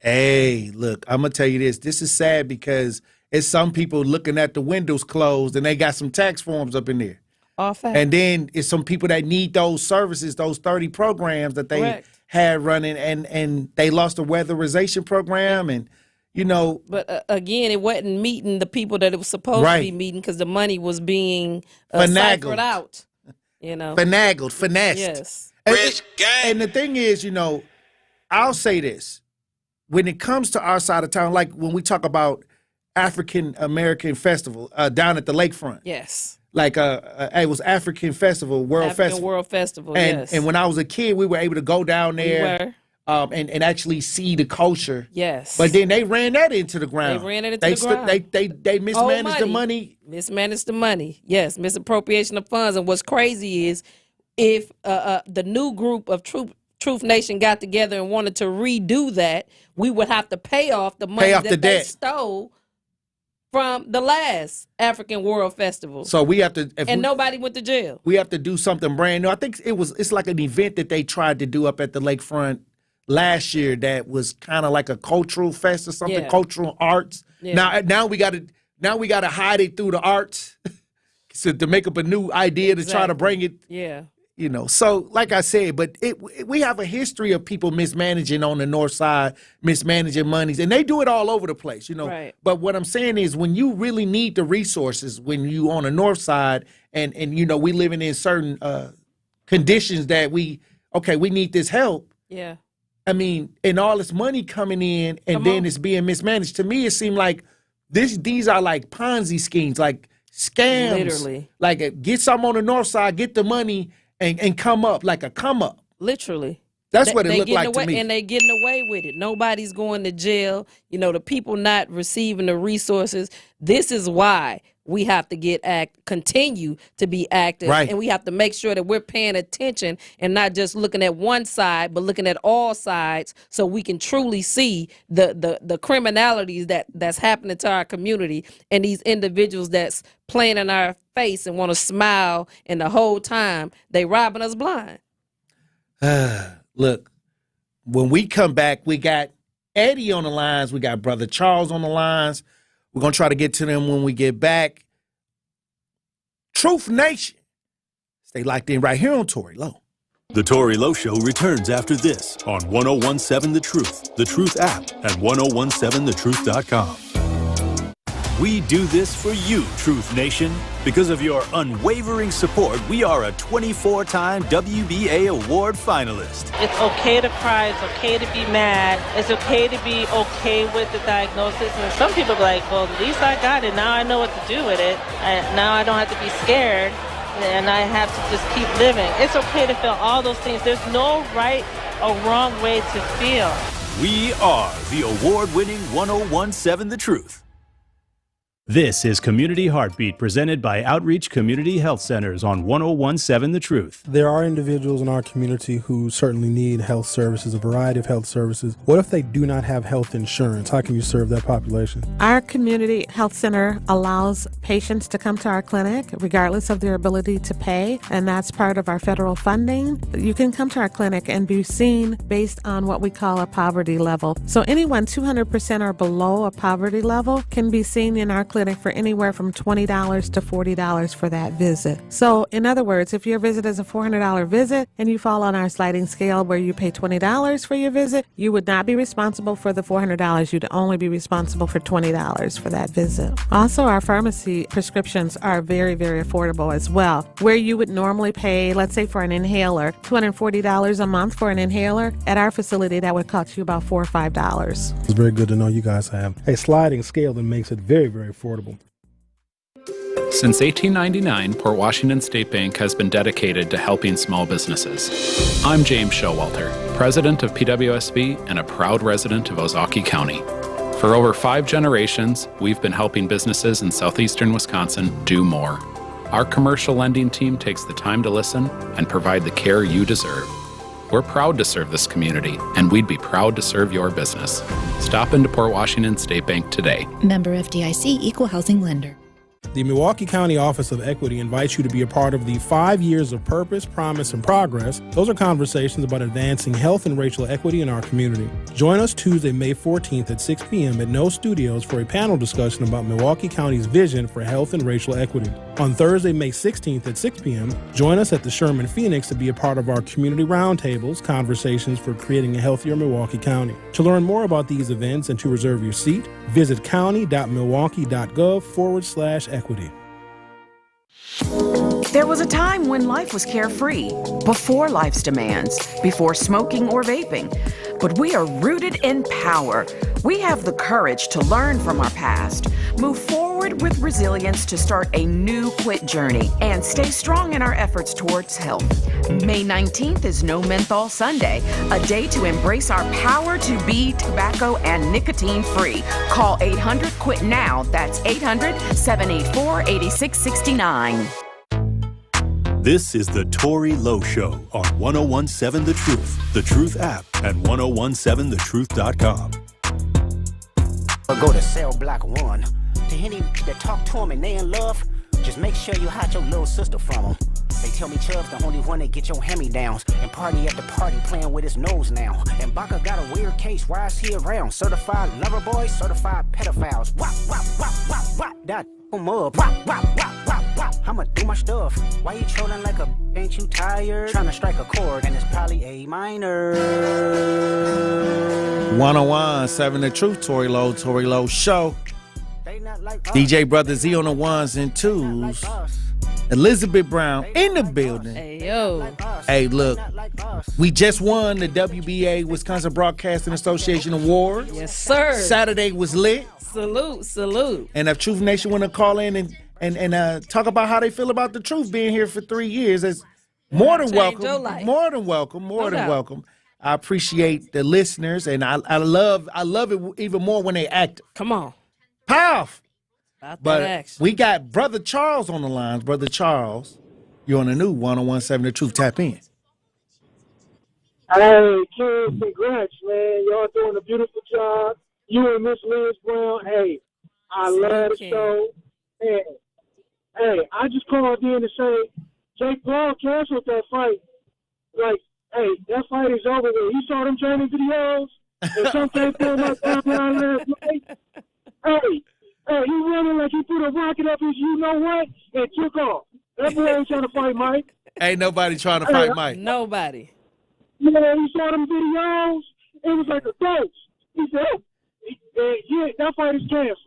hey, look, I'm going to tell you this. This is sad because it's some people looking at the windows closed and they got some tax forms up in there. All fact. And then it's some people that need those services, those 30 programs that they had running, and they lost the weatherization program and, But again, it wasn't meeting the people that it was supposed to be meeting because the money was being ciphered out. Finagled, finessed. Yes. And the thing is, I'll say this. When it comes to our side of town, like when we talk about African American Festival down at the lakefront. Yes. Like it was African Festival, World Festival. And when I was a kid, we were able to go down there and actually see the culture. Yes. But then they ran that into the ground. They ran it into the ground. They mismanaged the money. Mismanaged the money. Yes, misappropriation of funds. And what's crazy is if the new group of Truth Nation got together and wanted to redo that, we would have to pay off the money that they stole from the last African World Festival. So we have to, nobody went to jail. We have to do something brand new. I think it's like an event that they tried to do up at the lakefront last year that was kind of like a cultural fest or something, cultural arts. Yeah. Now we got to hide it through the arts so to make up a new idea to try to bring it. Yeah. You know, so like I said, but we have a history of people mismanaging on the north side, mismanaging monies, and they do it all over the place, you know. Right. But what I'm saying is when you really need the resources, when you on the north side and you know, we living in certain conditions that we need this help. Yeah. I mean, and all this money coming in and then it's being mismanaged. To me, it seemed like these are like Ponzi schemes, like scams. Literally. Like get some on the north side, get the money and come up, like a come up. Literally. That's what it looked like to me. And they getting away with it. Nobody's going to jail. You know, the people not receiving the resources. This is why we have to continue to be active. Right. And we have to make sure that we're paying attention and not just looking at one side, but looking at all sides so we can truly see the criminalities that's happening to our community and these individuals that's playing in our face and want to smile, and the whole time they robbing us blind. Look, when we come back, we got Eddie on the lines. We got Brother Charles on the lines. We're going to try to get to them when we get back. Truth Nation. Stay locked in right here on Tory Lowe. The Tory Lowe Show returns after this on 1017 The Truth app, and 1017thetruth.com. We do this for you, Truth Nation. Because of your unwavering support, we are a 24-time WBA award finalist. It's okay to cry. It's okay to be mad. It's okay to be okay with the diagnosis. And some people are like, well, at least I got it. Now I know what to do with it. Now I don't have to be scared. And I have to just keep living. It's okay to feel all those things. There's no right or wrong way to feel. We are the award-winning 1017 The Truth. This is Community Heartbeat, presented by Outreach Community Health Centers on 1017 The Truth. There are individuals in our community who certainly need health services, a variety of health services. What if they do not have health insurance? How can you serve that population? Our community health center allows patients to come to our clinic regardless of their ability to pay, and that's part of our federal funding. You can come to our clinic and be seen based on what we call a poverty level. So anyone 200% or below a poverty level can be seen in our clinic for anywhere from $20 to $40 for that visit. So in other words, if your visit is a $400 visit and you fall on our sliding scale where you pay $20 for your visit, you would not be responsible for the $400. You'd only be responsible for $20 for that visit. Also, our pharmacy prescriptions are very, very affordable as well. Where you would normally pay, let's say for an inhaler, $240 a month for an inhaler, at our facility that would cost you about $4 or $5. It's very good to know you guys have a sliding scale that makes it very, very affordable. Since 1899, Port Washington State Bank has been dedicated to helping small businesses. I'm James Showalter, president of PWSB and a proud resident of Ozaukee County. For over 5 generations, we've been helping businesses in southeastern Wisconsin do more. Our commercial lending team takes the time to listen and provide the care you deserve. We're proud to serve this community, and we'd be proud to serve your business. Stop into Port Washington State Bank today. Member FDIC, Equal Housing Lender. The Milwaukee County Office of Equity invites you to be a part of the 5 years of purpose, promise, and progress. Those are conversations about advancing health and racial equity in our community. Join us Tuesday, May 14th at 6 p.m. at No Studios for a panel discussion about Milwaukee County's vision for health and racial equity. On Thursday, May 16th at 6 p.m., join us at the Sherman Phoenix to be a part of our community roundtables, conversations for creating a healthier Milwaukee County. To learn more about these events and to reserve your seat, visit county.milwaukee.gov/equity. There was a time when life was carefree, before life's demands, before smoking or vaping. But we are rooted in power. We have the courage to learn from our past, move forward with resilience to start a new quit journey, and stay strong in our efforts towards health. May 19th is No Menthol Sunday, a day to embrace our power to be tobacco and nicotine free. Call 800-QUIT now. That's 800-784-8669. This is the Tory Lowe Show on 1017 The Truth app, and 1017thetruth.com. Go to cell block 1. To any that talk to them and they in love, just make sure you hide your little sister from them. They tell me Chubb's the only one that get your hand-me-downs, and party at the party playing with his nose now. And Baca got a weird case, why is he around? Certified lover boys, certified pedophiles. Wop, wop, wop, wop, wop, that up. Wop, wop, wop, wop, wop. I'ma do my stuff. Why you trolling like a ain't you tired? Trying to strike a chord and it's probably A minor. 101.7 The Truth, Tory Lowe Show. DJ Brother Z on the ones and twos. Elizabeth Brown in the building. Hey, yo. Hey, look, we just won the WBA, Wisconsin Broadcasting Association Awards. Yes, sir. Saturday was lit. Salute. And if Truth Nation want to call in and talk about how they feel about the Truth being here for 3 years, it's more than welcome. More than welcome. I appreciate the listeners, and I love it even more when they act. Come on. Powerful. But we got Brother Charles on the lines. Brother Charles, you're on the new 101.7 The Truth. Tap in. Hey, kids, congrats, man. Y'all doing a beautiful job. You and Miss Liz Brown, hey, I love the show. Hey, I just called in to say Jake Paul canceled that fight. Like, hey, that fight is over with. You saw them training videos? And some came through my timeline last night. Hey, he running like he put a rocket up his you-know-what and took off. That boy ain't trying to fight Mike. Ain't nobody trying to fight Mike. Nobody. You know, he saw them videos. It was like a ghost. He said, yeah, that fight is canceled.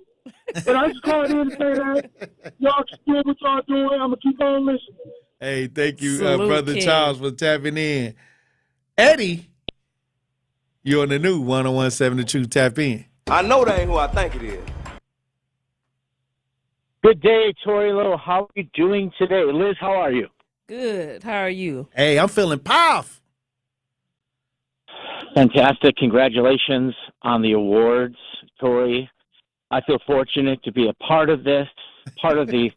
And I just called in to say that. Y'all do what y'all doing. I'm going to keep on listening. Hey, thank you, Salute, Brother King. Charles, for tapping in. Eddie, you're on the new 101.7 The Truth. Tap in. I know that ain't who I think it is. Good day, Tory Lowe. How are you doing today? Liz, how are you? Good. How are you? Hey, I'm feeling powerful. Fantastic. Congratulations on the awards, Tory. I feel fortunate to be a part of this, part of the...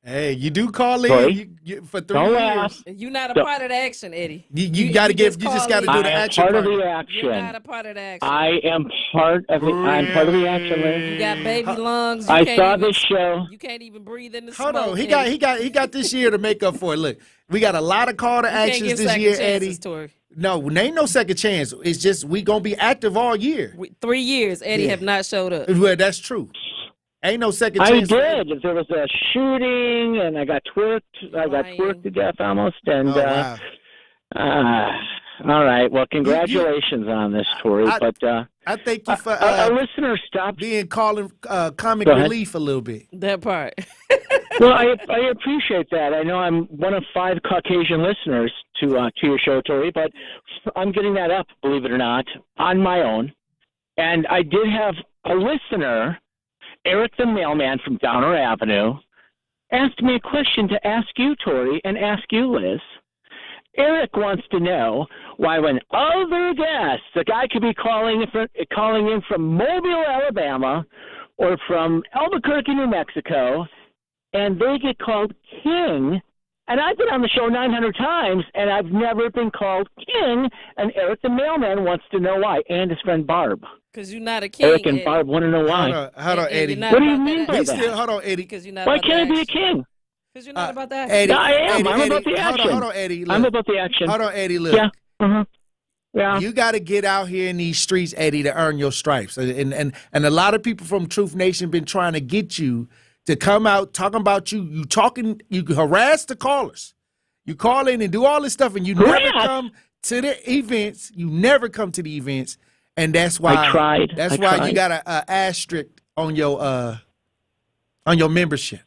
Hey, you do call Tory, in for 3 don't years. laugh. You're not a part of the action, Eddie. You got to give. You just got to do the action. Part of part. the action. You're not a part of the action. I am part of the. I'm part of the action, Liz. You got baby lungs. I saw this show. You can't even breathe in the Hold smoke. on, he Eddie. got this year to make up for it. Look, we got a lot of call to You can't actions give this second year, chances, Eddie. Tory. No, ain't no second chance. It's just we gonna be active all year. 3 years, Eddie have not showed up. Well, that's true. Ain't no second I chance. did. There was a shooting, and I got twerked. I got twerked to death almost. And wow. all right. Well, congratulations on this, Tory. I thank you for a listener stopped being calling comic Go ahead. relief a little bit. That part. Well, I appreciate that. I know I'm one of 5 Caucasian listeners to your show, Tory, but I'm getting that up, believe it or not, on my own. And I did have a listener, Eric the mailman from Downer Avenue, asked me a question to ask you, Tory, and ask you, Liz. Eric wants to know why when other guests, the guy could be calling in from Mobile, Alabama, or from Albuquerque, New Mexico, and they get called King, and I've been on the show 900 times, and I've never been called King, and Eric the mailman wants to know why, and his friend Barb. Because you're not a king. Eric and Eddie. Barb want to know why. Hold on, Eddie. What do you mean by that? Hold on, Eddie. Because you're not Why about can't I the be a action. king? Because you're not about that. Eddie, I am. I'm Eddie, about the action. Hold on, Eddie. Look. I'm about the action. Hold on, Eddie. Look. Yeah. Uh-huh. Yeah. You got to get out here in these streets, Eddie, to earn your stripes. And a lot of people from Truth Nation been trying to get you to come out talking about you. You harass the callers. You call in and do all this stuff, and you never come to the events. You never come to the events, and that's why I tried. That's why you got a asterisk on your membership.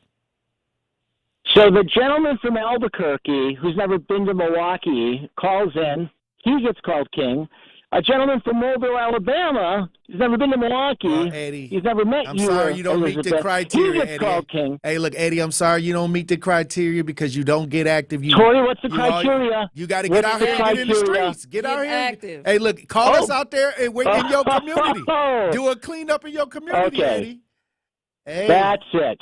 So the gentleman from Albuquerque, who's never been to Milwaukee, calls in. He gets called King. A gentleman from Mobile, Alabama, who's never been to Milwaukee. Eddie, he's never met I'm you. sorry you don't meet the Elizabeth. criteria, He gets Eddie. called King. Hey, look, Eddie, I'm sorry you don't meet the criteria because you don't get active. Tory, what's the criteria? You got to get out here and get in the streets. Get out here. Active. Hey, look, call us out there and we're in your community. Do a cleanup in your community, Okay. Eddie. Hey. That's it.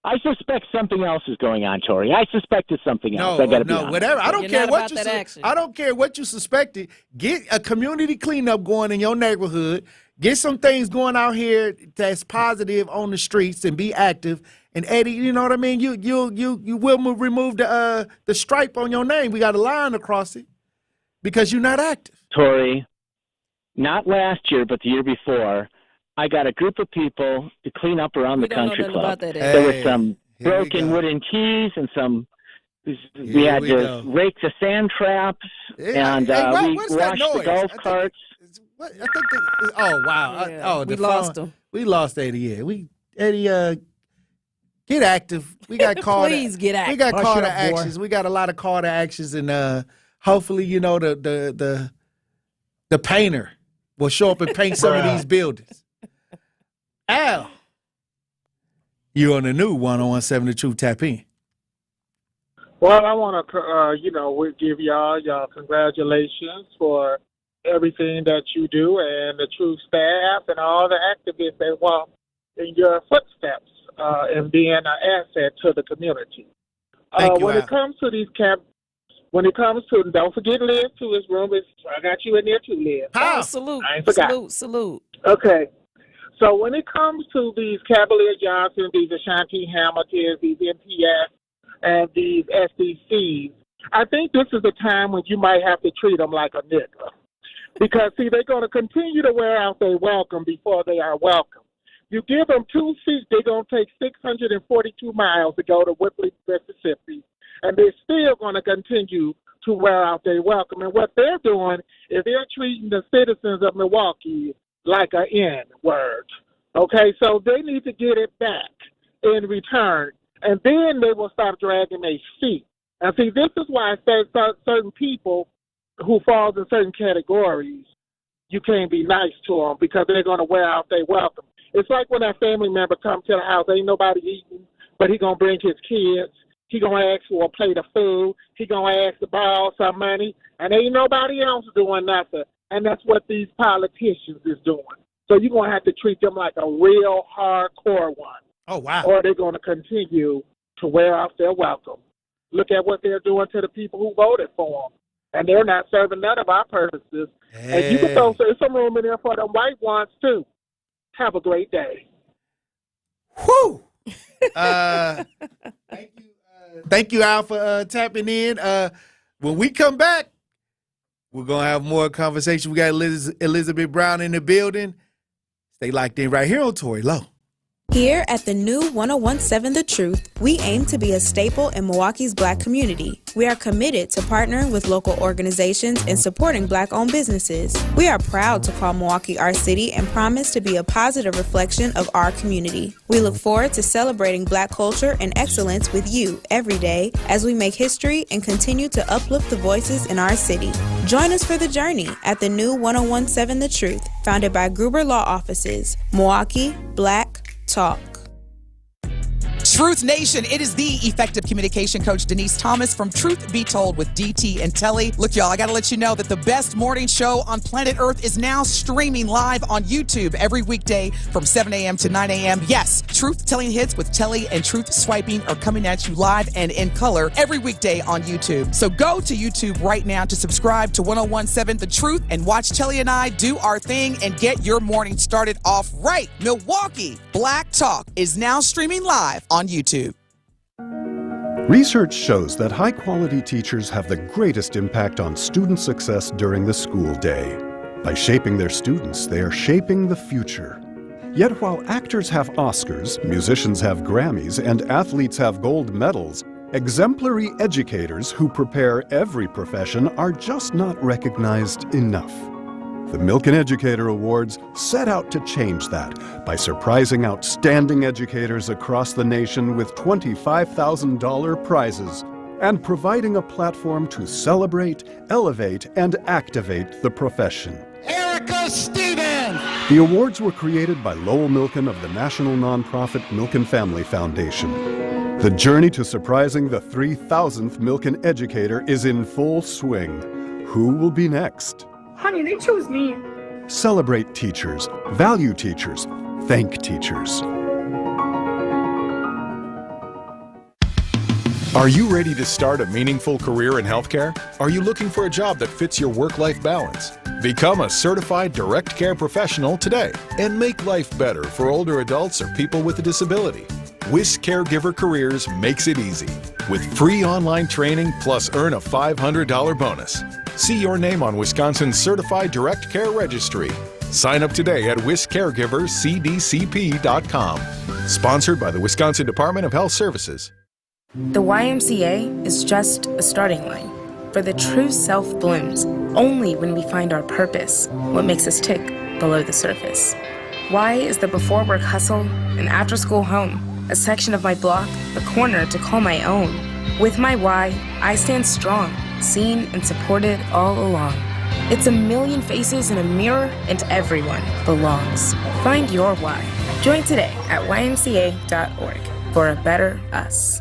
I suspect something else is going on, Tory. I suspect it's something else. I gotta be honest. Whatever. I don't You're care not what about that you. action. I don't care what you suspected. Get a community cleanup going in your neighborhood. Get some things going out here that's positive on the streets and be active. And Eddie, you know what I mean. You will remove the stripe on your name. We got a line across it because you're not active. Tory, not last year, but the year before, I got a group of people to clean up around the country club. That, there was some broken wooden keys and some. We had to rake the sand traps, and we washed the golf carts. I think oh, wow. Yeah, we lost them. We lost Eddie, yeah. Eddie, get active. We got call Please get active. We got call to Boy. actions. We got a lot of call to actions, and hopefully, the painter will show up and paint some of these buildings. Al, you on the new 101.7 The Truth. Tap in. Well, I want to, we give y'all congratulations for everything that you do, and the Truth staff and all the activists that walk in your footsteps, and being an asset to the community. When it comes to these don't forget Liz to his room. I got you in there too, Liz. Oh, salute. I ain't forgot. Salute. Okay. So when it comes to these Cavalier Johnson, these Ashanti Hamiltons, these MPS, and these SDCs, I think this is the time when you might have to treat them like a nigga. Because, see, they're going to continue to wear out their welcome before they are welcome. You give them 2 seats, they're going to take 642 miles to go to Whipple, Mississippi, and they're still going to continue to wear out their welcome. And what they're doing is they're treating the citizens of Milwaukee like an N-word. Okay, so they need to get it back in return, and then they will stop dragging their feet. And see, this is why I say certain people who falls in certain categories, you can't be nice to them because they're going to wear out their welcome. It's like when that family member comes to the house, ain't nobody eating, but he going to bring his kids. He going to ask for a plate of food. He going to ask to borrow some money, and ain't nobody else doing nothing. And that's what these politicians is doing. So you're going to have to treat them like a real hardcore one. Oh, wow. Or they're going to continue to wear out their welcome. Look at what they're doing to the people who voted for them. And they're not serving none of our purposes. Hey. And you can throw some room in there for them white ones, too. Have a great day. Whew. Thank you, Al, for tapping in. When we come back, we're going to have more conversation. We got Elizabeth Brown in the building. Stay locked in right here on Tory Lowe. Here at the new 101.7 The Truth, we aim to be a staple in Milwaukee's Black community. We are committed to partnering with local organizations and supporting Black-owned businesses. We are proud to call Milwaukee our city and promise to be a positive reflection of our community. We look forward to celebrating Black culture and excellence with you every day as we make history and continue to uplift the voices in our city. Join us for the journey at the new 101.7 The Truth, founded by Gruber Law Offices, Milwaukee Black Talk. Truth Nation, it is the effective communication coach Denise Thomas from Truth Be Told with DT and Telly. Look, y'all, I got to let you know that the best morning show on planet Earth is now streaming live on YouTube every weekday from 7 a.m. to 9 a.m. Yes, Truth Telling Hits with Telly and Truth Swiping are coming at you live and in color every weekday on YouTube. So go to YouTube right now to subscribe to 101.7 The Truth and watch Telly and I do our thing and get your morning started off right. Milwaukee Black Talk is now streaming live on YouTube. Research shows that high-quality teachers have the greatest impact on student success during the school day. By shaping their students, they are shaping the future. Yet while actors have Oscars, musicians have Grammys, and athletes have gold medals, exemplary educators who prepare every profession are just not recognized enough. The Milken Educator Awards set out to change that by surprising outstanding educators across the nation with $25,000 prizes and providing a platform to celebrate, elevate, and activate the profession. Erica Stevens! The awards were created by Lowell Milken of the national nonprofit Milken Family Foundation. The journey to surprising the 3,000th Milken Educator is in full swing. Who will be next? Honey, they chose me. Celebrate teachers, value teachers, thank teachers. Are you ready to start a meaningful career in healthcare? Are you looking for a job that fits your work-life balance? Become a certified direct care professional today and make life better for older adults or people with a disability. WIS Caregiver Careers makes it easy with free online training plus earn a $500 bonus. See your name on Wisconsin's Certified Direct Care Registry. Sign up today at wiscaregivercdcp.com. Sponsored by the Wisconsin Department of Health Services. The YMCA is just a starting line, for the true self blooms only when we find our purpose, what makes us tick below the surface. Y is the before work hustle, an after school home, a section of my block, a corner to call my own. With my Y, I stand strong, seen and supported all along. It's a million faces in a mirror, and everyone belongs. Find your why. Join today at ymca.org for a better us.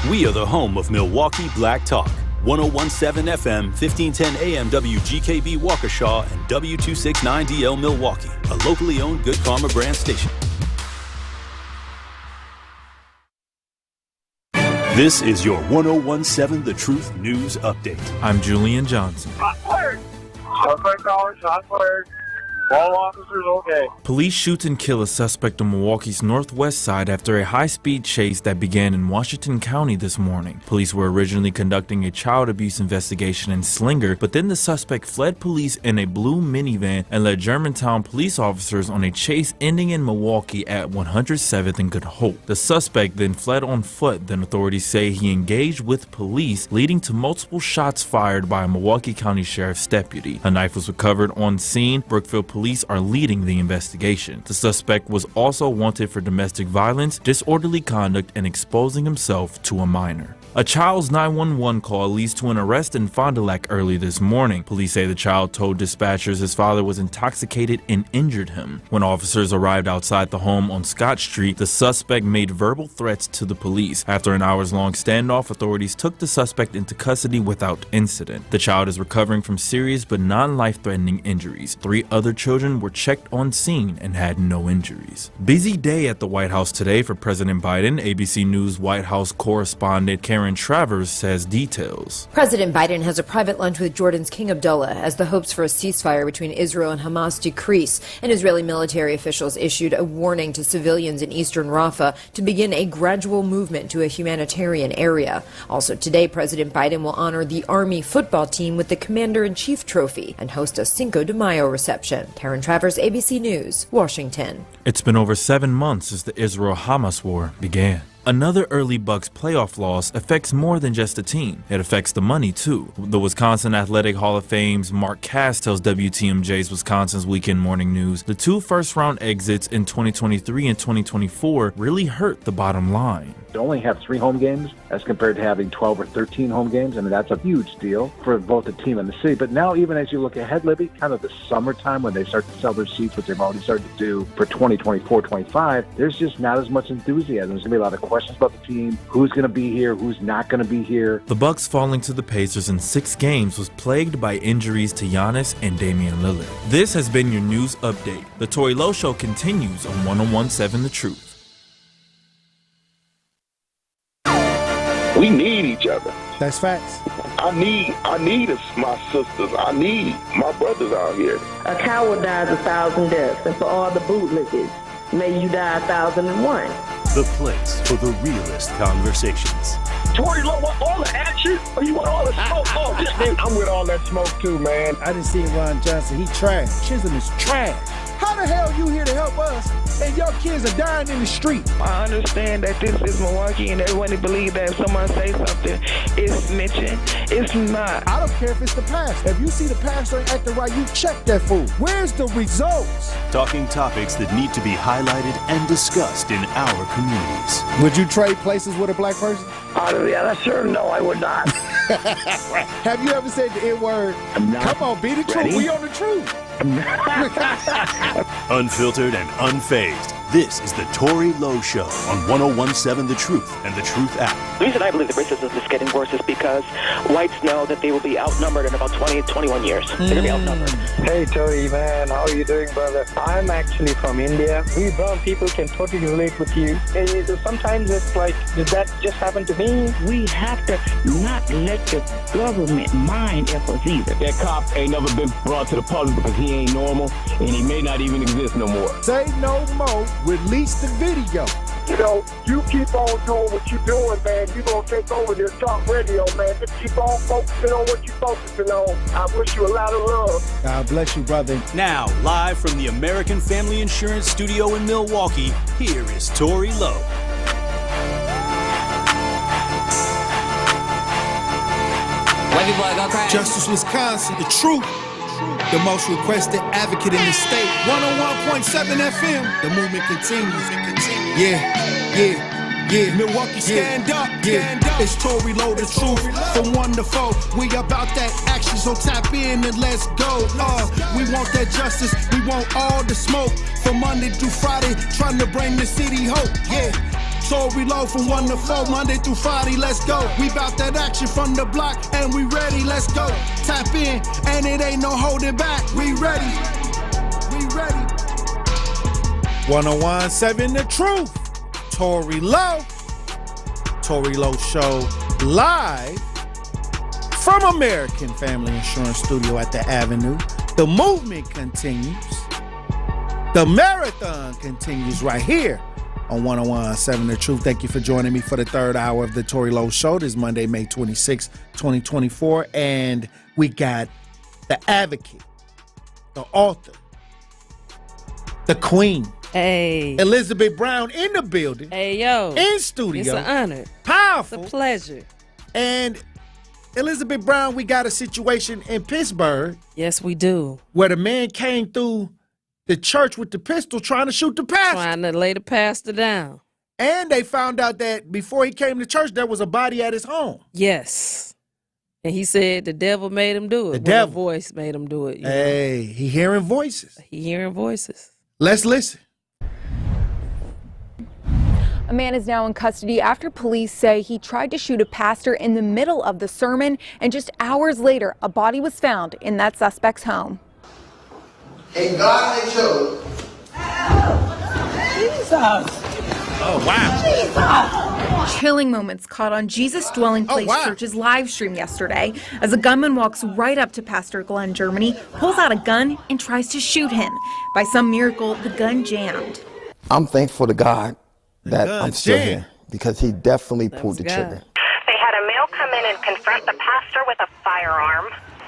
We are the home of Milwaukee Black Talk. 1017 FM, 1510 AM WGKB Waukesha and W269DL Milwaukee, a locally owned Good Karma brand station. This is your 1017 The Truth News Update. I'm Julian Johnson. Shot fired. Shot fired. All officers okay. Police shoot and kill a suspect on Milwaukee's northwest side after a high-speed chase that began in Washington County this morning. Police were originally conducting a child abuse investigation in Slinger, but then the suspect fled police in a blue minivan and led Germantown police officers on a chase ending in Milwaukee at 107th and Good Hope. The suspect then fled on foot. Then authorities say he engaged with police, leading to multiple shots fired by a Milwaukee County Sheriff's deputy. A knife was recovered on scene. Brookfield police are leading the investigation. The suspect was also wanted for domestic violence, disorderly conduct, and exposing himself to a minor. A child's 911 call leads to an arrest in Fond du Lac early this morning. Police say the child told dispatchers his father was intoxicated and injured him. When officers arrived outside the home on Scott Street, the suspect made verbal threats to the police. After an hours-long standoff, authorities took the suspect into custody without incident. The child is recovering from serious but non-life-threatening injuries. 3 other children were checked on scene and had no injuries. Busy day at the White House today for President Biden. ABC News White House correspondent Karen Travers says details. President Biden has a private lunch with Jordan's King Abdullah as the hopes for a ceasefire between Israel and Hamas decrease, and Israeli military officials issued a warning to civilians in eastern Rafah to begin a gradual movement to a humanitarian area. Also today, President Biden will honor the Army football team with the Commander-in-Chief trophy and host a Cinco de Mayo reception. Karen Travers, ABC News, Washington. It's been over 7 months since the Israel-Hamas war began. Another early Bucks playoff loss affects more than just the team. It affects the money, too. The Wisconsin Athletic Hall of Fame's Mark Cass tells WTMJ's Wisconsin's Weekend Morning News the 2 first-round exits in 2023 and 2024 really hurt the bottom line. To only have 3 home games as compared to having 12 or 13 home games, I mean, that's a huge deal for both the team and the city. But now, even as you look ahead, Libby, kind of the summertime when they start to sell their seats, which they've already started to do for 2024-25, there's just not as much enthusiasm. There's going to be a lot of questions about the team, who's going to be here, who's not going to be here. The Bucks falling to the Pacers in 6 games was plagued by injuries to Giannis and Damian Lillard. This has been your news update. The Tory Lowe Show continues on 1017 The Truth. We need each other. That's facts. I need my sisters. I need my brothers out here. A coward dies 1,000 deaths, and for all the bootlickers, may you die 1,001. The place for the realest conversations. Tory, want all the action? Or you want all the smoke? Oh, I'm with all that smoke too, man. I didn't see Ron Johnson. He trash. Chisholm is trash. How the hell you here to help us and your kids are dying in the street? I understand that this is Milwaukee and everyone believes that if someone say something, it's snitching. It's not. I don't care if it's the pastor. If you see the pastor ain't acting right, you check that fool. Where's the results? Talking topics that need to be highlighted and discussed in our communities. Would you trade places with a black person? Yeah, sure. No, I would not. Have you ever said the N-word? Come on, be the truth. We on the truth. Unfiltered and unfazed. This is the Tory Lowe Show on 1017 The Truth and The Truth app. The reason I believe that racism is getting worse is because whites know that they will be outnumbered in about 20 to 21 years. They're going to be outnumbered. Hey, Tory, man. How are you doing, brother? I'm actually from India. We brown people can totally relate with you. Sometimes it's like, did that just happen to me? We have to not let the government mind efforts either. That cop ain't never been brought to the public because he ain't normal and he may not even exist no more. Say no more. Release the video. You know, you keep on doing what you're doing, man. You're going to take over this talk radio, man. Just keep on focusing on what you're focusing on. I wish you a lot of love. God bless you, brother. Now, live from the American Family Insurance Studio in Milwaukee, here is Tory Lowe. Justice, Wisconsin, the truth. The most requested advocate in the state. 101.7 FM. The movement continues. Yeah. Milwaukee, stand up. It's Tory Lowe, the truth. From 1 to 4. We about that action, so tap in and let's go. We want that justice. We want all the smoke. From Monday through Friday, trying to bring the city hope. Yeah. Tory Lowe from 1 to 4, Monday through Friday, let's go. We bout that action from the block, and we ready, let's go. Tap in, and it ain't no holding back. We ready. 101.7 The Truth. Tory Lowe. Tory Lowe Show live from American Family Insurance Studio at the Avenue. The movement continues. The marathon continues right here on 101.7 The Truth. Thank you for joining me for the third hour of the Tory Lowe Show. This is Monday, May 26, 2024. And we got the advocate, the author, the queen. Hey. Elizabeth Brown in the building. Hey, yo. In studio. It's an honor. Powerful. It's a pleasure. And Elizabeth Brown, we got a situation in Pittsburgh. Yes, we do. Where the man came through the church with the pistol trying to shoot the pastor. Trying to lay the pastor down. And they found out that before he came to church, there was a body at his home. Yes. And he said the devil made him do it. The devil. Voice made him do it. Hey, he hearing voices. Let's listen. A man is now in custody after police say he tried to shoot a pastor in the middle of the sermon, and just hours later, a body was found in that suspect's home. And God had chose. Jesus! Oh, wow. Jesus! Chilling moments caught on Jesus Dwelling Place Church's live stream yesterday as a gunman walks right up to Pastor Glenn Germany, pulls out a gun, and tries to shoot him. By some miracle, the gun jammed. I'm thankful to God that I'm still here because he definitely pulled the trigger. They had a male come in and confront the pastor with a firearm.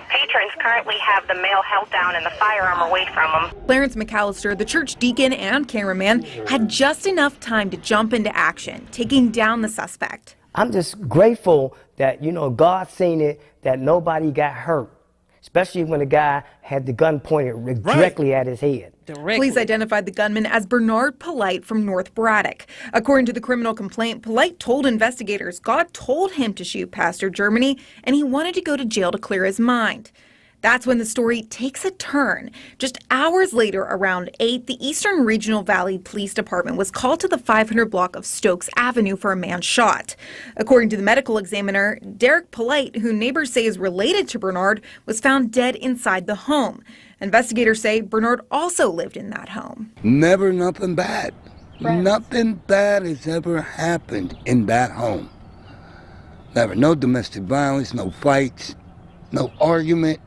Patrons currently have the male held down and the firearm away from him. Clarence McAllister, the church deacon and cameraman, had just enough time to jump into action, taking down the suspect. I'm just grateful that, God seen it, that nobody got hurt, especially when the guy had the gun pointed directly at his head. Police identified the gunman as Bernard Polite from North Braddock. According to the criminal complaint, Polite told investigators God told him to shoot Pastor Germany, and he wanted to go to jail to clear his mind. That's when the story takes a turn. Just hours later, around 8, the Eastern Regional Valley Police Department was called to the 500 block of Stokes Avenue for a man shot. According to the medical examiner, Derek Polite, who neighbors say is related to Bernard, was found dead inside the home. Investigators say Bernard also lived in that home. Never nothing bad. Right. Nothing bad has ever happened in that home. Never. No domestic violence, no fights, no argument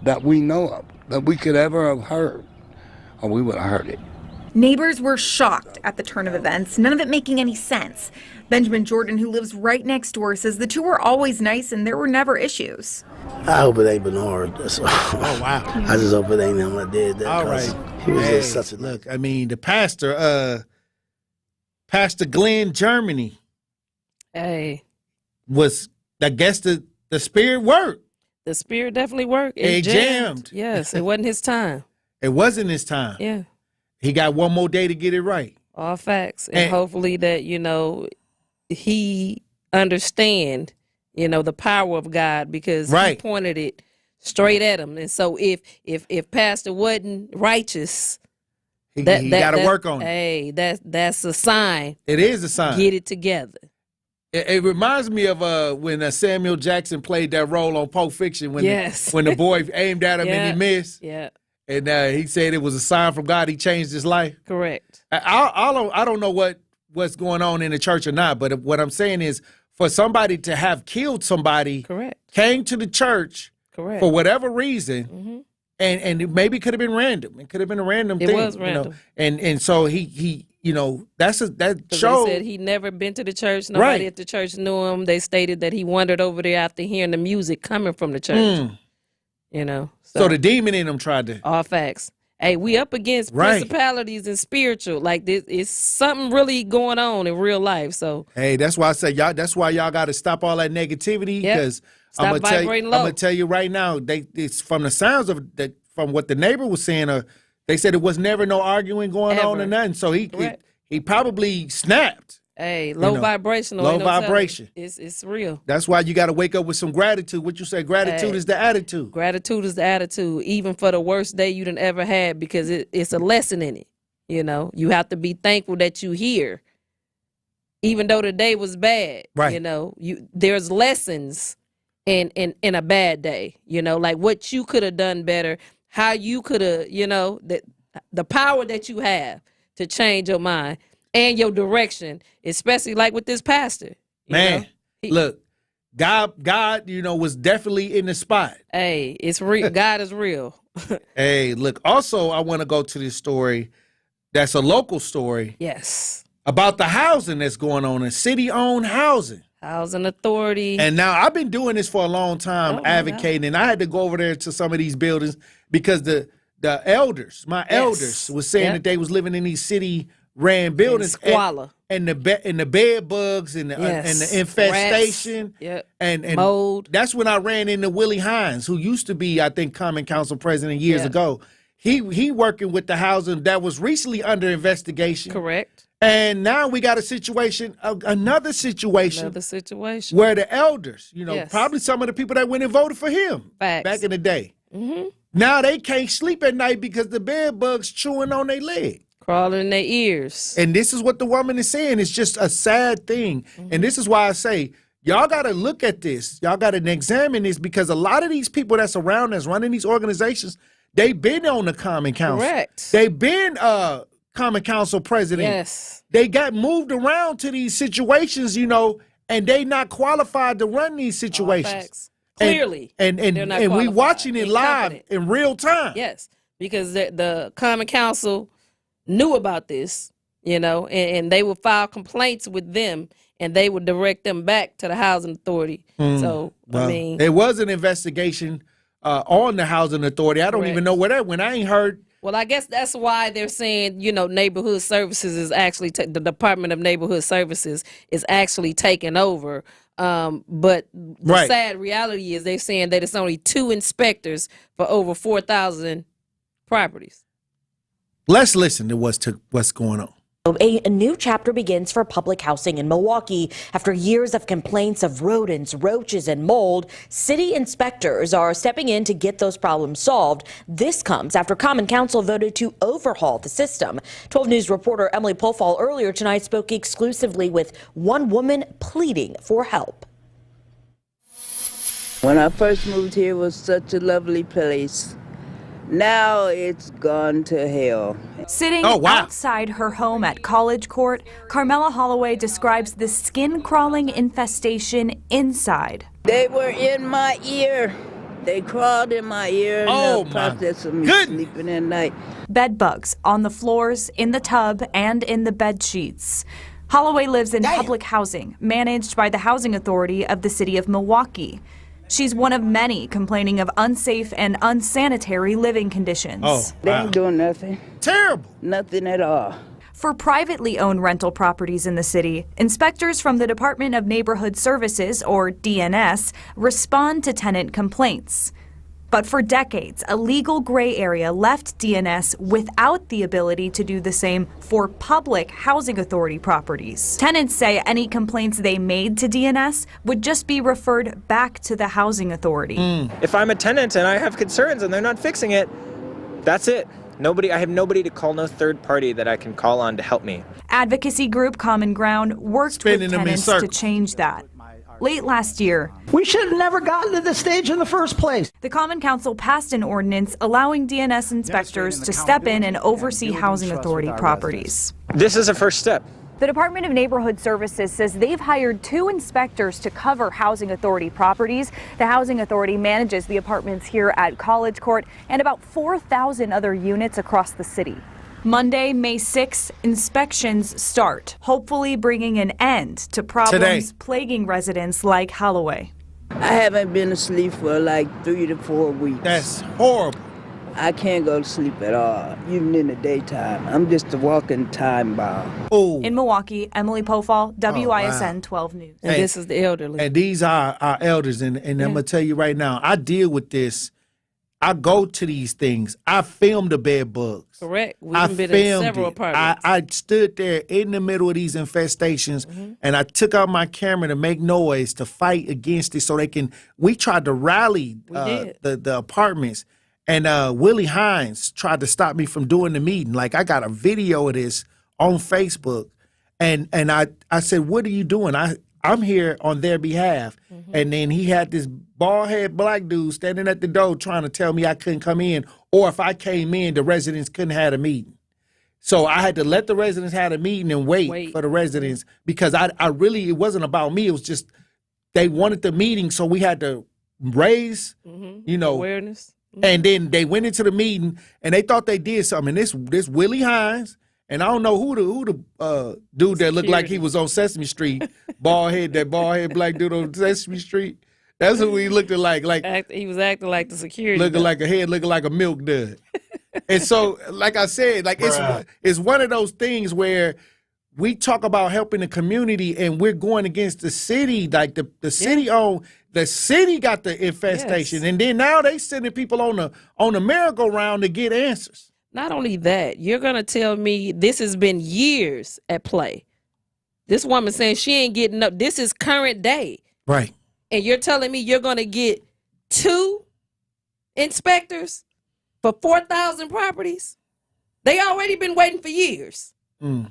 that we know of, that we could ever have heard, or we would have heard it. Neighbors were shocked at the turn of events, none of it making any sense. Benjamin Jordan, who lives right next door, says the two were always nice and there were never issues. I hope it ain't Bernard. Oh, wow. I just hope it ain't him that did that. All right. He was just such a... Look, I mean, the pastor, Pastor Glenn Germany, was, I guess, the spirit worked. The spirit definitely worked. It jammed. Yes, it wasn't his time. It wasn't his time. Yeah. He got one more day to get it right. All facts. And hopefully that, he understand, the power of God, because he pointed it straight at him. And so if Pastor wasn't righteous, he got to work on it. Hey, that's a sign. It is a sign. Get it together. It reminds me of when Samuel Jackson played that role on Pulp Fiction when the boy aimed at him and he missed. Yeah. And he said it was a sign from God. He changed his life. Correct. I don't know what's going on in the church or not, but what I'm saying is for somebody to have killed somebody, correct, came to the church, correct, for whatever reason, and it maybe could have been random. It could have been a random thing. It was random. And so he that showed. They said he'd never been to the church. Nobody at the church knew him. They stated that he wandered over there after hearing the music coming from the church. So the demon in him tried to. All facts. Hey, we up against principalities and spiritual. Like this, it's something really going on in real life. So hey, that's why I say y'all. That's why y'all got to stop all that negativity because I'm gonna tell you right now. It's from the sounds of from what the neighbor was saying. They said it was never no arguing going on or nothing. So he probably snapped. Hey, low vibrational. Low vibration. It's real. That's why you got to wake up with some gratitude. What you say? Gratitude is the attitude. Gratitude is the attitude, even for the worst day you done ever had, because it's a lesson in it. You have to be thankful that you here, even though the day was bad. Right. There's lessons in a bad day. Like what you could have done better, how you could have, the power that you have to change your mind and your direction, especially like with this pastor. Man, look, God, was definitely in the spot. Hey, it's real. God is real. Hey, look, also I want to go to this story that's a local story. Yes. About the housing that's going on in city-owned housing. Housing authority. And now I've been doing this for a long time, advocating, and I had to go over there to some of these buildings because the elders, my elders, was saying that they was living in these city-ran buildings. Squalor. And the bed bugs and the infestation. And mold. That's when I ran into Willie Hines, who used to be, I think, Common Council president years ago. He working with the housing that was recently under investigation. Correct. And now we got a situation, another situation where the elders, probably some of the people that went and voted for him back in the day. Mm-hmm. Now they can't sleep at night because the bed bugs chewing on their leg. Crawling in their ears. And this is what the woman is saying. It's just a sad thing. Mm-hmm. And this is why I say, y'all got to look at this. Y'all got to examine this because a lot of these people that's around us running these organizations, they've been on the Common Council. Correct. They've been Common Council president. Yes. They got moved around to these situations, and they not qualified to run these situations. Clearly. And we watching it live in real time. Yes, because the Common Council knew about this, and they would file complaints with them, and they would direct them back to the housing authority. So, there was an investigation on the housing authority. I don't even know where that went. I ain't heard. Well, I guess that's why they're saying, neighborhood services is actually, the Department of Neighborhood Services is actually taking over. But the sad reality is they're saying that it's only 2 inspectors for over 4,000 properties. Let's listen to what's going on. A new chapter begins for public housing in Milwaukee. After years of complaints of rodents, roaches, and mold, city inspectors are stepping in to get those problems solved. This comes after Common Council voted to overhaul the system. 12 News reporter Emily Polfall earlier tonight spoke exclusively with one woman pleading for help. When I first moved here, it was such a lovely place. Now it's gone to hell. Sitting outside her home at College Court, Carmela Holloway describes the skin-crawling infestation inside. They were in my ear. They crawled in my ear in the process of me sleeping at night. Bed bugs on the floors, in the tub, and in the bed sheets. Holloway lives in public housing, managed by the Housing Authority of the city of Milwaukee. She's one of many complaining of unsafe and unsanitary living conditions. They ain't doing nothing. Terrible. Nothing at all. For privately owned rental properties in the city, inspectors from the Department of Neighborhood Services, or DNS, respond to tenant complaints. But for decades, a legal gray area left DNS without the ability to do the same for public housing authority properties. Tenants say any complaints they made to DNS would just be referred back to the housing authority. If I'm a tenant and I have concerns and they're not fixing it, that's it. I have nobody to call, no third party that I can call on to help me. Advocacy group Common Ground worked with tenants to change that. Late last year, we should have never gotten to this stage in the first place. The Common Council passed an ordinance allowing DNS inspectors to step in and oversee housing authority properties. This is a first step. The Department of Neighborhood Services says they've hired 2 inspectors to cover Housing Authority properties. The Housing Authority manages the apartments here at College Court and about 4,000 other units across the city. Monday, May 6th, inspections start, hopefully bringing an end to problems plaguing residents like Holloway. I haven't been to sleep for like 3 to 4 weeks. That's horrible. I can't go to sleep at all, even in the daytime. I'm just a walking time bomb. Oh. In Milwaukee, Emily Pofall, WISN 12 News. And this is the elderly. And these are our elders. And I'm going to tell you right now, I deal with this. I go to these things. I filmed the bed bugs. Correct. We've been in several apartments. I stood there in the middle of these infestations, and I took out my camera to make noise to fight against it so they can. We tried to rally the apartments. And Willie Hines tried to stop me from doing the meeting. Like, I got a video of this on Facebook. And I said, what are you doing? I'm here on their behalf. And then he had this bald-headed black dude standing at the door trying to tell me I couldn't come in. Or if I came in, the residents couldn't have a meeting. So I had to let the residents have a meeting and wait for the residents. Because I really, it wasn't about me. It was just they wanted the meeting. So we had to raise, awareness. And then they went into the meeting and they thought they did something. And this Willie Hines, and I don't know who the dude that looked like he was on Sesame Street, that bald head black dude on Sesame Street. That's who he looked like. He was acting like the security. Looking like a head, looking like a milk dud. And so, like I said, it's one of those things where we talk about helping the community and we're going against the city. Like the city the city got the infestation, and then now they sending people on the merry-go-round to get answers. Not only that, you're gonna tell me this has been years at play. This woman saying she ain't getting up. This is current day, right? And you're telling me you're gonna get 2 inspectors for 4,000 properties? They already been waiting for years. 2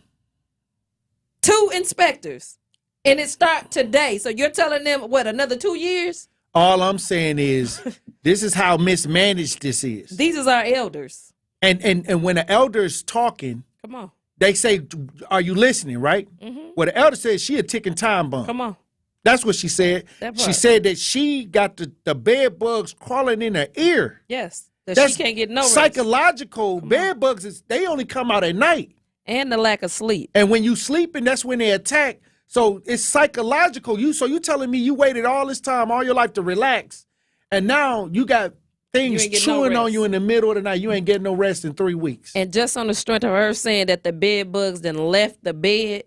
inspectors. And it start today. So you're telling them, what, another 2 years? All I'm saying is this is how mismanaged this is. These is our elders. And when the elder's talking, come on, they say, are you listening, right? Well, the elder says she a ticking time bomb. Come on. That's what she said. She said that she got the bed bugs crawling in her ear. Yes. That she can't get no rest. Psychological. Bed bugs, they only come out at night. And the lack of sleep. And when you sleeping, that's when they attack. So it's psychological. So you telling me you waited all this time, all your life to relax, and now you got things chewing on you in the middle of the night. You ain't getting no rest in 3 weeks. And just on the strength of her saying that the bed bugs then left the bed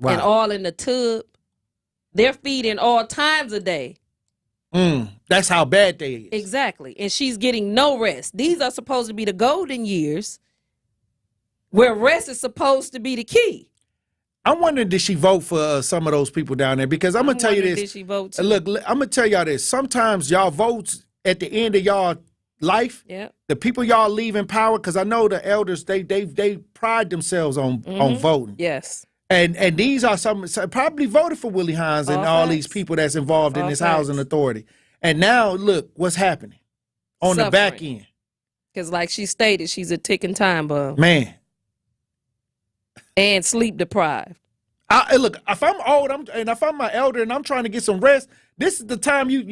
and all in the tub, they're feeding all times a day. That's how bad they is. Exactly. And she's getting no rest. These are supposed to be the golden years where rest is supposed to be the key. I'm wondering, did she vote for some of those people down there? Because I'm going to tell you this. Did she vote too? Look, I'm going to tell y'all this. Sometimes y'all votes at the end of y'all life, the people y'all leave in power, because I know the elders, they pride themselves on voting. Yes. And these are some probably voted for Willie Hines and all these people that's involved in this housing authority. And now, look, what's happening on the back end. Because like she stated, she's a ticking time bomb. Man. And sleep deprived. Look, if I'm old and if I'm my elder and I'm trying to get some rest, this is the time you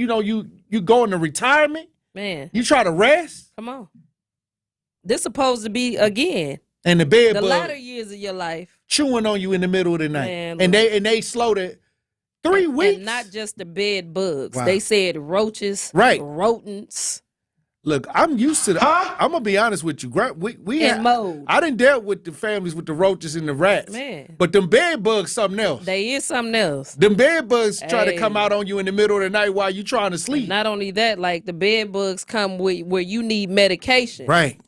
go into retirement. Man. You try to rest. Come on. This supposed to be, again, and the latter years of your life. Chewing on you in the middle of the night. Man, and they slowed it 3 weeks. And not just the bed bugs. Wow. They said roaches, rodents. Look, I'm used to that. I'm gonna be honest with you. Mold. I didn't deal with the families with the roaches and the rats. Man. But them bed bugs something else. They is something else. Them bed bugs try to come out on you in the middle of the night while you trying to sleep. And not only that, like the bed bugs come with where you need medication. Right.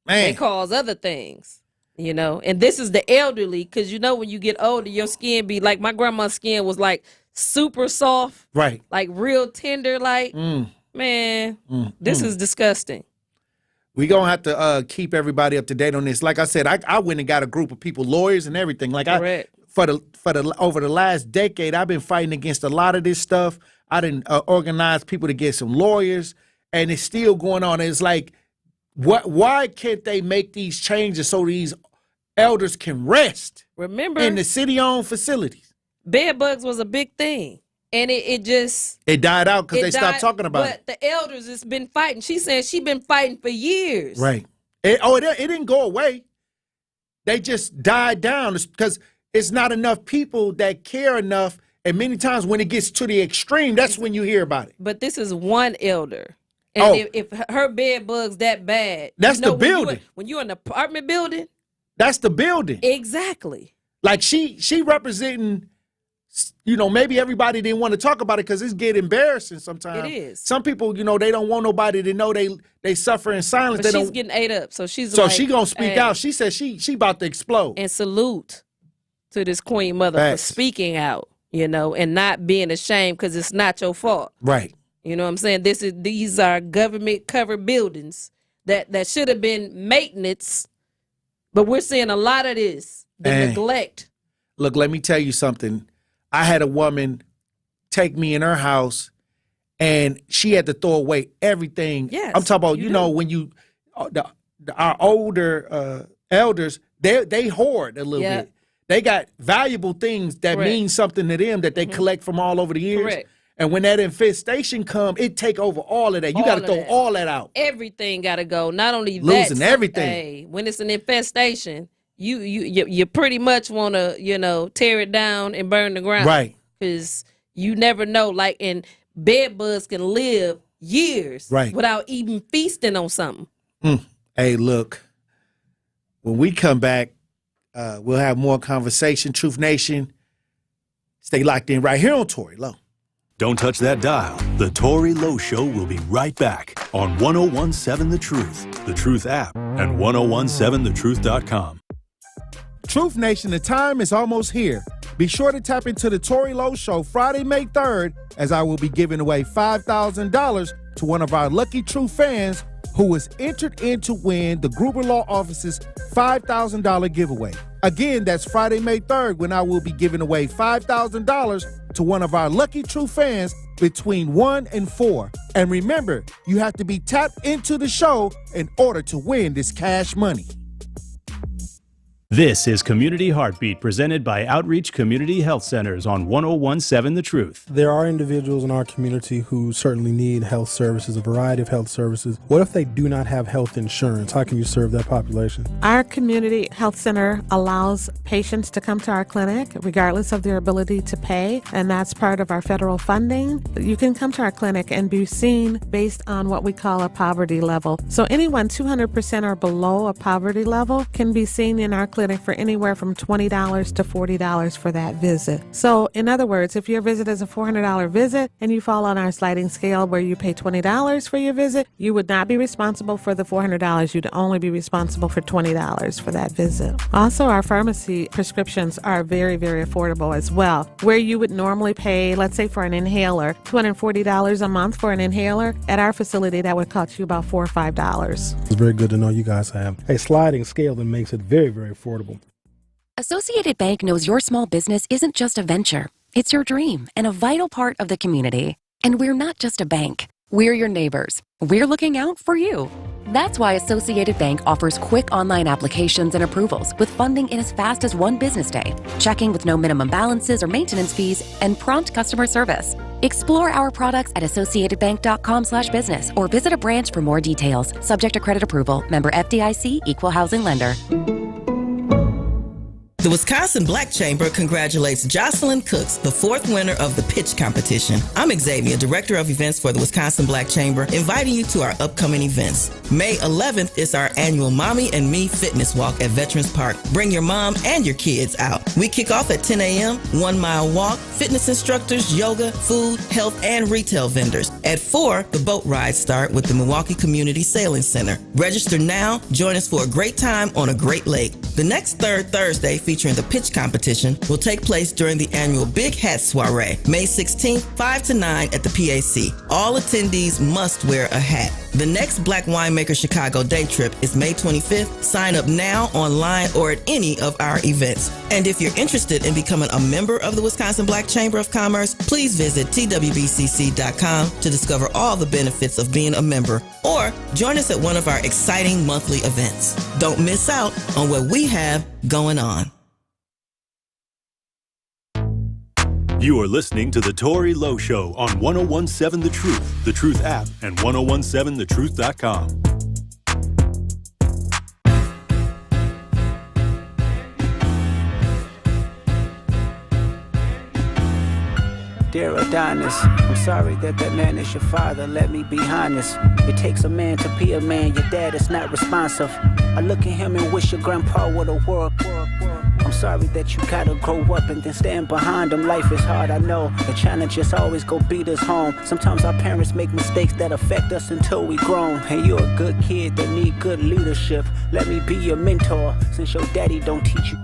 Man. They cause other things. And this is the elderly, because when you get older, your skin be like, my grandma's skin was like super soft. Right. Like real tender, like. Man, this is disgusting. We're going to have to keep everybody up to date on this. Like I said, I went and got a group of people, lawyers and everything. Like over the last decade, I've been fighting against a lot of this stuff. I didn't organize people to get some lawyers, and it's still going on. It's like, why can't they make these changes so these elders can rest. Remember, in the city-owned facilities. Bed bugs was a big thing. And it died out because they stopped talking about it. But the elders has been fighting. She said she been fighting for years. Right. It didn't go away. They just died down because it's not enough people that care enough. And many times when it gets to the extreme, that's when you hear about it. But this is one elder. And if her bed bug's that bad. That's the building. When you're in an apartment building. That's the building. Exactly. Like she representing, maybe everybody didn't want to talk about it because it's getting embarrassing sometimes. It is. Some people, they don't want nobody to know they suffer in silence. But she's getting ate up. So she gonna speak out. She said she about to explode. And salute to this queen mother for speaking out, and not being ashamed because it's not your fault. Right. You know what I'm saying? These are government covered buildings that should have been maintenance, but we're seeing a lot of this, neglect. Look, let me tell you something. I had a woman take me in her house, and she had to throw away everything. Yes, I'm talking about, when our older elders, they hoard a little bit. They got valuable things that mean something to them that they collect from all over the years. Correct. And when that infestation come, it take over all of that. You got to throw all that out. Everything got to go. Not only losing everything. Hey, when it's an infestation, you pretty much want to tear it down and burn the ground. Right. Because you never know. Like, and bed bugs can live years without even feasting on something. Hey, look. When we come back, we'll have more conversation. Truth Nation, stay locked in right here on Tory Lowe. Don't touch that dial. The Tory Lowe Show will be right back on 1017 The Truth app, and 1017thetruth.com. Truth Nation, the time is almost here. Be sure to tap into the Tory Lowe Show Friday, May 3rd, as I will be giving away $5,000 to one of our lucky true fans who was entered in to win the Gruber Law Office's $5,000 giveaway. Again, that's Friday, May 3rd, when I will be giving away $5,000 to one of our lucky true fans between 1 and 4. And remember, you have to be tapped into the show in order to win this cash money. This is Community Heartbeat, presented by Outreach Community Health Centers on 1017 The Truth. There are individuals in our community who certainly need health services, a variety of health services. What if they do not have health insurance? How can you serve that population? Our community health center allows patients to come to our clinic regardless of their ability to pay, and that's part of our federal funding. You can come to our clinic and be seen based on what we call a poverty level. So anyone 200% or below a poverty level can be seen in our clinic for anywhere from $20 to $40 for that visit. So in other words, if your visit is a $400 visit and you fall on our sliding scale where you pay $20 for your visit, you would not be responsible for the $400. You'd only be responsible for $20 for that visit. Also, our pharmacy prescriptions are very, very affordable as well. Where you would normally pay, let's say for an inhaler, $240 a month for an inhaler, at our facility that would cost you about $4 or $5. It's very good to know you guys have a sliding scale that makes it very, very affordable. Associated Bank knows your small business isn't just a venture. It's your dream and a vital part of the community. And we're not just a bank. We're your neighbors. We're looking out for you. That's why Associated Bank offers quick online applications and approvals with funding in as fast as 1 business day, checking with no minimum balances or maintenance fees, and prompt customer service. Explore our products at associatedbank.com/business or visit a branch for more details. Subject to credit approval. Member FDIC, Equal Housing Lender. The Wisconsin Black Chamber congratulates Jocelyn Cooks, the 4th winner of the pitch competition. I'm Xavier, Director of Events for the Wisconsin Black Chamber, inviting you to our upcoming events. May 11th is our annual Mommy and Me Fitness Walk at Veterans Park. Bring your mom and your kids out. We kick off at 10 a.m., 1 mile walk, fitness instructors, yoga, food, health, and retail vendors. At 4, the boat rides start with the Milwaukee Community Sailing Center. Register now. Join us for a great time on a great lake. The next third Thursday, featuring the pitch competition, will take place during the annual Big Hat Soiree, May 16th, 5 to 9 at the PAC. All attendees must wear a hat. The next Black Winemaker Chicago day trip is May 25th. Sign up now, online, or at any of our events. And if you're interested in becoming a member of the Wisconsin Black Chamber of Commerce, please visit twbcc.com to discover all the benefits of being a member, or join us at one of our exciting monthly events. Don't miss out on what we have going on. You are listening to The Tory Lowe Show on 1017 The Truth app, and 1017thetruth.com. Dear Adonis, I'm sorry that man is your father. Let me be honest. It takes a man to be a man. Your dad is not responsive. I look at him and wish your grandpa would have worked. I'm sorry that you gotta grow up and then stand behind them. Life is hard, I know. The challenges always go beat us home. Sometimes our parents make mistakes that affect us until we grown. And you're a good kid that need good leadership. Let me be your mentor, since your daddy don't teach you.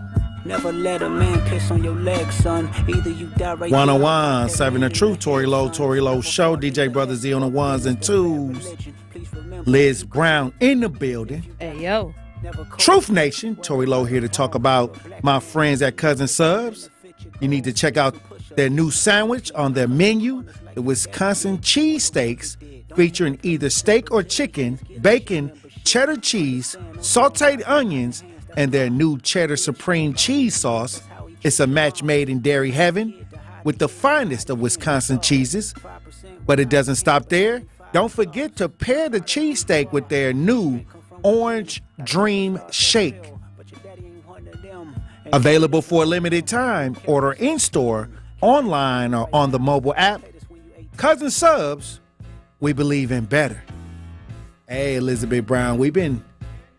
Never let a man piss on your leg, son. Either you die right 101, Serving the Truth. Tory Lowe Show. DJ Brother Z on the ones and twos. Liz Brown in the building. Hey, yo. Truth Nation. Tory Lowe here to talk about my friends at Cousin Subs. You need to check out their new sandwich on their menu, the Wisconsin cheesesteaks, featuring either steak or chicken, bacon, cheddar cheese, sauteed onions, and their new Cheddar Supreme cheese sauce. It's a match made in dairy heaven with the finest of Wisconsin cheeses. But it doesn't stop there. Don't forget to pair the cheesesteak with their new Orange Dream Shake. Available for a limited time. Order in-store, online, or on the mobile app. Cousin Subs, we believe in better. Hey, Elizabeth Brown, we've been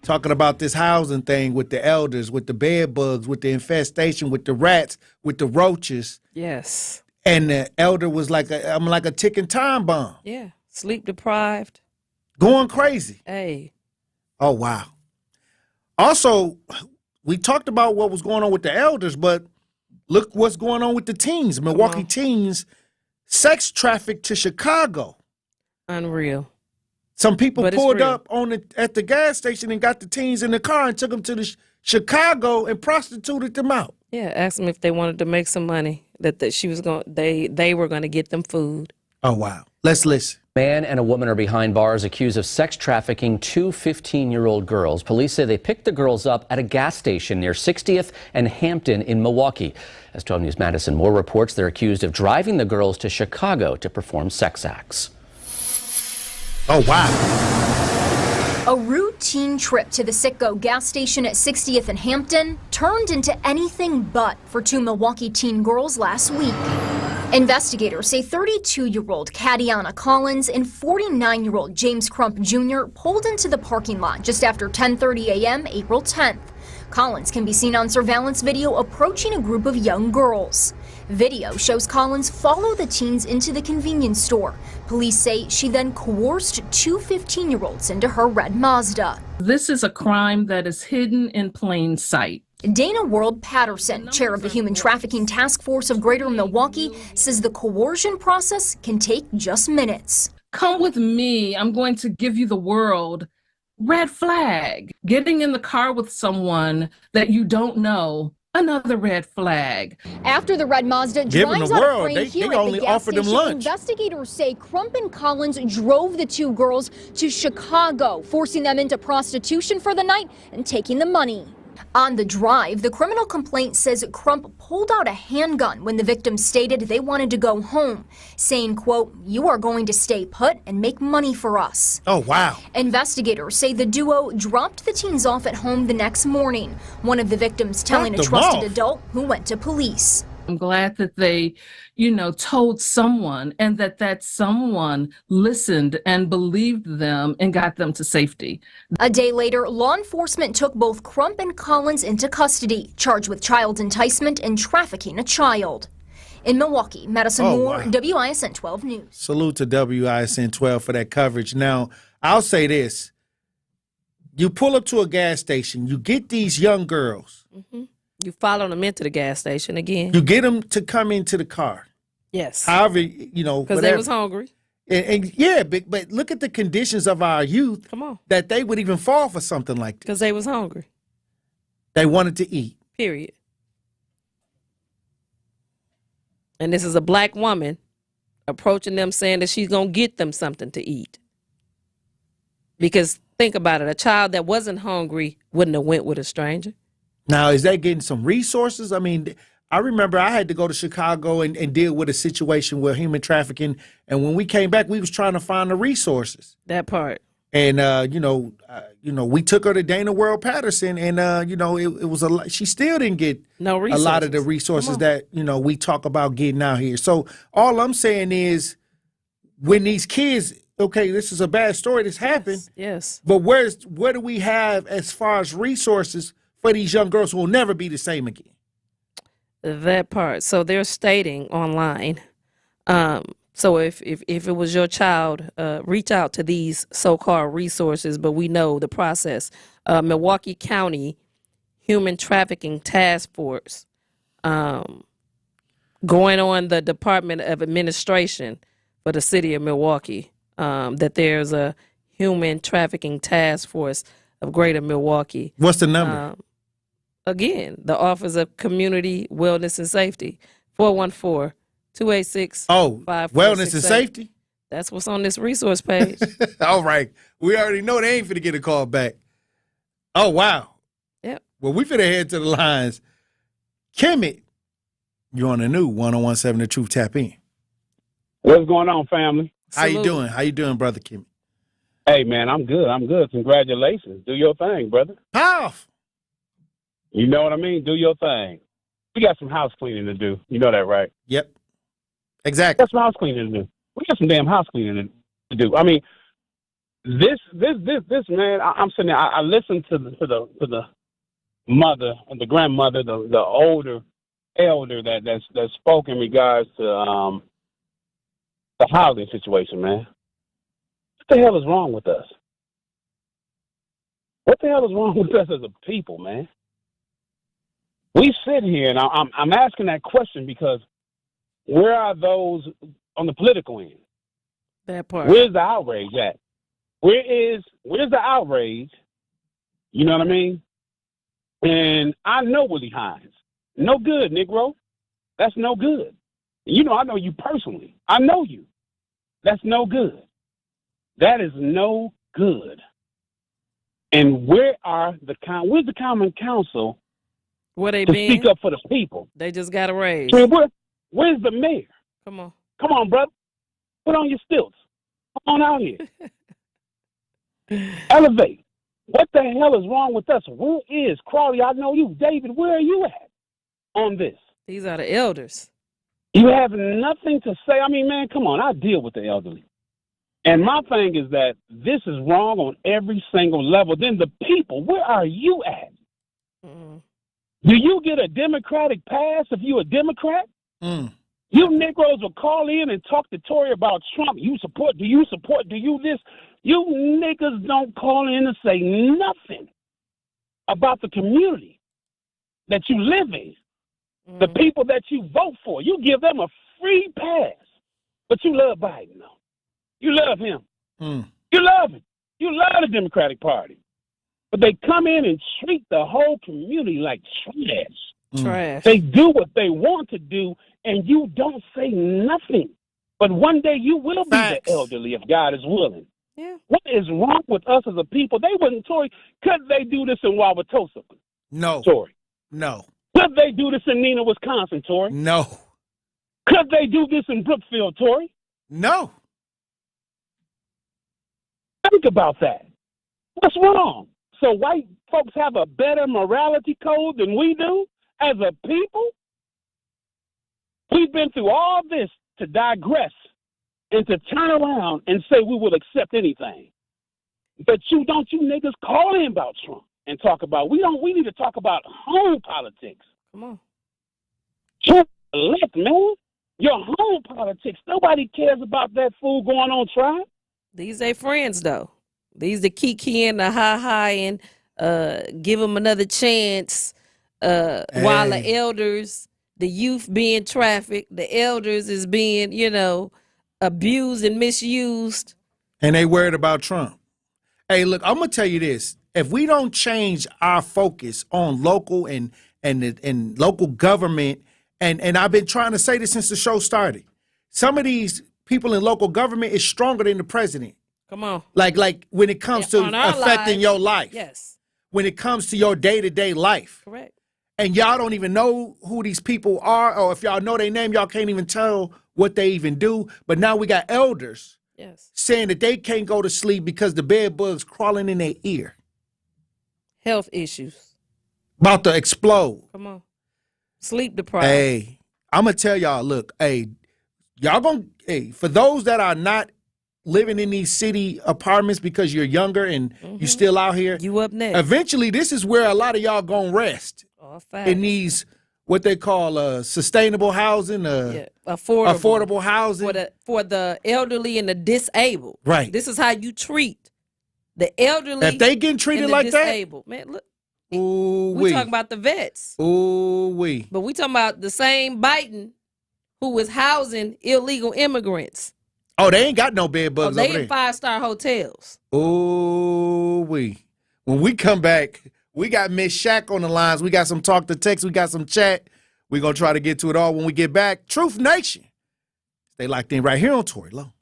talking about this housing thing with the elders, with the bed bugs, with the infestation, with the rats, with the roaches. Yes. And the elder was like I'm like a ticking time bomb. Yeah. Sleep deprived. Going crazy. Hey. Oh, wow. Also, we talked about what was going on with the elders, but look what's going on with the teens. Milwaukee teens sex trafficked to Chicago. Unreal. Some people pulled up at the gas station and got the teens in the car and took them to Chicago and prostituted them out. Yeah, asked them if they wanted to make some money. That she was going. They were going to get them food. Oh wow! Let's listen. Man and a woman are behind bars accused of sex trafficking two 15-year-old girls. Police say they picked the girls up at a gas station near 60th and Hampton in Milwaukee. As 12 News Madison Moore reports, they're accused of driving the girls to Chicago to perform sex acts. Oh, wow. A routine trip to the Citgo gas station at 60th and Hampton turned into anything but for two Milwaukee teen girls last week. Investigators say 32-year-old Katiana Collins and 49-year-old James Crump Jr. pulled into the parking lot just after 10:30 a.m. April 10th. Collins can be seen on surveillance video approaching a group of young girls. Video shows Collins follow the teens into the convenience store. Police say she then coerced two 15-year-olds into her red Mazda. This is a crime that is hidden in plain sight. Dana World Patterson, chair of the Human Trafficking Task Force of Greater Milwaukee, says the coercion process can take just minutes. Come with me. I'm going to give you the world. Red flag. Getting in the car with someone that you don't know. Another red flag. After the red Mazda drives out of frame here at the gas station, investigators say Crump and Collins drove the two girls to Chicago, forcing them into prostitution for the night and taking the money. On the drive, the criminal complaint says Crump pulled out a handgun when the victims stated they wanted to go home, saying, quote, "You are going to stay put and make money for us." Oh, wow. Investigators say the duo dropped the teens off at home the next morning, one of the victims telling a trusted adult who went to police. I'm glad that they, told someone and that someone listened and believed them and got them to safety. A day later, law enforcement took both Crump and Collins into custody, charged with child enticement and trafficking a child. In Milwaukee, Madison Moore, wow. WISN 12 News. Salute to WISN 12 for that coverage. Now, I'll say this. You pull up to a gas station, you get these young girls. Mm-hmm. You follow them into the gas station again. You get them to come into the car. Yes. However, because they was hungry. And yeah, but look at the conditions of our youth. Come on. That they would even fall for something like this. Because they was hungry. They wanted to eat. Period. And this is a black woman approaching them saying that she's going to get them something to eat. Because think about it, a child that wasn't hungry wouldn't have went with a stranger. Now, is that getting some resources? I mean, I remember I had to go to Chicago and deal with a situation with human trafficking. And when we came back, we was trying to find the resources. That part. And, we took her to Dana World Patterson, and, it was a lot. She still didn't get a lot of the resources that, we talk about getting out here. So all I'm saying is when these kids, okay, this is a bad story that's happened. Yes. But where do we have as far as resources for these young girls who will never be the same again? That part. So they're stating online. So if it was your child, reach out to these so-called resources, but we know the process. Milwaukee County Human Trafficking Task Force, going on the Department of Administration for the city of Milwaukee, that there's a Human Trafficking Task Force of Greater Milwaukee. What's the number? Again, the Office of Community Wellness and Safety, 414-286. Oh, wellness and safety? That's what's on this resource page. All right. We already know they ain't finna get a call back. Oh, wow. Yep. Well, we finna head to the lines. Kimmy, you're on the new 101.7 The Truth. Tap in. What's going on, family? How you doing? How you doing, Brother Kimmy? Hey, man, I'm good. I'm good. Congratulations. Do your thing, brother. Powerful. You know what I mean? Do your thing. We got some house cleaning to do. You know that, right? Yep. Exactly. Got some house cleaning to do. We got some damn house cleaning to do. I mean, this man. I'm sitting there. I listened to the mother and the grandmother, the older elder that spoke in regards to the housing situation. Man, what the hell is wrong with us? What the hell is wrong with us as a people, man? We sit here, and I'm asking that question because where are those on the political end? That part. Where's the outrage at? Where's the outrage? You know what I mean? And I know Willie Hines. No good, Negro. That's no good. You know, I know you personally. I know you. That's no good. That is no good. And where's the common council? Where they to been? Speak up for the people. They just got a raise. Where's the mayor? Come on. Come on, brother. Put on your stilts. Come on out here. Elevate. What the hell is wrong with us? Who is Crawley? I know you. David, where are you at on this? These are the elders. You have nothing to say. I mean, man, come on. I deal with the elderly. And my thing is that this is wrong on every single level. Then the people, where are you at? Mm. Do you get a Democratic pass if you're a Democrat? Mm. You Negroes will call in and talk to Tory about Trump. Do you support, do you this? You niggas don't call in and say nothing about the community that you live in, the people that you vote for. You give them a free pass, but you love Biden, though. You love him. Mm. You love him. You love the Democratic Party. But they come in and treat the whole community like trash. Trash. They do what they want to do, and you don't say nothing. But one day you will be the elderly if God is willing. Yeah. What is wrong with us as a people? They wouldn't, Tory. Could they do this in Wauwatosa? No. Tory. No. Could they do this in Neenah, Wisconsin, Tory? No. Could they do this in Brookfield, Tory? No. Think about that. What's wrong? So white folks have a better morality code than we do as a people? We've been through all this to digress and to turn around and say we will accept anything. But you niggas call in about Trump and talk about, we need to talk about home politics. Come on. Trump elect, man. Your home politics. Nobody cares about that fool going on trial. These ain't friends, though. These the kiki and the hi and give them another chance. While the elders, the youth being trafficked, the elders is being, abused and misused. And they worried about Trump. Hey, look, I'm going to tell you this. If we don't change our focus on local and local government, and I've been trying to say this since the show started, some of these people in local government is stronger than the president. Come on. Like when it comes to affecting your life. Yes. When it comes to your day-to-day life. Correct. And y'all don't even know who these people are, or if y'all know their name, y'all can't even tell what they even do. But now we got elders saying that they can't go to sleep because the bed bugs crawling in their ear. Health issues. About to explode. Come on. Sleep deprived. Hey, I'm going to tell y'all, look, for those that are not living in these city apartments because you're younger and you're still out here. You up next. Eventually, this is where a lot of y'all going to rest. In these, what they call sustainable housing, affordable housing. For the elderly and the disabled. Right. This is how you treat the elderly. If they getting treated and the like disabled. Man, look. We talking about the vets. Ooh-wee. But we talking about the same Biden who was housing illegal immigrants. Oh, they ain't got no bed bugs over they there. in 5-star hotels. Ooh-wee. When we come back, we got Miss Shaq on the lines. We got some talk to text. We got some chat. We're going to try to get to it all when we get back. Truth Nation. Stay locked in right here on Tory Lowe.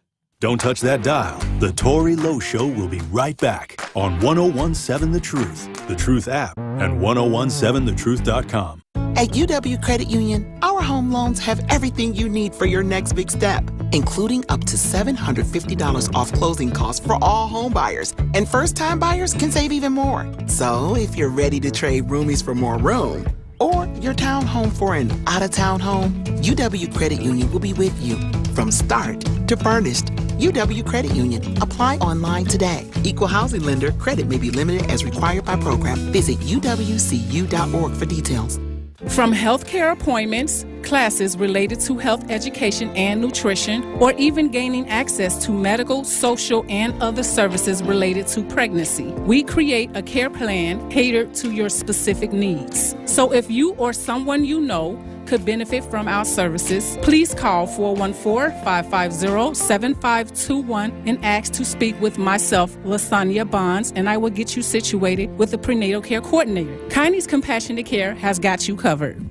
Don't touch that dial. The Tory Lowe Show will be right back on 1017 The Truth, The Truth app, and 1017thetruth.com. At UW Credit Union, our home loans have everything you need for your next big step, including up to $750 off closing costs for all home buyers. And first-time buyers can save even more. So if you're ready to trade roomies for more room, or your townhome for an out-of-town home, UW Credit Union will be with you from start to furnished. UW Credit Union. Apply online today. Equal housing lender. Credit may be limited as required by program. Visit uwcu.org for details. From healthcare appointments, classes related to health education and nutrition, or even gaining access to medical, social, and other services related to pregnancy, we create a care plan catered to your specific needs. So if you or someone you know could benefit from our services, please call 414-550-7521 and ask to speak with myself, Lasagna Bonds, and I will get you situated with a prenatal care coordinator. Kiney's Compassionate Care has got you covered.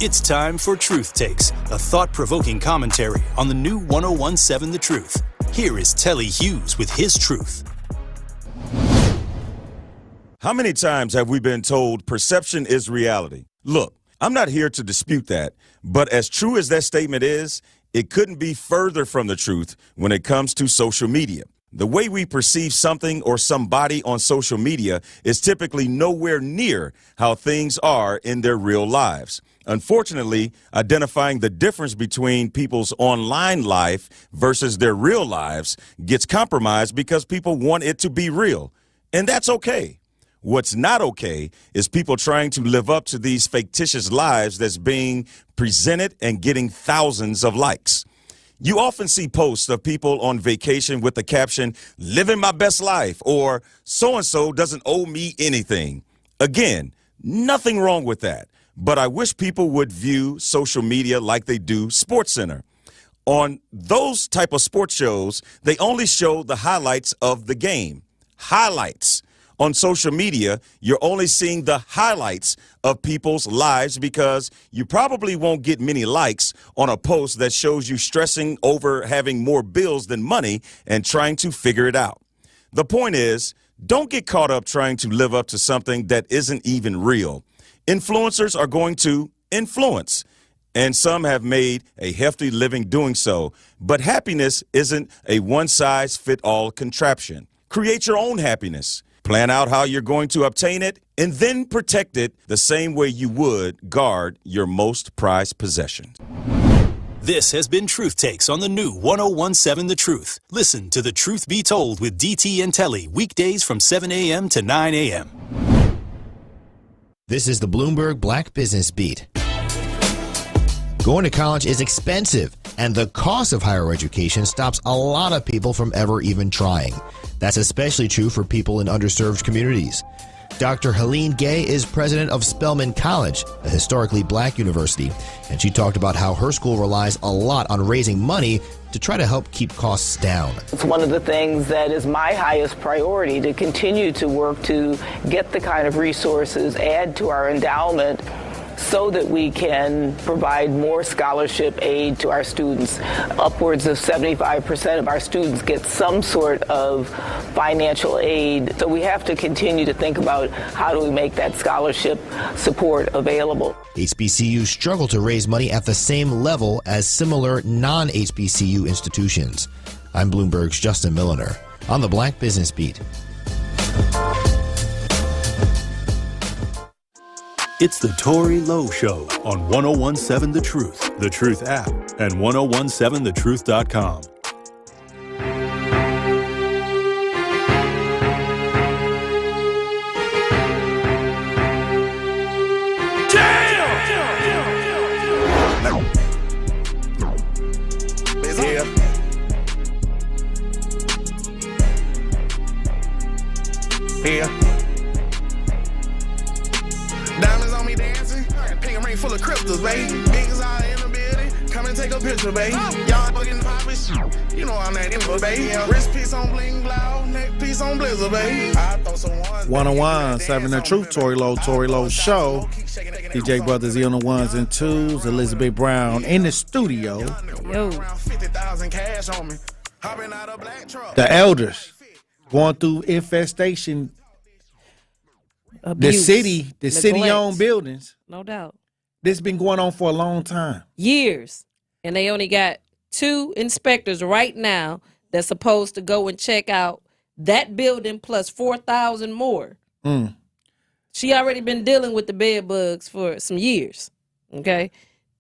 It's time for Truth Takes, a thought-provoking commentary on the new 1017 The Truth. Here is Telly Hughes with his truth. How many times have we been told perception is reality? Look, I'm not here to dispute that, but as true as that statement is, it couldn't be further from the truth when it comes to social media. The way we perceive something or somebody on social media is typically nowhere near how things are in their real lives. Unfortunately, identifying the difference between people's online life versus their real lives gets compromised because people want it to be real. And that's okay. What's not okay is people trying to live up to these fictitious lives that's being presented and getting thousands of likes. You often see posts of people on vacation with the caption, "Living my best life," or "So-and-so doesn't owe me anything." Again, nothing wrong with that, but I wish people would view social media like they do SportsCenter. On those type of sports shows, they only show the highlights of the game. Highlights. On social media, you're only seeing the highlights of people's lives because you probably won't get many likes on a post that shows you stressing over having more bills than money and trying to figure it out. The point is, don't get caught up trying to live up to something that isn't even real. Influencers are going to influence, and some have made a hefty living doing so, but happiness isn't a one-size-fit-all contraption. Create your own happiness. Plan out how you're going to obtain it, and then protect it the same way you would guard your most prized possession. This has been Truth Takes on the new 1017 The Truth. Listen to The Truth Be Told with DT and Telly weekdays from 7 a.m. to 9 a.m. This is the Bloomberg Black Business Beat. Going to college is expensive, and the cost of higher education stops a lot of people from ever even trying. That's especially true for people in underserved communities. Dr. Helene Gay is president of Spelman College, a historically black university, and she talked about how her school relies a lot on raising money to try to help keep costs down. It's one of the things that is my highest priority, to continue to work to get the kind of resources, add to our endowment, so that we can provide more scholarship aid to our students. Upwards of 75% of our students get some sort of financial aid. So we have to continue to think about how do we make that scholarship support available. HBCUs struggle to raise money at the same level as similar non-HBCU institutions. I'm Bloomberg's Justin Milliner on the Black Business Beat. It's the Tory Lowe Show on 1017 The Truth app, and 1017thetruth.com. Yeah. Diamonds on me dancing, pink ring full of crystals, baby. Niggas all in the building, come and take a picture, baby. Y'all fucking poppin' shit, you know I'm that info, baby. Wrist piece on bling blow, neck piece on blizzard, baby. I throw some ones. 101.7 The Truth, Tory Lowe Show. DJ Brothers, on the ones and twos. Elizabeth Brown in the studio. Yo. The elders going through infestation. Abuse, the city-owned buildings. No doubt. This been going on for a long time. Years. And they only got 2 inspectors right now that's supposed to go and check out that building plus 4,000 more. She already been dealing with the bed bugs for some years. Okay?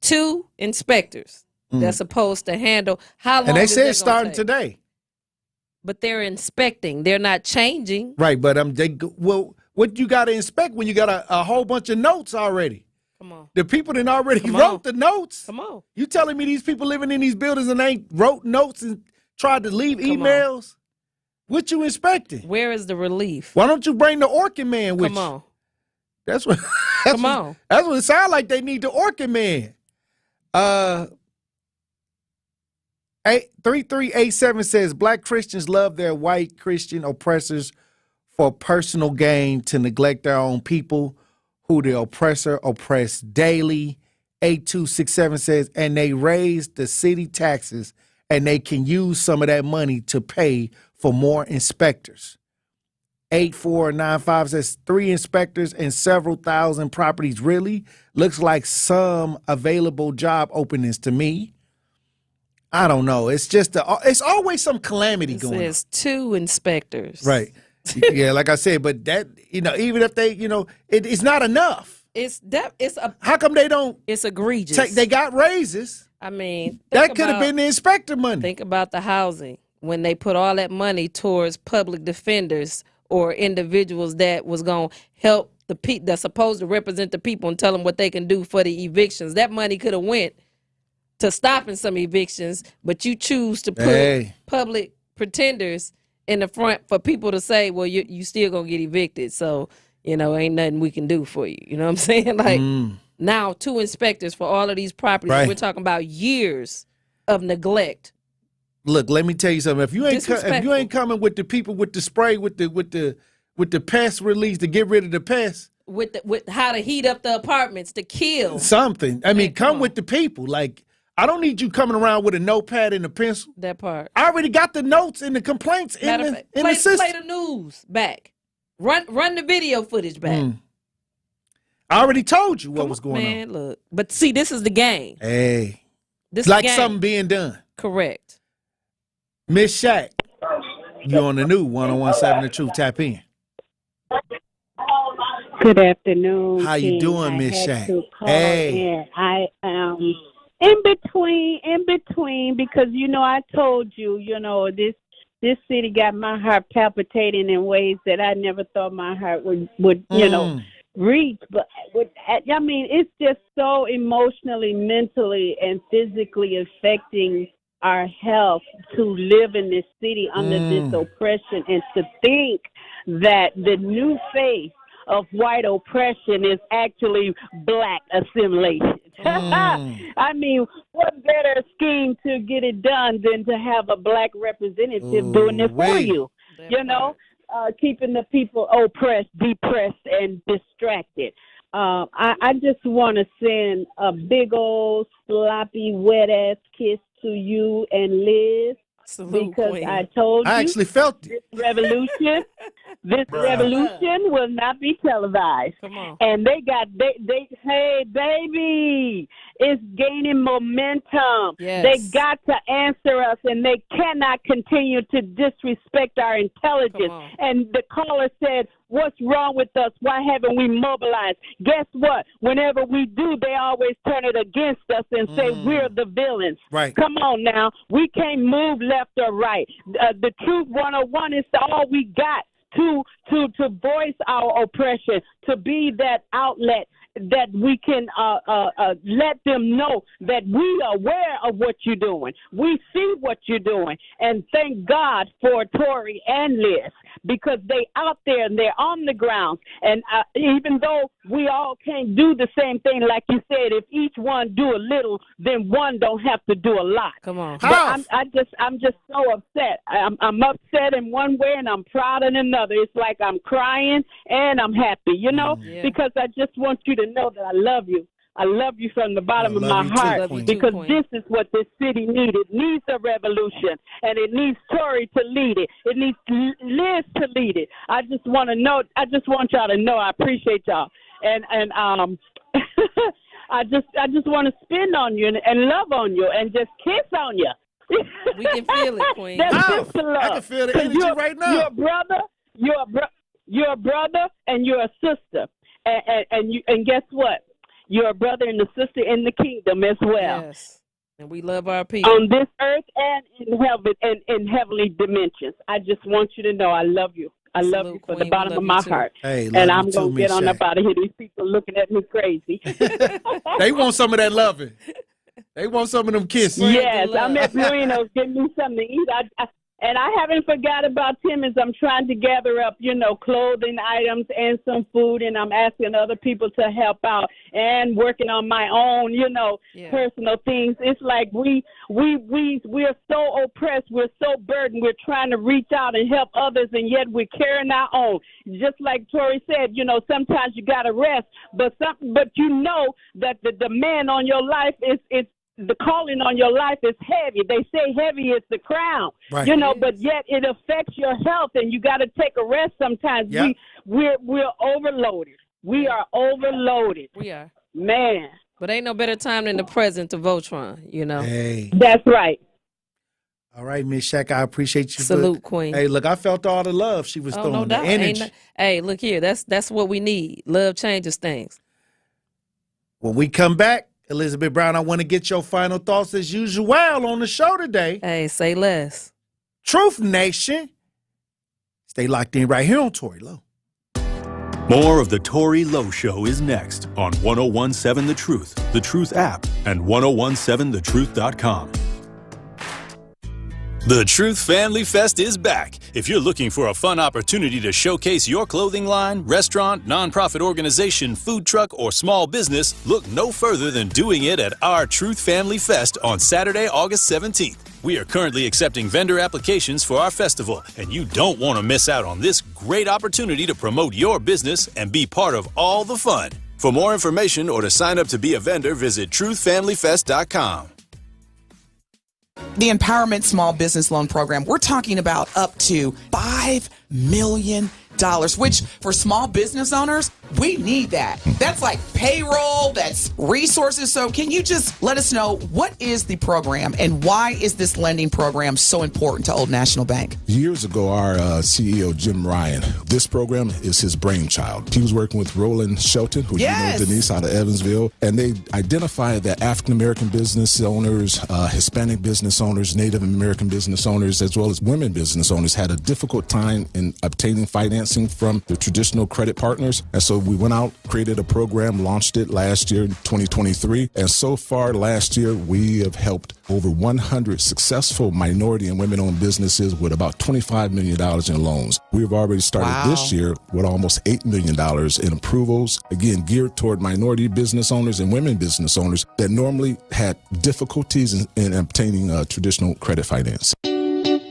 2 inspectors that's supposed to handle how long. And they said it's starting today. But they're inspecting. They're not changing. Right, but what you got to inspect when you got a whole bunch of notes already? Come on. The people that already wrote the notes. Come on. You telling me these people living in these buildings and they wrote notes and tried to leave emails? What you inspecting? Where is the relief? Why don't you bring the Orkin man with you? Come on. That's what. That's what it sounds like. They need the Orkin man. 3387 says black Christians love their white Christian oppressors for personal gain, to neglect their own people who the oppressor oppress daily. 8267 says, and they raise the city taxes and they can use some of that money to pay for more inspectors. 8495 says 3 inspectors and several thousand properties. Really looks like some available job openings to me. I don't know. It's just it's always some calamity going on. It says 2 inspectors. Right. Yeah, like I said, but that, even if they, it's not enough. How come they don't? It's egregious. They got raises. I mean, that could have been the inspector money. Think about the housing when they put all that money towards public defenders or individuals that was going to help the people that's supposed to represent the people and tell them what they can do for the evictions. That money could have went to stopping some evictions, but you choose to put public pretenders in the front for people to say, well, you still gonna get evicted, so ain't nothing we can do for you. You know what I'm saying? Like now 2 inspectors for all of these properties. Right. We're talking about years of neglect. Look, let me tell you something. If you ain't coming with the people with the spray with the pest release to get rid of the pests, with how to heat up the apartments to kill something. I mean, come with the people. Like, I don't need you coming around with a notepad and a pencil. That part. I already got the notes and the complaints in the system. Play the news back. Run the video footage back. I already told you what was going on. Man, look. But see, this is the game. Hey. This like is something being done. Correct. Miss Shaq, you on the new 1017 The Truth. Tap in. Good afternoon. How you doing, Miss Shaq? Hey. I am in between because I told you, this city got my heart palpitating in ways that I never thought my heart would reach. But it's just so emotionally, mentally, and physically affecting our health to live in this city under this oppression, and to think that the new face of white oppression is actually black assimilation. I mean, what better scheme to get it done than to have a black representative doing it for you? You know, keeping the people oppressed, depressed, and distracted. I just want to send a big old sloppy wet ass kiss to you and Liz. Salute, because queen. I told you I actually felt it. This revolution will not be televised. Come on. And they hey baby, it's gaining momentum. Yes. They got to answer us, and they cannot continue to disrespect our intelligence. And the caller said, what's wrong with us? Why haven't we mobilized? Guess what? Whenever we do, they always turn it against us and say we're the villains. Right. Come on now. We can't move left or right. The Truth 101 is all we got to voice our oppression, to be that outlet that we can let them know that we are aware of what you're doing. We see what you're doing. And thank God for Tory and Liz, because they out there and they're on the ground. And even though we all can't do the same thing, like you said, if each one do a little, then one don't have to do a lot. Come on. But I'm just so upset. I'm upset in one way and I'm proud in another. It's like I'm crying and I'm happy, you know, because I just want you to know that I love you. I love you from the bottom of my heart, because this is what this city needs. It needs a revolution, and it needs Tory to lead it. It needs Liz to lead it. I just want to know. I just want y'all to know I appreciate y'all, and I just want to spin on you and love on you and just kiss on you. We can feel it, Queen. That's just the love. I can feel the energy right now. You're a brother. You're a brother, and you're a sister. And guess what? You're a brother and a sister in the kingdom as well. Yes. And we love our people. On this earth and in heaven and in heavenly dimensions. I just want you to know I love you. I love you from the bottom of my heart. Hey, and I'm going to get on up out of here. These people looking at me crazy. They want some of that loving. They want some of them kisses. Yes, I'm at Marino's. Give me something to eat. And I haven't forgot about Timmons. I'm trying to gather up, clothing items and some food, and I'm asking other people to help out and working on my own, personal things. It's like we're so oppressed, we're so burdened, we're trying to reach out and help others, and yet we're carrying our own. Just like Tory said, sometimes you got to rest, but you know that the demand on your life is the calling on your life is heavy. They say heavy is the crown, right. But yet it affects your health, and you got to take a rest sometimes. Yep. We're overloaded. We are overloaded. We are. Man. But ain't no better time than the present to Voltron, Hey. That's right. All right, Miss Shaq, I appreciate you. Salute, Queen. Hey, look, I felt all the love she was throwing. No doubt. The energy. Hey, look here. That's what we need. Love changes things. When we come back, Elizabeth Brown, I want to get your final thoughts as usual on the show today. Hey, say less. Truth Nation. Stay locked in right here on Tory Lowe. More of the Tory Lowe Show is next on 1017 The Truth app, and 1017thetruth.com. The Truth Family Fest is back. If you're looking for a fun opportunity to showcase your clothing line, restaurant, nonprofit organization, food truck, or small business, look no further than doing it at our Truth Family Fest on Saturday, August 17th. We are currently accepting vendor applications for our festival, and you don't want to miss out on this great opportunity to promote your business and be part of all the fun. For more information or to sign up to be a vendor, visit truthfamilyfest.com. The Empowerment Small Business Loan Program, we're talking about up to $5 million, which for small business owners, we need that. That's like payroll, that's resources. So can you just let us know, what is the program and why is this lending program so important to Old National Bank? Years ago, our CEO, Jim Ryan, this program is his brainchild. He was working with Roland Shelton, who you know, Denise, out of Evansville, and they identified that African-American business owners, Hispanic business owners, Native American business owners, as well as women business owners had a difficult time in obtaining financing financing from the traditional credit partners. And so we went out, created a program, launched it last year, 2023. And so far last year, we have helped over 100 successful minority and women-owned businesses with about $25 million in loans. We've already started this year with almost $8 million in approvals, again, geared toward minority business owners and women business owners that normally had difficulties in obtaining traditional credit finance.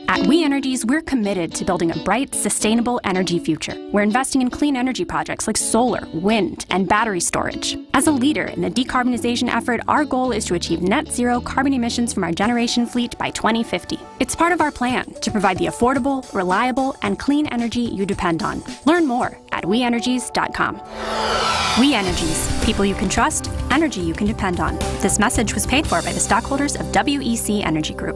At We Energies, we're committed to building a bright, sustainable energy future. We're investing in clean energy projects like solar, wind, and battery storage. As a leader in the decarbonization effort, our goal is to achieve net zero carbon emissions from our generation fleet by 2050. It's part of our plan to provide the affordable, reliable, and clean energy you depend on. Learn more at WeEnergies.com. We Energies, people you can trust, energy you can depend on. This message was paid for by the stockholders of WEC Energy Group.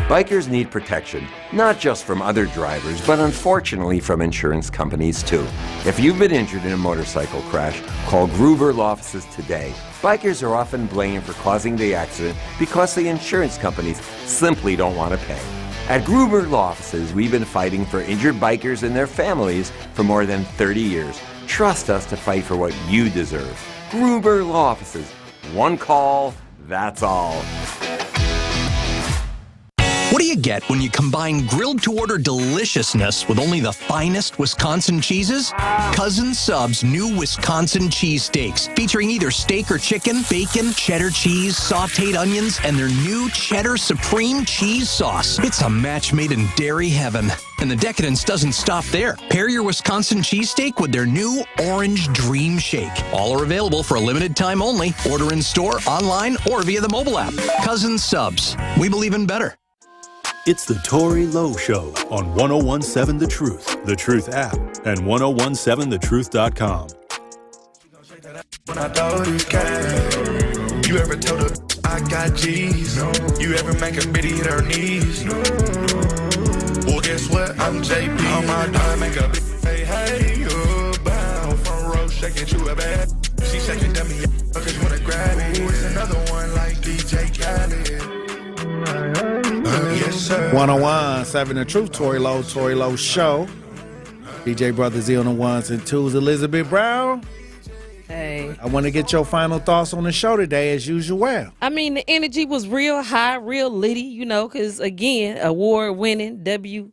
Bikers need protection, not just from other drivers, but unfortunately from insurance companies too. If you've been injured in a motorcycle crash, call Gruber Law Offices today. Bikers are often blamed for causing the accident because the insurance companies simply don't want to pay. At Gruber Law Offices, we've been fighting for injured bikers and their families for more than 30 years. Trust us to fight for what you deserve. Gruber Law Offices. One call, that's all. What do you get when you combine grilled-to-order deliciousness with only the finest Wisconsin cheeses? Cousin Sub's new Wisconsin cheese steaks, featuring either steak or chicken, bacon, cheddar cheese, sautéed onions, and their new Cheddar Supreme cheese sauce. It's a match made in dairy heaven. And the decadence doesn't stop there. Pair your Wisconsin cheesesteak with their new Orange Dream Shake. All are available for a limited time only. Order in store, online, or via the mobile app. Cousin Subs. We believe in better. It's the Tory Lowe Show on 1017 The Truth app, and 1017thetruth.com. When I thought it came, you ever told her I got G's? No. You ever make a bitty hit her knees? No. Well, guess what? I'm JP. On my dime, make a bitch say, hey, bound front row, shaking you a bad. She shaking dummy, cause you wanna grab it. It's another one like DJ Khaled. Yes, sir. 101.7 The Truth, Tory Lowe Show. DJ Brother Z on the ones and twos. Elizabeth Brown. Hey. I want to get your final thoughts on the show today, as usual. I mean, the energy was real high, real litty, you know, because, again, award-winning WBAs.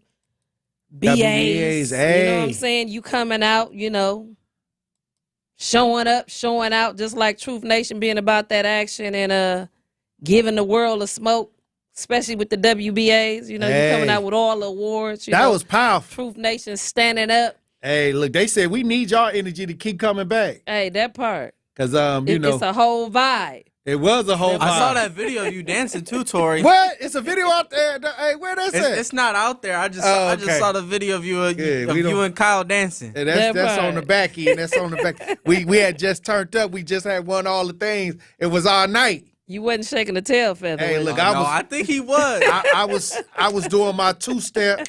WBAs, hey. You know what I'm saying? You coming out, you know, showing up, showing out, just like Truth Nation being about that action and giving the world a smoke. Especially with the WBAs, you know, you coming out with all the awards. That was powerful. Truth Nation standing up. Hey, look, they said we need y'all energy to keep coming back. Hey, that part. Because, you know. It's a whole vibe. It was a whole vibe. I saw that video of you dancing too, Tory. What? It's a video out there. Hey, where that's at? It's not out there. I just saw the video of you and Kyle dancing. Yeah, that's on the back end. That's on the back. We had just turned up. We just had won all the things. It was our night. You wasn't shaking the tail feather. Hey, look, I think he was. I was doing my two-step.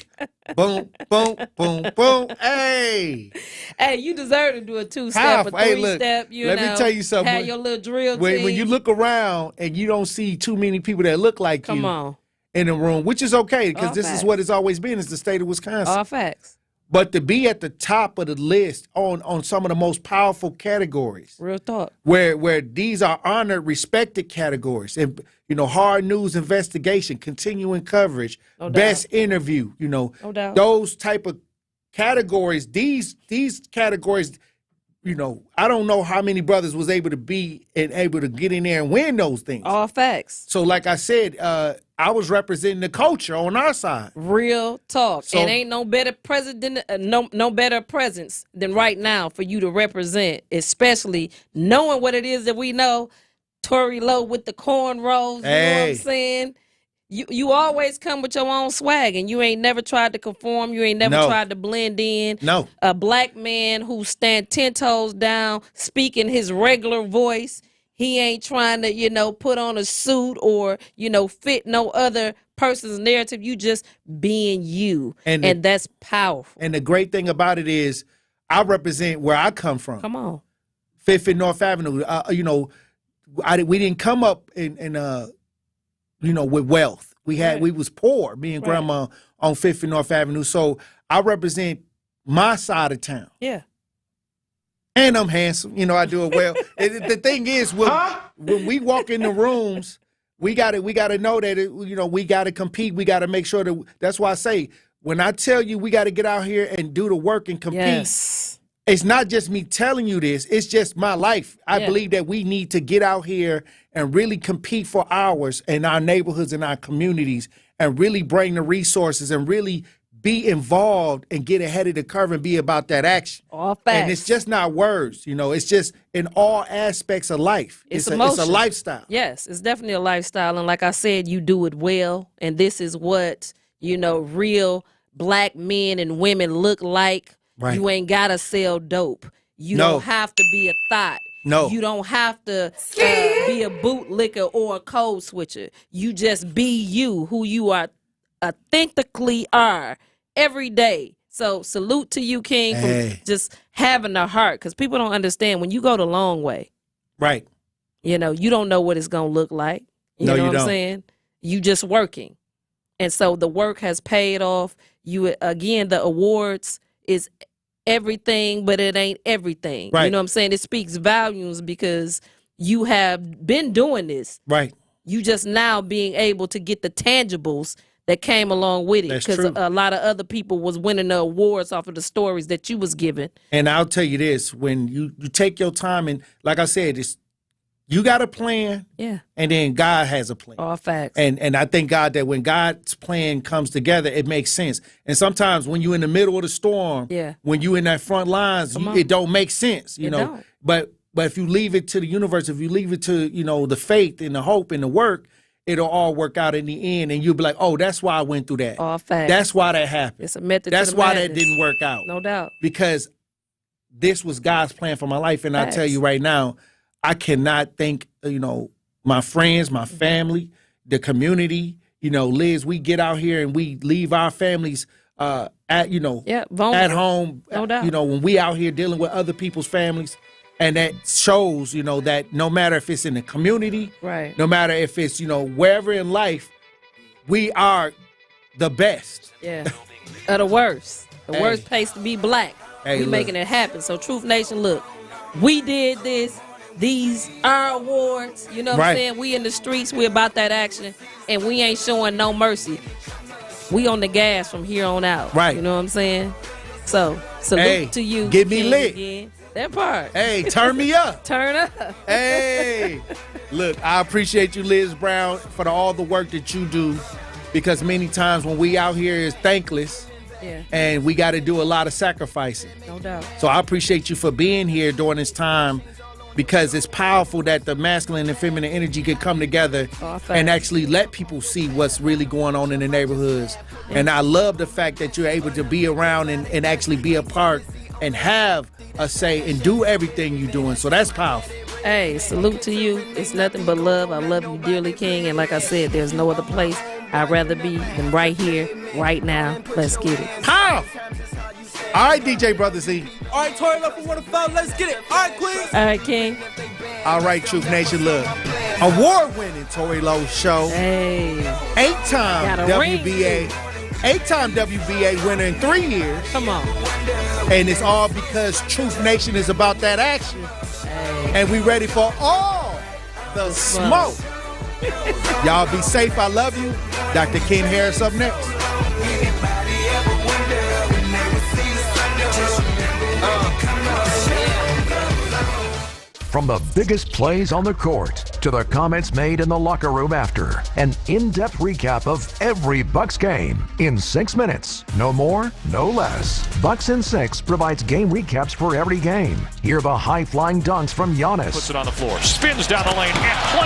Boom, boom, boom, boom. Hey, you deserve to do a two-step, a three-step. Let me tell you something. Have your little drill team. When you look around and you don't see too many people that look like you in the room, which is okay because this is what it's always been. It's the state of Wisconsin. All facts. But to be at the top of the list on some of the most powerful categories. Real talk. Where these are honored, respected categories. And, you know, hard news investigation, continuing coverage, best interview, you know. No doubt. Those type of categories, these categories, you know, I don't know how many brothers was able to be and able to get in there and win those things. All facts. So like I said, I was representing the culture on our side. Real talk. So, and ain't no better president, no better presence than right now for you to represent, especially knowing what it is that we know. Tory Lowe with the cornrows, you know what I'm saying? You always come with your own swag, and you ain't never tried to conform. You ain't never tried to blend in. No. A black man who stand 10 toes down, speaking his regular voice. He ain't trying to, you know, put on a suit or, you know, fit no other person's narrative. You just being you. And that's powerful. And the great thing about it is I represent where I come from. Come on. Fifth and North Avenue. You know, we didn't come up in you know, with wealth. We was poor, me and grandma on Fifth and North Avenue. So I represent my side of town. Yeah. And I'm handsome. You know, I do it well. The thing is, when we walk in the rooms, we got to know that, we got to compete. We got to make sure that's why I say, when I tell you we got to get out here and do the work and compete, it's not just me telling you this. It's just my life. I believe that we need to get out here and really compete for ours in our neighborhoods and our communities and really bring the resources and really be involved and get ahead of the curve and be about that action. All facts. And it's just not words, it's just in all aspects of life. It's a lifestyle. Yes, it's definitely a lifestyle. And like I said, you do it well. And this is what, real black men and women look like. Right. You ain't got to sell dope. You don't have to be a thot. No. You don't have to be a bootlicker or a code switcher. You just be you, who you are authentically are every day. So salute to you, King, for just having a heart, because people don't understand when you go the long way. Right. You don't know what it's going to look like. You know what I'm saying? You just working. And so the work has paid off. Again, the awards is everything, but it ain't everything. Right. You know what I'm saying? It speaks volumes because you have been doing this. Right. You just now being able to get the tangibles that came along with it, because a lot of other people was winning the awards off of the stories that you was giving. And I'll tell you this, when you take your time, and like I said, you got a plan, and then God has a plan. All facts. And I thank God that when God's plan comes together, it makes sense. And sometimes when you're in the middle of the storm, when you're in that front lines, it don't make sense, don't. But if you leave it to the universe, if you leave it to, the faith and the hope and the work, it'll all work out in the end, and you'll be like, oh, that's why I went through that. All facts. That's why that happened. It's a method That's to the why madness. that didn't work out. No doubt. Because this was God's plan for my life, and I tell you right now, I cannot thank, my friends, my family, the community. Liz, we get out here and we leave our families at home. No doubt. When we out here dealing with other people's families. And that shows, that no matter if it's in the community, right, no matter if it's, wherever in life, we are the best. Yeah. Or the worst. The worst place to be black. We Look. making it happen. So Truth Nation, look, we did this. These are awards. You know what I'm saying? We in the streets. We about that action. And we ain't showing no mercy. We on the gas from here on out. Right. You know what I'm saying? So salute to you. Get me lit. Again. That part. Hey, turn me up. Turn up. Hey. Look, I appreciate you, Liz Brown, for all the work that you do, because many times when we out here is thankless, and we got to do a lot of sacrificing. No doubt. So I appreciate you for being here during this time, because it's powerful that the masculine and feminine energy can come together and actually let people see what's really going on in the neighborhoods. Yeah. And I love the fact that you're able to be around and actually be a part and have a say and do everything you're doing. So that's powerful. Hey, salute to you. It's nothing but love. I love you dearly, King. And like I said, there's no other place I'd rather be than right here, right now. Let's get it. Powerful. All right, DJ Brother Z. All right, Tory, love for waterfowl. Let's get it. All right, Queen. All right, King. All right, Truth Nation, look. Award-winning Tory Lowe show. Hey. 8-time WBA. 8-time WBA winner in 3 years. Come on. And it's all because Truth Nation is about that action. Hey. And we ready for all the smoke. Y'all be safe. I love you. Dr. Ken Harris up next. From the biggest plays on the court to the comments made in the locker room after, an in-depth recap of every Bucks game in 6 minutes. No more, no less. Bucks in 6 provides game recaps for every game. Hear the high-flying dunks from Giannis. Puts it on the floor, spins down the lane, and